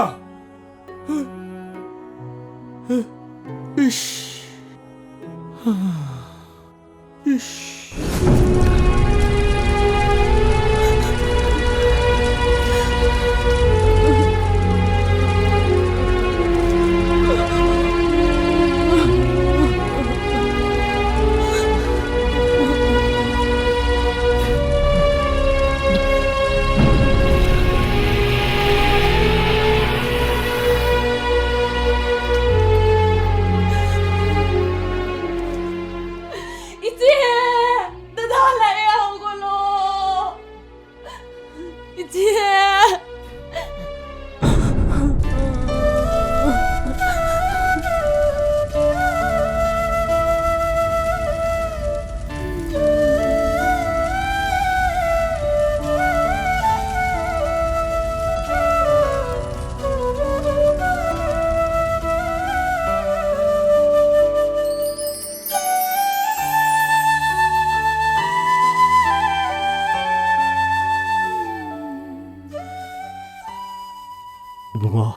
Bunga,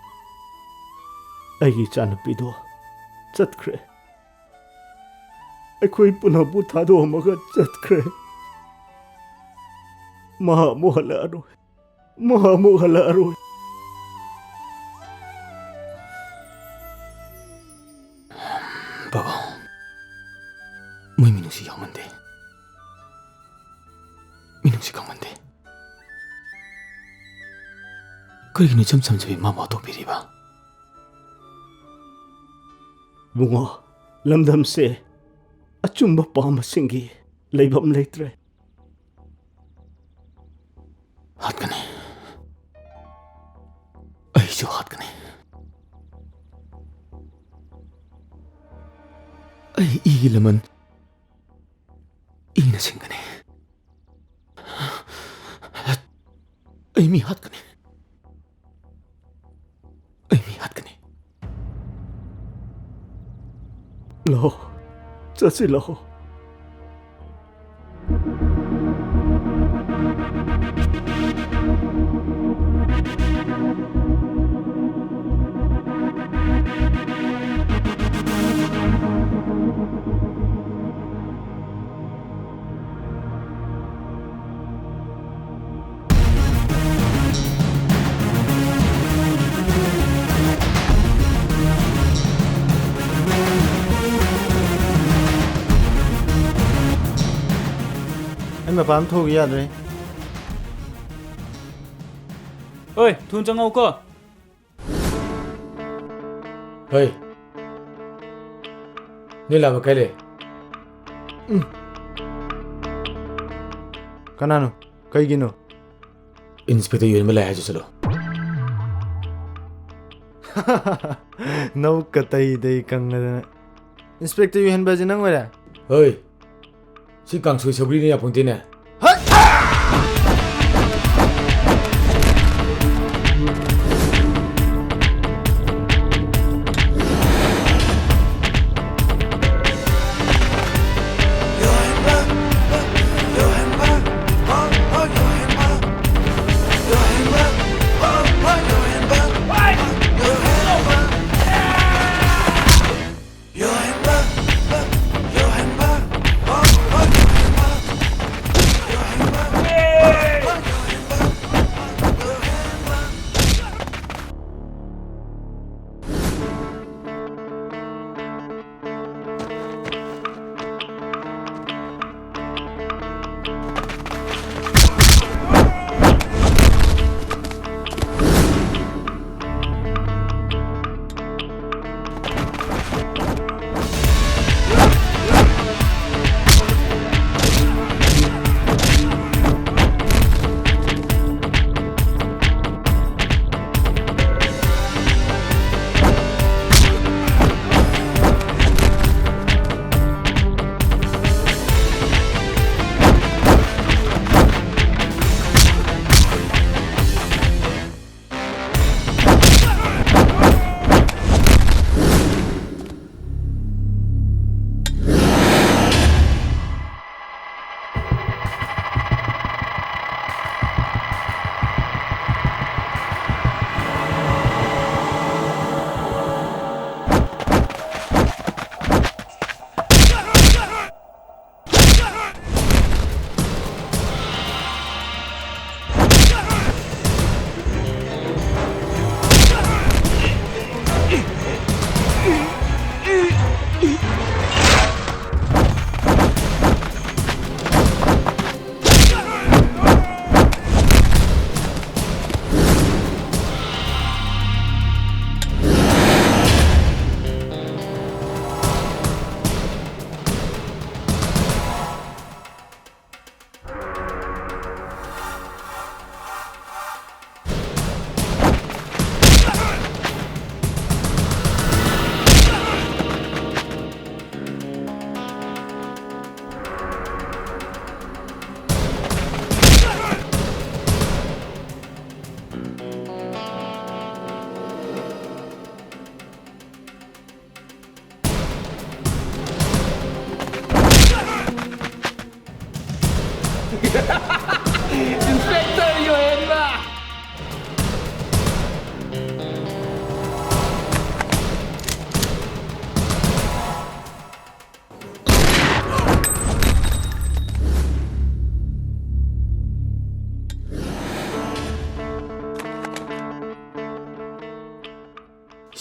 aigi chanapido chatkre. Aikoi puna buthado amaga chatkre. Maha muhala aroi. Baba, muy minusi yamande. Minusi kamande. 그러기는 점점점이 마마도 비리바. Bunga, lamdam se achumba pama singi leibam leitre. 핫가네. 아이죠 핫가네. 아이 이기려면 이나 생가네. 아이미 핫가네. Lo, chasi lo. Anh mà bán thô kia rồi. Ơi, thun chẳng ngâu cơ. Hey,你làm cái gì? Kanano? Kaigino? Inspector Yohenba lại cho chalo. Nau katai dei kang. Inspector Yohenba jinang wala. Hey, si kang sui sabri ni apun tin.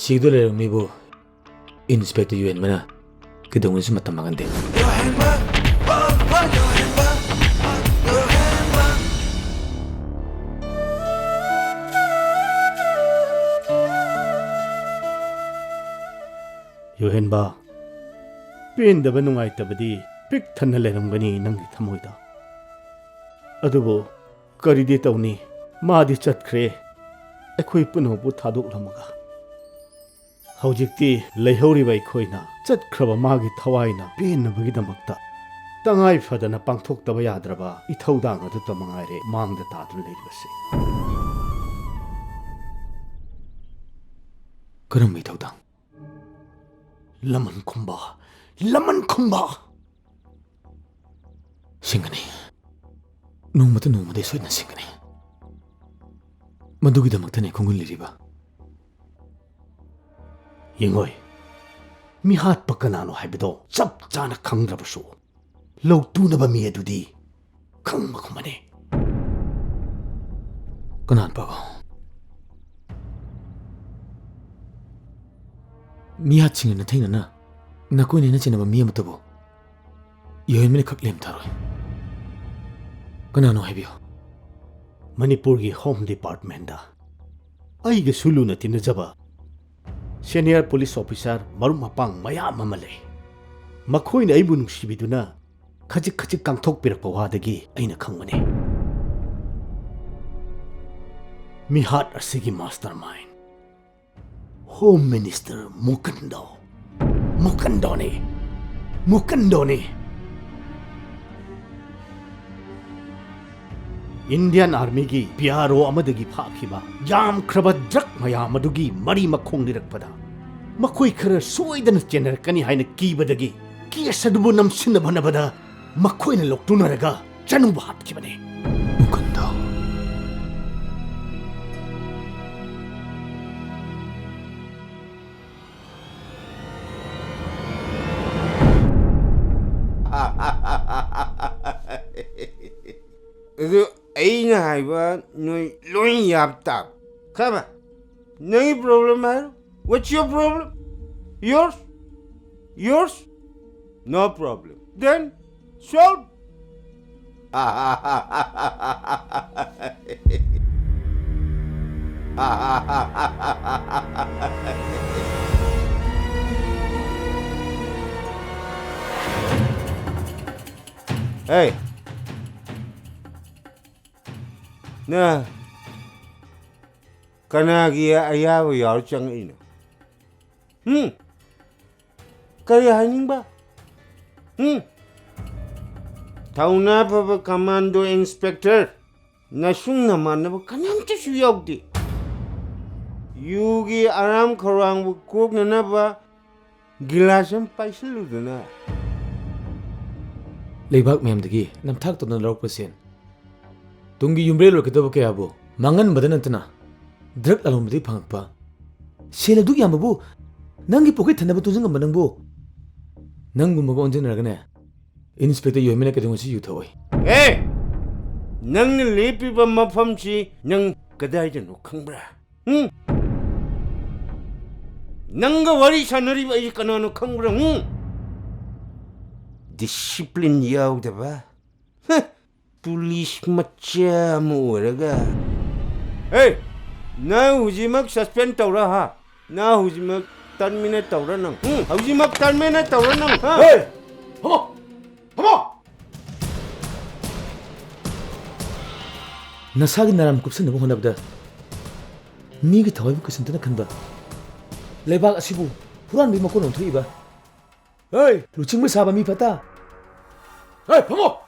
Sigdo le mi bu Inspector Yohenba kidong is matamangande. Yohenba, Yohenba, Yohenba. Yohenba, ꯄꯦꯟꯗꯕ ꯅꯨꯡꯉꯥꯏꯇꯕꯗꯤ ꯄꯤꯛ ꯊꯟꯅ ꯂꯩꯔꯝꯒꯅꯤ ꯅꯪꯒꯤ ꯊꯃꯣꯏꯗ. ꯑꯗꯨꯕꯨ ꯀꯔꯤꯗꯤ ꯇꯧꯅꯤ? ꯃꯥꯗꯤ ꯆꯠꯈ꯭ꯔꯦ. ꯑꯩꯈꯣꯏ ꯄꯨꯝꯅꯃꯛꯄꯨ ꯊꯥꯗꯣꯛꯂꯝꯃꯒ. ꯍꯧꯖꯤꯛꯇꯤ ꯂꯩꯍꯧꯔꯤꯕ ꯑꯩꯈꯣꯏꯅ ꯆꯠꯈ꯭ꯔꯕ ꯃꯥꯒꯤ ꯊꯋꯥꯏꯅ ꯄꯦꯟꯅꯕꯒꯤꯗꯃꯛꯇ ꯇꯉꯥꯏ ꯐꯗꯅ ꯄꯥꯡꯊꯣꯛꯇꯕ ꯌꯥꯗ꯭ꯔꯕ ꯏꯊꯧꯗꯥꯡ ꯑꯗꯨꯇ ꯃꯉꯥꯏꯔꯦ ꯃꯥꯡꯗ ꯇꯥꯗꯨꯅ ꯂꯩꯔꯤꯕꯁꯤ. ꯀꯔꯝꯕ ꯏꯊꯧꯗꯥꯡ? ꯂꯃꯟ ꯈꯨꯝꯕ, ꯂꯃꯟ ꯈꯨꯝꯕ. ꯁꯤꯡꯒꯅꯤ. ꯅꯣꯡꯃꯇ ꯅꯣꯡꯃꯗꯤ ꯁꯣꯏꯗꯅ ꯁꯤꯡꯒꯅꯤ. ꯃꯗꯨꯒꯤꯗꯃꯛꯇꯅꯦ ꯈꯣꯡꯒꯨꯜꯂꯤꯔꯤꯕ. ꯌꯦꯡꯉꯣꯏ, ꯃꯤꯍꯥꯠꯄ ꯀꯅꯥꯅꯣ ꯍꯥꯏꯕꯗꯣ ꯆꯞ ꯆꯥꯅ ꯈꯪꯗ꯭ꯔꯕꯁꯨ ꯂꯧꯇꯨꯅꯕ ꯃꯤ ꯑꯗꯨꯗꯤ ꯈꯪꯕꯒꯨꯝꯕꯅꯤ. ꯀꯅꯥꯅꯣ? ꯃꯤꯍꯥꯠꯁꯤꯡꯅ ꯊꯦꯡꯅꯅ ꯅꯀꯣꯏꯅꯦꯅ ꯆꯤꯟꯅꯕ ꯃꯤ ꯑꯃꯇꯕꯨ ꯌꯣꯍꯦꯟꯕꯅ ꯈꯛ ꯂꯦꯝꯊꯔꯣꯏ. ꯀꯅꯥꯅꯣ ꯍꯥꯏꯕꯤꯌꯨ. ꯃꯅꯤꯄꯨꯔꯒꯤ ꯍꯣꯝ ꯗꯤꯄꯥꯔꯠꯃꯦꯟꯇ ꯑꯩꯒꯁꯨ ꯂꯨꯅ ꯇꯤꯟꯅꯖꯕ ꯁꯦꯅꯤꯌꯔ ꯄꯨꯂꯤꯁ ꯑꯣꯐꯤꯁꯥꯔ ꯃꯔꯨꯞ ꯃꯄꯥꯡ ꯃꯌꯥꯝ ꯑꯃ ꯂꯩ. ꯃꯈꯣꯏꯅ ꯑꯩꯕꯨ ꯅꯨꯡꯁꯤꯕꯤꯗꯨꯅ ꯈꯖꯤꯛ ꯈꯖꯤꯛ ꯀꯥꯡꯊꯣꯛꯄꯤꯔꯛꯄ ꯋꯥꯗꯒꯤ ꯑꯩꯅ ꯈꯪꯕꯅꯤ. ꯃꯤꯍꯥꯠ ꯑꯁꯤꯒꯤ ꯃꯥꯁꯇꯔ ꯃꯥꯏꯟ ꯍꯣꯝ ꯃꯤꯅꯤꯁꯇꯔ ꯃꯨꯀꯟꯗꯣꯅꯤ. Indian Army-ꯒꯤ PRO ꯑꯃꯗꯒꯤ ꯐꯥꯈꯤꯕ ꯌꯥꯝꯈ꯭ꯔꯕ ꯗ꯭ꯔꯒ ꯃꯌꯥꯝ ꯑꯗꯨꯒꯤ ꯃꯔꯤ ꯃꯈꯣꯡ ꯂꯤꯔꯛꯄꯗ ꯃꯈꯣꯏ ꯈꯔ ꯁꯣꯏꯗꯅ ꯆꯦꯟꯅꯔꯛꯀꯅꯤ ꯍꯥꯏꯅ ꯀꯤꯕꯗꯒꯤ ꯀꯦꯁ ꯑꯗꯨꯕꯨ ꯅꯝꯁꯤꯟꯅꯕ ꯍꯣꯠꯅꯕꯗ ꯃꯈꯣꯏꯅ ꯂꯣꯛꯇꯨꯅꯔꯒ ꯆꯅꯨꯕ ꯍꯥꯠꯈꯤꯕꯅꯤ. ꯃꯨꯀꯟꯗꯣ. ꯑꯗꯨ ꯑꯩꯅ ꯍꯥꯏꯕ ꯅꯣꯏ ꯂꯣꯏ ꯌꯥꯕ ꯇꯥꯕ. ꯈꯪꯕ? ꯅꯪꯒꯤ ꯄ꯭ꯔꯣꯕ꯭ꯂꯦꯝ ꯍꯥꯏꯔꯣ. What's your problem? Yours? Yours? No problem. Then solve. Hey. Na kanagi ayaw yaw chang ino. Kaya haning ba? Tauna pa ba commando inspector? Nasung naman na ba kanam ta suyog di? Yugi aram karang bukog na ba gilasam paisalu na. Leibak mayamdagi namthak tona lawrokpasen tungi yumbre lorkadaba kayabu mangan badanantana drug alomdi phangpa seladu yamabu nangi pocket thanaba tujingamba nangbu nangumba onjenaragane inspector Yohenba kadungasi yuthawai. Hey, nang lepi ba mafamchi nang kadai jano khangbra. Nanga wari sanari ba kanano khangbra. Discipline yaw daba. Police macha mo raga. Hey, na hujimak suspend tawra ha. Na hujimak terminate tawra nang. Hujimak terminate tawra nang. Hey, hamo. Nasagi naram kupsan nabo honabda. Migi thawai bu kusintana khanba. Leibak asibu puran bi makon onthuiba. Hey, luchingma saba mi pata. Hey, hamo.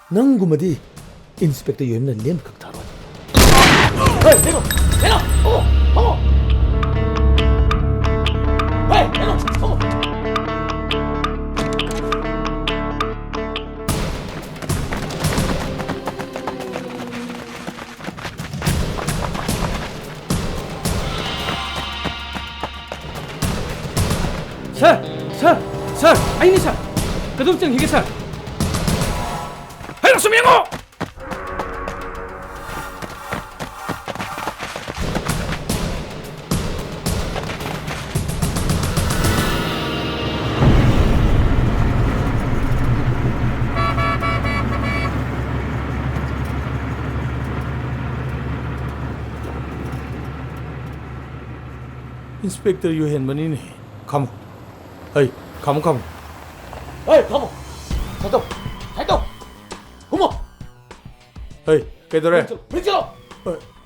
Nangumadi Inspector Yohenba lem khak tharo. Hey, leno. Hamo. Hey, leno. Hamo. Sir, aini sir. Kadum chang hige sir. Hai sumiengo. Inspector Yohenba ni ne. Come. Hey, come. Hey, come. Satu. Satu. Humo. Hey, kaidore? Bring chalo.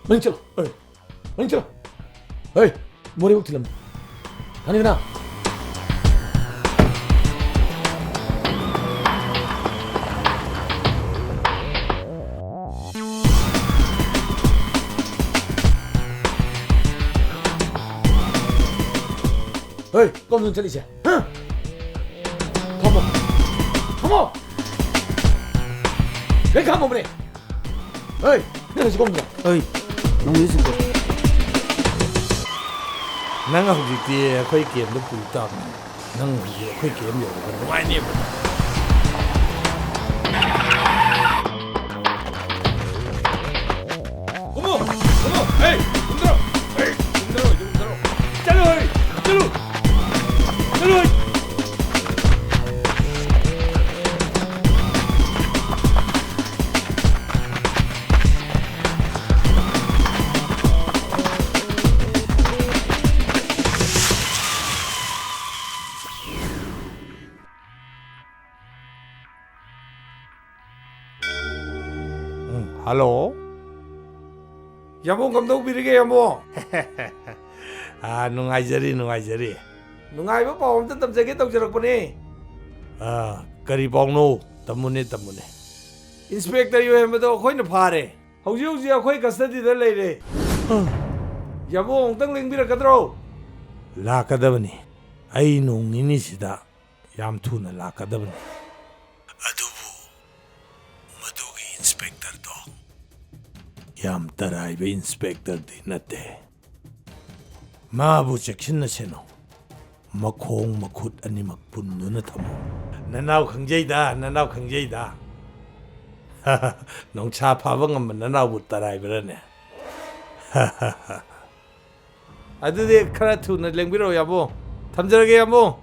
Bring chalo. Hey, mori buk tilam. Kani na. Hey, kom dun chali siya. Come on. Hey, come on, bre. Hey, nang si kom dun. Hey, nong ni si kom. Nang hujikti akhoi game da pu ta. Nang hujik akhoi game yo ba nuai ne ba. Come on. Hey, dundro. Chalo. Hello. Yamo kamdau birige yamo. Nungaijari. Nungai ba paum ta tamjage tawjarak pane. Kari paungno tamune. Inspector Yohenba do khoi na phare. Hauji akhoi custody da leire. Yamo ongtang lingbira kadro. Lakadabani. Ai nong nini sida yam thuna lakadabani. Adubu madugi inspector do. Yam tarai be inspector di nate. Mabu chekshin na seno. Makhong makhut animak punnu na thamo. Nanaw khangjai da. Nong cha phaba ngam nanaw bu tarai berane. Adudi khara thuna lengbiro yabo. Thamjarage yabo.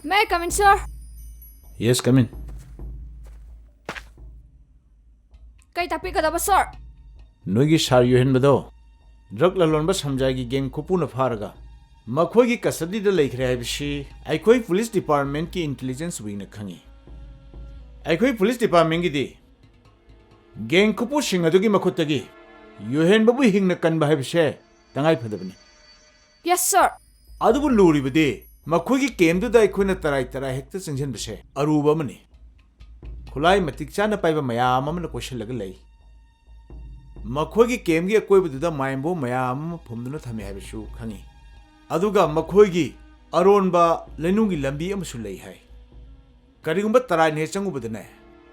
May I come in, sir? Yes, come in. Kay tapi kadaba, sir? Noigi sar Yohenba do. Drug lalonba samjagi gang kupuna pharaga. Makhoi gi custody da lekhre haibshi. Aikoi police department ki intelligence wing na khangi. Aikoi police department gi di. Gang kupu singadugi makhutagi. Yohenba bu hingna kanba haibshe. Tangai phadabani. Yes, sir. Adubu luri bade. Makhoi gi game du da aikoi na tarai hekta sangjan bse. Aruba mani. Khulai matik chana paiba mayam amana question laga lei. Makhoi gi game gi akoi bu da maimbo mayam phumduna thame haibshu khangi. Aduga makhoi gi aronba lenungi lambi amasu lei hai. Karigumba tarai ne changu budane.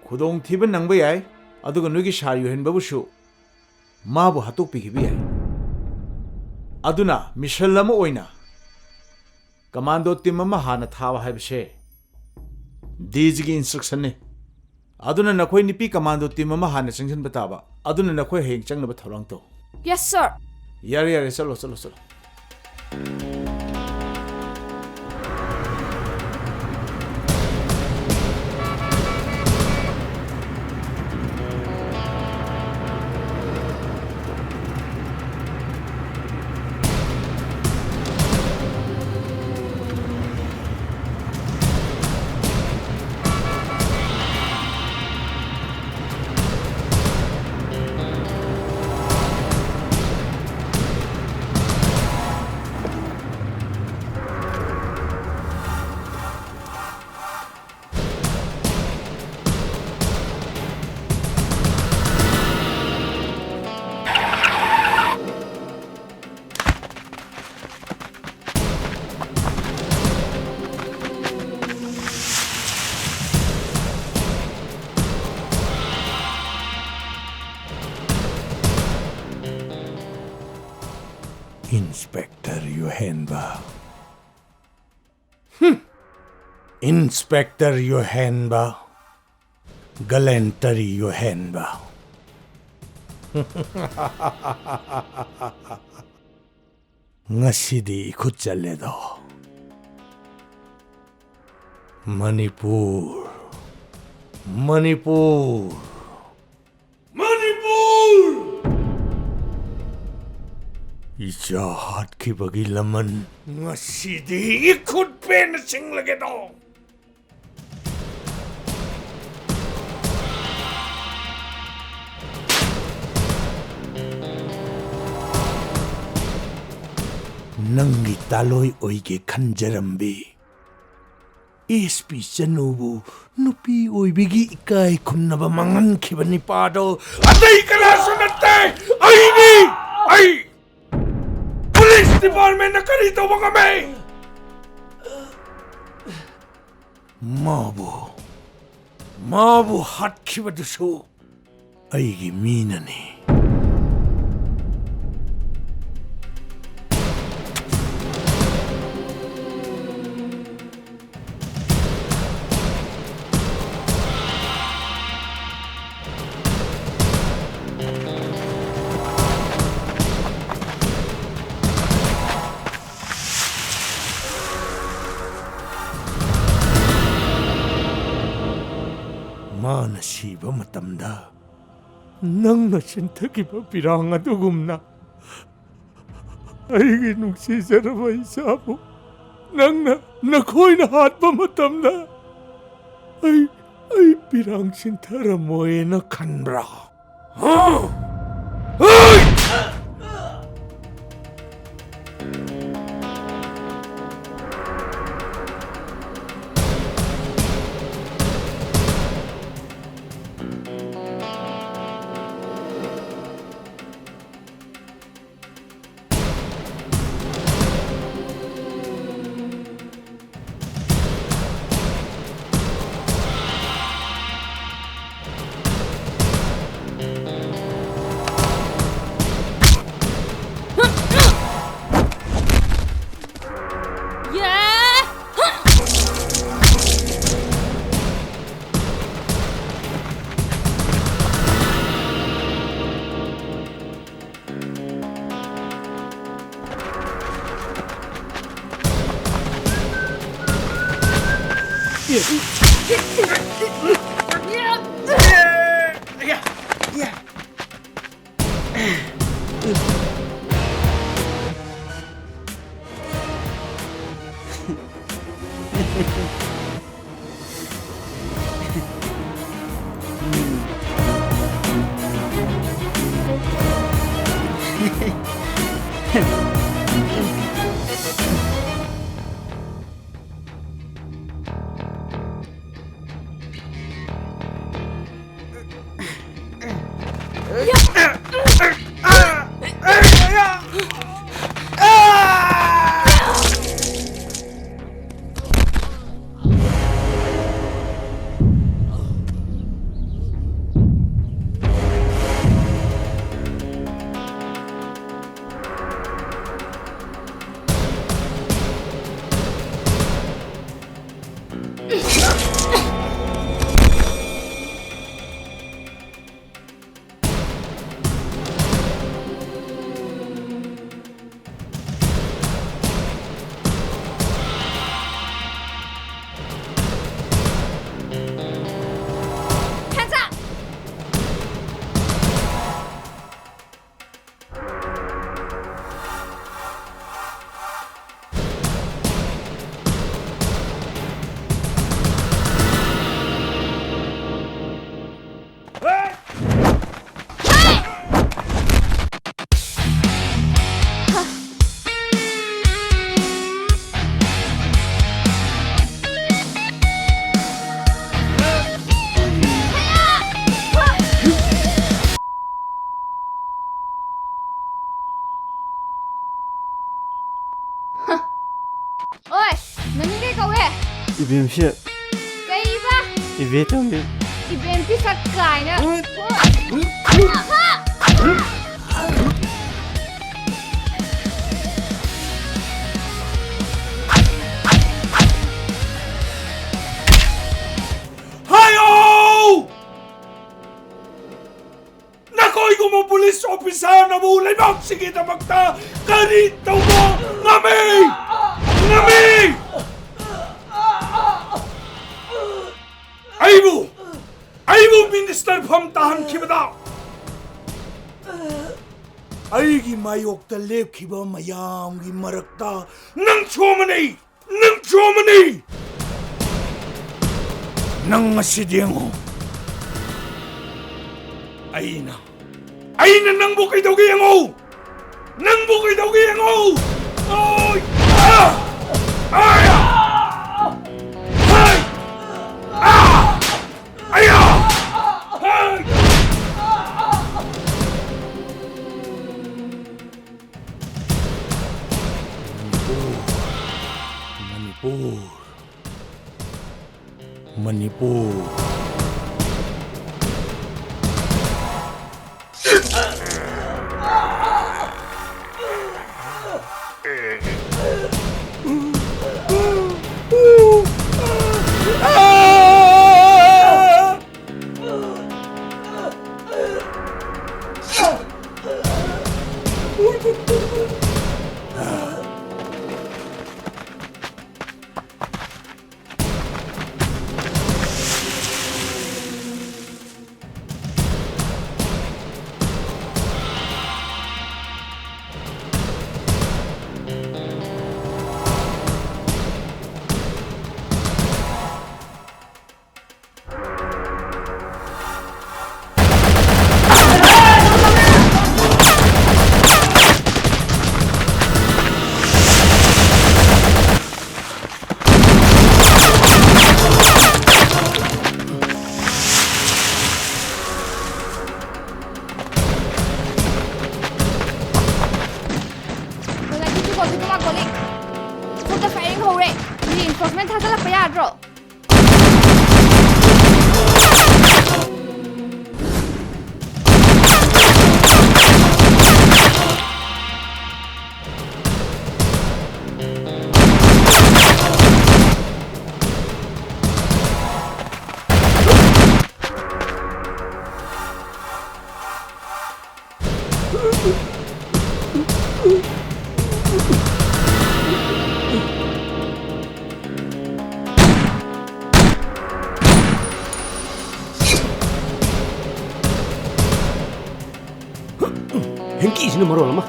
Khudong thiba nangba yai. Aduga noigi shar Yohenba bushu. Mabu hatok pikibi yai. Aduna mishalama oina. Commando team ama hana thawa haibshe. Dizigi instruction ne. Aduna nakhoi nipi commando team ama hana changjan bataba. Aduna nakhoi heng changnaba thorang to. Yes, sir. Yare chalo. Yohenba. Inspector Yohenba. Galantary Yohenba. Ngasidi kuchaledo. Manipur. Manipur. Ijahat ki bagi laman ngasidi ikut pen sing lagi do. Nangi taloy oige kanjarambi. SP Janubu nupi oibigi ikai kunnaba mangan kibani pado. Atay kalasunate! Ay ni! Ay! Police Department na karito mo kami! Mabu hat kibaduso ay gimina ni. Mana siba matamda nang nasintakiba pirang adugumna ay ginugsiseraba isapo nang nakoy na hatpa matamda ay pirang sintara mo na kanbra. Ay! Ibim shit. Kaiba? Ibetam bi. Ibim pisak kaina. police officer na mo laibak sige tamakta kari tawbo ngami Aibu minister pham tahan khibada Aigi mayok ta lep khiba mayam gi marakta nang chomani nang asidengo Aina nang bukay daw giyango Oy Manipur Henki sini marol mah.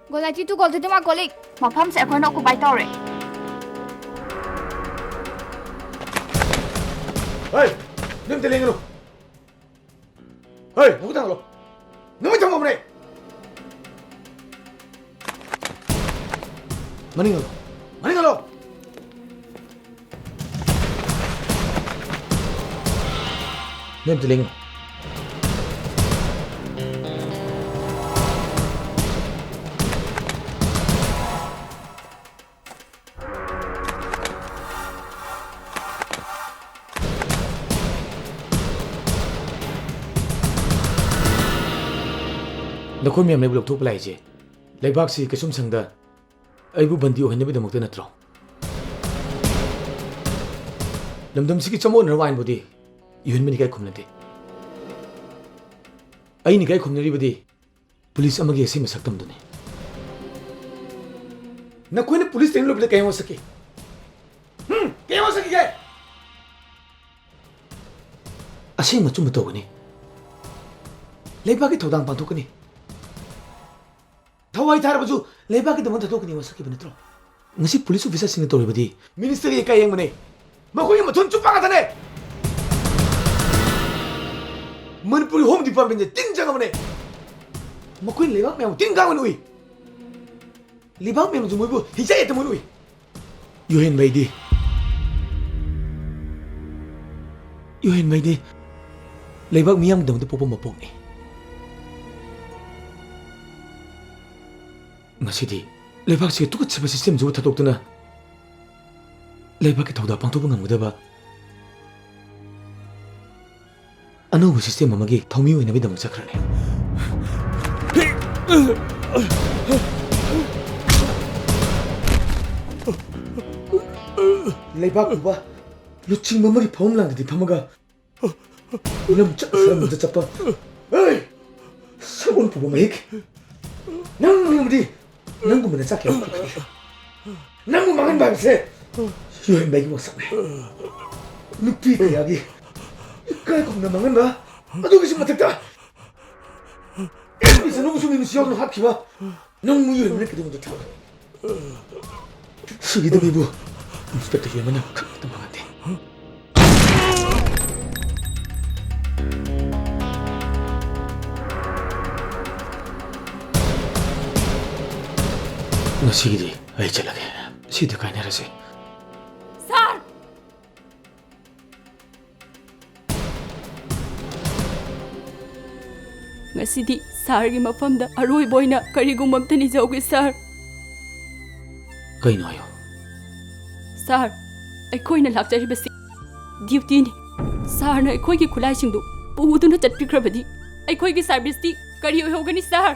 Golai tu gol tu ma golik. Mafam se aku nak kubai tau re. Hey, nim teling lo. Hey, aku tang lo. Nim macam mana? Maning lo. Nim teling. Nakoi miyam lebu lokthok palai je. Leibak si kasum sangda aibu bandi ohanne bi damokte natro. Lamdam si ki chamo narwain bodi Yohenba ni kai khumnate. Ai ni kai khumnari bodi police amagi ase masaktam dune. Nakoi ne police ten lo bile kai ho sake. Kai ho sake kai. Ase machum to gani. Leibak ki thodang panthokani. Thoi thar baju leba ki damon thok ni wasaki benetro ngasi police officer sing tori badi minister ye kai yang mane makoi ma thon chupa ga thane Manipuri home department je tin jang mane makoi leba me tin ga manui leba me ju moibu hija et manui Yohenba di leba miyang dam de popo mapok ni Masidi, lepak si tukut sebab sistem jauh tatuk tu na. ꯂꯩꯕꯥꯛꯀꯤ ꯊꯧꯗꯥ ꯄꯥꯡꯊꯣꯛꯄ ꯉꯝꯒꯗꯕ ꯑꯅꯧꯕ system ꯑꯃꯒꯤ ꯊꯧꯃꯤ ꯑꯣꯏꯅꯕꯒꯤꯗꯃꯛ ꯆꯠꯈ꯭ꯔꯅꯤ ꯂꯩꯕꯥꯛ ꯎꯕ ꯂꯨꯆꯤꯡꯕ ꯑꯃꯒꯤ ꯐꯃꯨꯡ ꯂꯥꯡꯗꯗꯤ ꯐꯝꯃꯒ ꯂꯝꯆꯠ ꯁꯔꯝꯗ ꯆꯠꯄ ꯁꯒꯣꯜ ꯄꯨꯕ ꯃꯍꯤꯛ ꯅꯪꯗꯤ ꯅꯪꯒꯨꯝꯕꯅ ꯆꯥꯛ ꯀꯌꯥ ꯄꯨꯈ꯭ꯔꯦ ꯅꯪꯕꯨ ꯃꯥꯡꯍꯟꯕ ꯍꯥꯏꯕꯁꯦ ꯌꯣꯍꯦꯟꯕꯒꯤ ꯋꯥꯁꯛꯅꯦ ꯅꯨꯄꯤ ꯀꯌꯥꯒꯤ ꯏꯀꯥꯏ ꯈꯨꯝꯅ ꯃꯥꯡꯍꯟꯕ ꯑꯗꯨꯒꯤꯁꯨ ꯃꯊꯛꯇ ꯏꯆꯥꯅꯨꯕꯨꯁꯨ ꯃꯤꯅꯨꯡꯁꯤ ꯌꯥꯎꯗꯅ ꯍꯥꯠꯈꯤꯕ ꯅꯪꯕꯨ ꯌꯣꯍꯦꯟꯕꯅ ꯀꯩꯗꯧꯉꯩꯗ ꯊꯥꯕ ꯁꯤꯒꯤꯗꯕꯤꯕꯨ 인스펙터 예만이 ꯈꯛꯇ ꯃꯥꯟꯗꯦ ꯉꯁꯤꯒꯤꯗꯤ ꯑꯩ ꯆꯠꯂꯒꯦ ꯁꯤꯗ ꯀꯥꯏꯅꯔꯁꯤ ꯁꯥꯔ ꯉꯁꯤꯗꯤ ꯁꯥꯔꯒꯤ ꯃꯐꯝꯗ ꯑꯔꯣꯏꯕ ꯑꯣꯏꯅ ꯀꯔꯤꯒꯨꯝꯕ ꯑꯝꯇ ꯅꯤꯖꯧꯒꯦ ꯁꯥꯔ ꯀꯩꯅꯣ ꯍꯥꯏꯌꯣ ꯁꯥꯔ ꯑꯩꯈꯣꯏꯅ ꯂꯥꯛꯆꯔꯤꯕꯁꯤ ꯗ꯭ꯌꯨꯇꯤꯅꯤ ꯁꯥꯔꯅ ꯑꯩꯈꯣꯏꯒꯤ ꯈꯨꯠꯂꯥꯏꯁꯤꯡꯗꯨ ꯄꯨꯗꯨꯅ ꯆꯠꯄꯤꯈ꯭ꯔꯕꯗꯤ ꯑꯩꯈꯣꯏꯒꯤ ꯁꯥꯔꯚꯤꯁꯇꯤ ꯀꯔꯤ ꯑꯣꯏꯍꯧꯒꯅꯤ ꯁꯥꯔ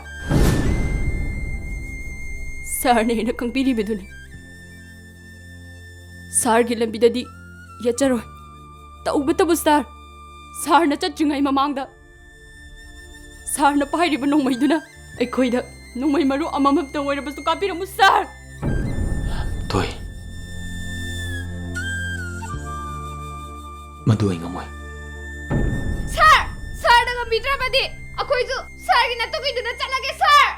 ꯁꯥꯔꯅ ꯍꯦꯟꯅ ꯈꯪꯕꯤꯔꯤꯕꯗꯨꯅꯤ ꯁꯥꯔꯒꯤ ꯂꯝꯕꯤꯗꯗꯤ ꯌꯦꯠꯆꯔꯣꯏ ꯇꯧꯕꯇꯕꯨ ꯁꯥꯔꯅ ꯆꯠꯇ꯭ꯔꯤꯉꯩ ꯃꯃꯥꯡꯗ ꯁꯥꯔꯅ ꯄꯥꯏꯔꯤꯕ ꯅꯣꯡꯃꯩꯗꯨꯅ ꯑꯩꯈꯣꯏꯗ ꯅꯣꯡꯃꯩ ꯃꯔꯨ ꯑꯃꯃꯝꯇ ꯑꯣꯏꯔꯕꯁꯨ ꯀꯥꯞꯄꯤꯔꯝꯃꯨ ꯁꯥꯔ ꯊꯣꯏ ꯃꯗꯨ ꯑꯩ ꯉꯝꯃꯣꯏ ꯁꯥꯔꯅ ꯉꯝꯕꯤꯗ꯭ꯔꯕꯗꯤ ꯑꯩꯈꯣꯏꯁꯨ ꯁꯥꯔꯒꯤ ꯅꯠꯇꯨꯒꯤꯗꯨꯅ ꯆꯠꯂꯒꯦ ꯁꯥꯔ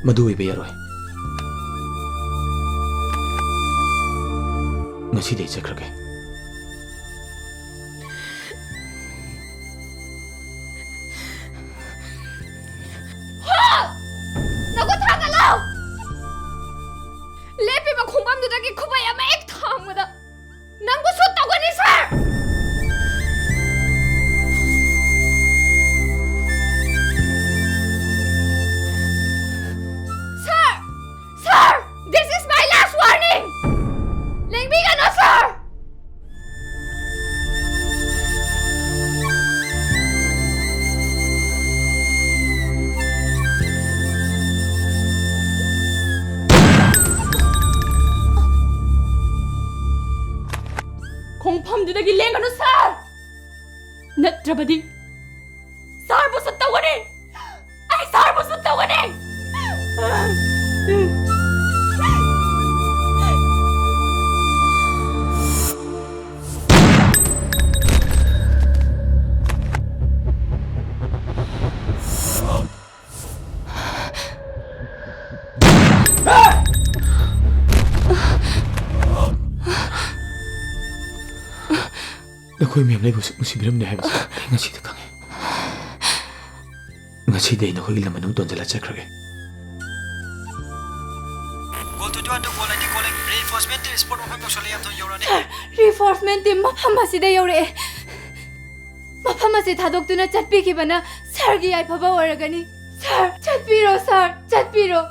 ꯃꯗꯨ ꯑꯣꯏꯕ ꯌꯥꯔꯣꯏ ꯉꯁꯤꯗꯤ ꯆꯠꯈ꯭ꯔꯒꯦ ꯅꯒꯨ ꯊꯥꯒꯠꯂꯣ ꯂꯦꯞꯄꯤꯕ ꯈꯣꯡꯐꯝꯗꯨꯗꯒꯤ ꯈꯨꯕꯩ ꯑꯃ ꯍꯦꯛ ꯊꯥꯡꯕꯗ ꯅꯪꯕꯨ ꯁꯨꯠ ꯇꯧꯒꯅꯤ ꯁꯥꯔ Sir! This is my last warning! Lengbigan o, sir! ꯈꯣꯡꯐꯝꯗꯨꯗꯒꯤ ꯂꯦꯡꯒꯅꯨ ꯁꯥꯔ ꯅꯠꯇ꯭ꯔꯕꯗꯤ ꯁꯥꯔꯕꯨ ꯁꯨꯠ ꯇꯧꯒꯅꯤ ꯑꯩ ꯁꯥꯔꯕꯨ ꯁꯨꯠ ꯇꯧꯒꯅꯤ ꯅꯈꯣꯏ ꯃꯌꯥꯝ ꯂꯩꯕꯨ ꯅꯨꯡꯁꯤꯕꯤꯔꯝꯅꯤ ꯍꯥꯏꯕꯁꯤ ꯑꯩ ꯉꯁꯤꯗ ꯈꯪꯉꯦ ꯉꯁꯤꯗꯤ ꯑꯩ ꯅꯈꯣꯏꯒꯤ ꯂꯝ ꯃꯅꯨꯡ ꯇꯣꯟꯖꯜꯂ ꯆꯠꯈ꯭ꯔꯒꯦ ꯔꯤꯐꯣꯔꯁꯃꯦꯟ ꯇꯤꯝ ꯃꯐꯝ ꯑꯁꯤꯗ ꯌꯧꯔꯛꯑꯦ ꯃꯐꯝ ꯑꯁꯤ ꯊꯥꯗꯣꯛꯇꯨꯅ ꯆꯠꯄꯤꯈꯤꯕꯅ ꯁꯥꯔꯒꯤ ꯌꯥꯏꯐꯕ ꯑꯣꯏꯔꯒꯅꯤ ꯁꯥꯔ ꯆꯠꯄꯤꯔꯣ ꯁꯥꯔ ꯆꯠꯄꯤꯔꯣ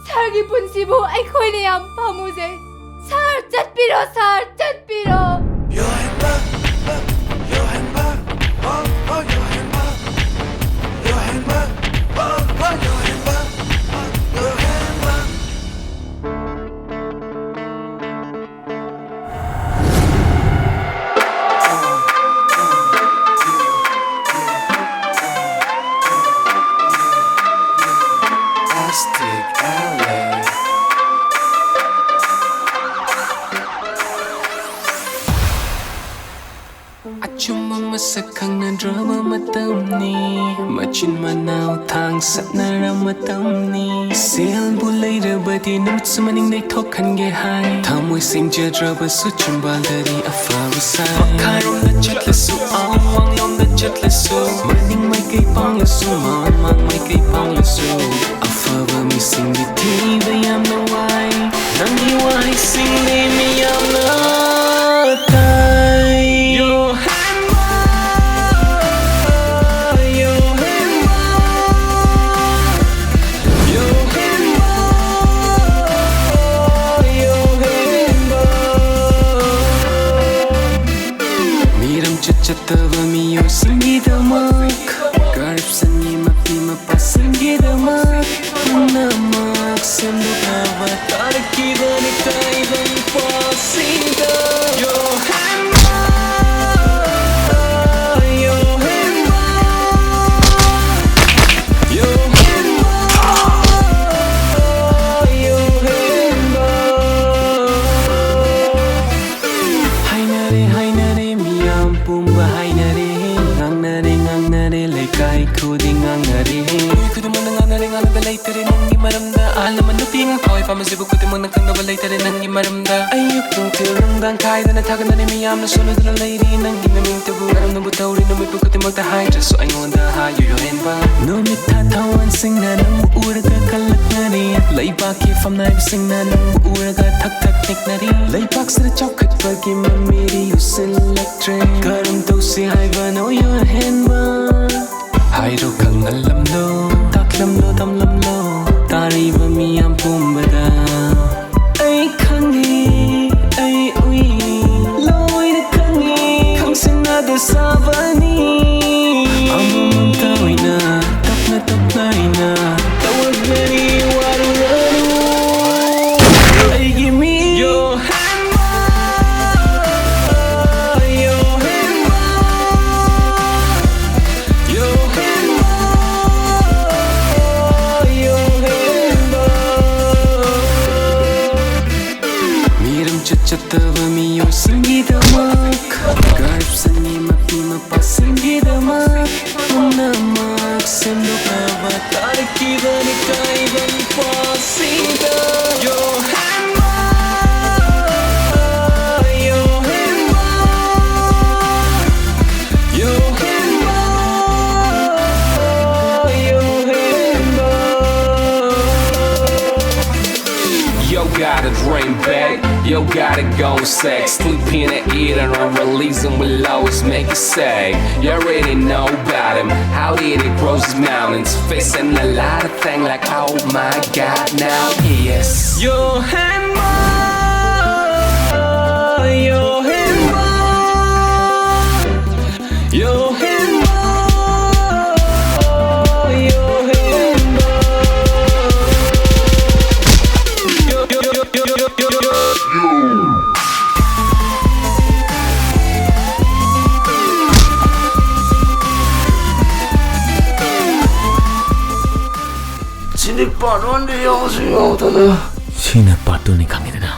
ꯁꯥꯔꯒꯤ ꯄꯨꯟꯁꯤꯕꯨ ꯑꯩꯈꯣꯏꯅ ꯌꯥꯝ ꯄꯥꯝꯃꯨꯖꯩ ꯁꯥꯔ ꯆꯠꯄꯤꯔꯣ ꯁꯥꯔ ꯆꯠꯄꯤꯔꯣ Yohenba, Yohenba, oh oh Yohenba, Yohenba, oh oh Yohenba, Yohenba. Astique, LA. Achuma masakang drama matamni Machin manaw thang satnara matamni Sel bulay rabadi namit sumaning day thokhan ge hai Thamoy simja draba su chumbaldari afawasai Pakarom na chatlasu awang long na chatlasu Maning may kay panglasu mamang may kay panglasu Afawa mi sing biti bayam na wai Nang hiwai sing ni miyam na tay damak Garip seni mapi mapasingi damak Namak sembukawa tariki dani kaiban pasida Yohenba Yohenba Yohenba Yohenba Hainare miyam pumba hainare Ngangnare laikai kudi ngangnare Kudu mana ngangnare laitere nangi maramda Alaman nupi nga koi pamasibu kudu mana kangaba laitere nangi maramda Ayuk nung tilangdang kaidana taganare miyam na solodana lairi Nangi naming tabu Aram nabu tauri namipu kudu magta haidra So aingonda hayo yohenba Nomit tatawan sing na nang uraga kalak nari Laibaki fam naib sing na nang uraga tak tak nik nari Laibak sara chokkat pagi mamiri usin electric Karam tausi haiba no yohenba Hairo kang alam lo taklam lo tamlam lo Tariba miyam pumbada Ay kangi ay ui Loy na kangi Kang sinada sabani Amamam taway na Tap na Tawag na ni waru-waru Ay gimi Yohenba Yohenba Yohenba Yohenba Miram chachatava miyo singi damak Garip sani mapi mapasingi damak Namak sembukawa tariki dani kaiban pasida Yohenba Yohenba Yohenba Yohenba Yo gotta dream back, yo gotta go sex Sleeping and eating and releasing will always make you say You already know about him, how he grows his mountains Facing a lot of things like oh my god now he is Yohenba Yohenba Yohenba Yohenba Sini part 1 de yang sing out da. Sina part 2 ni kangin na.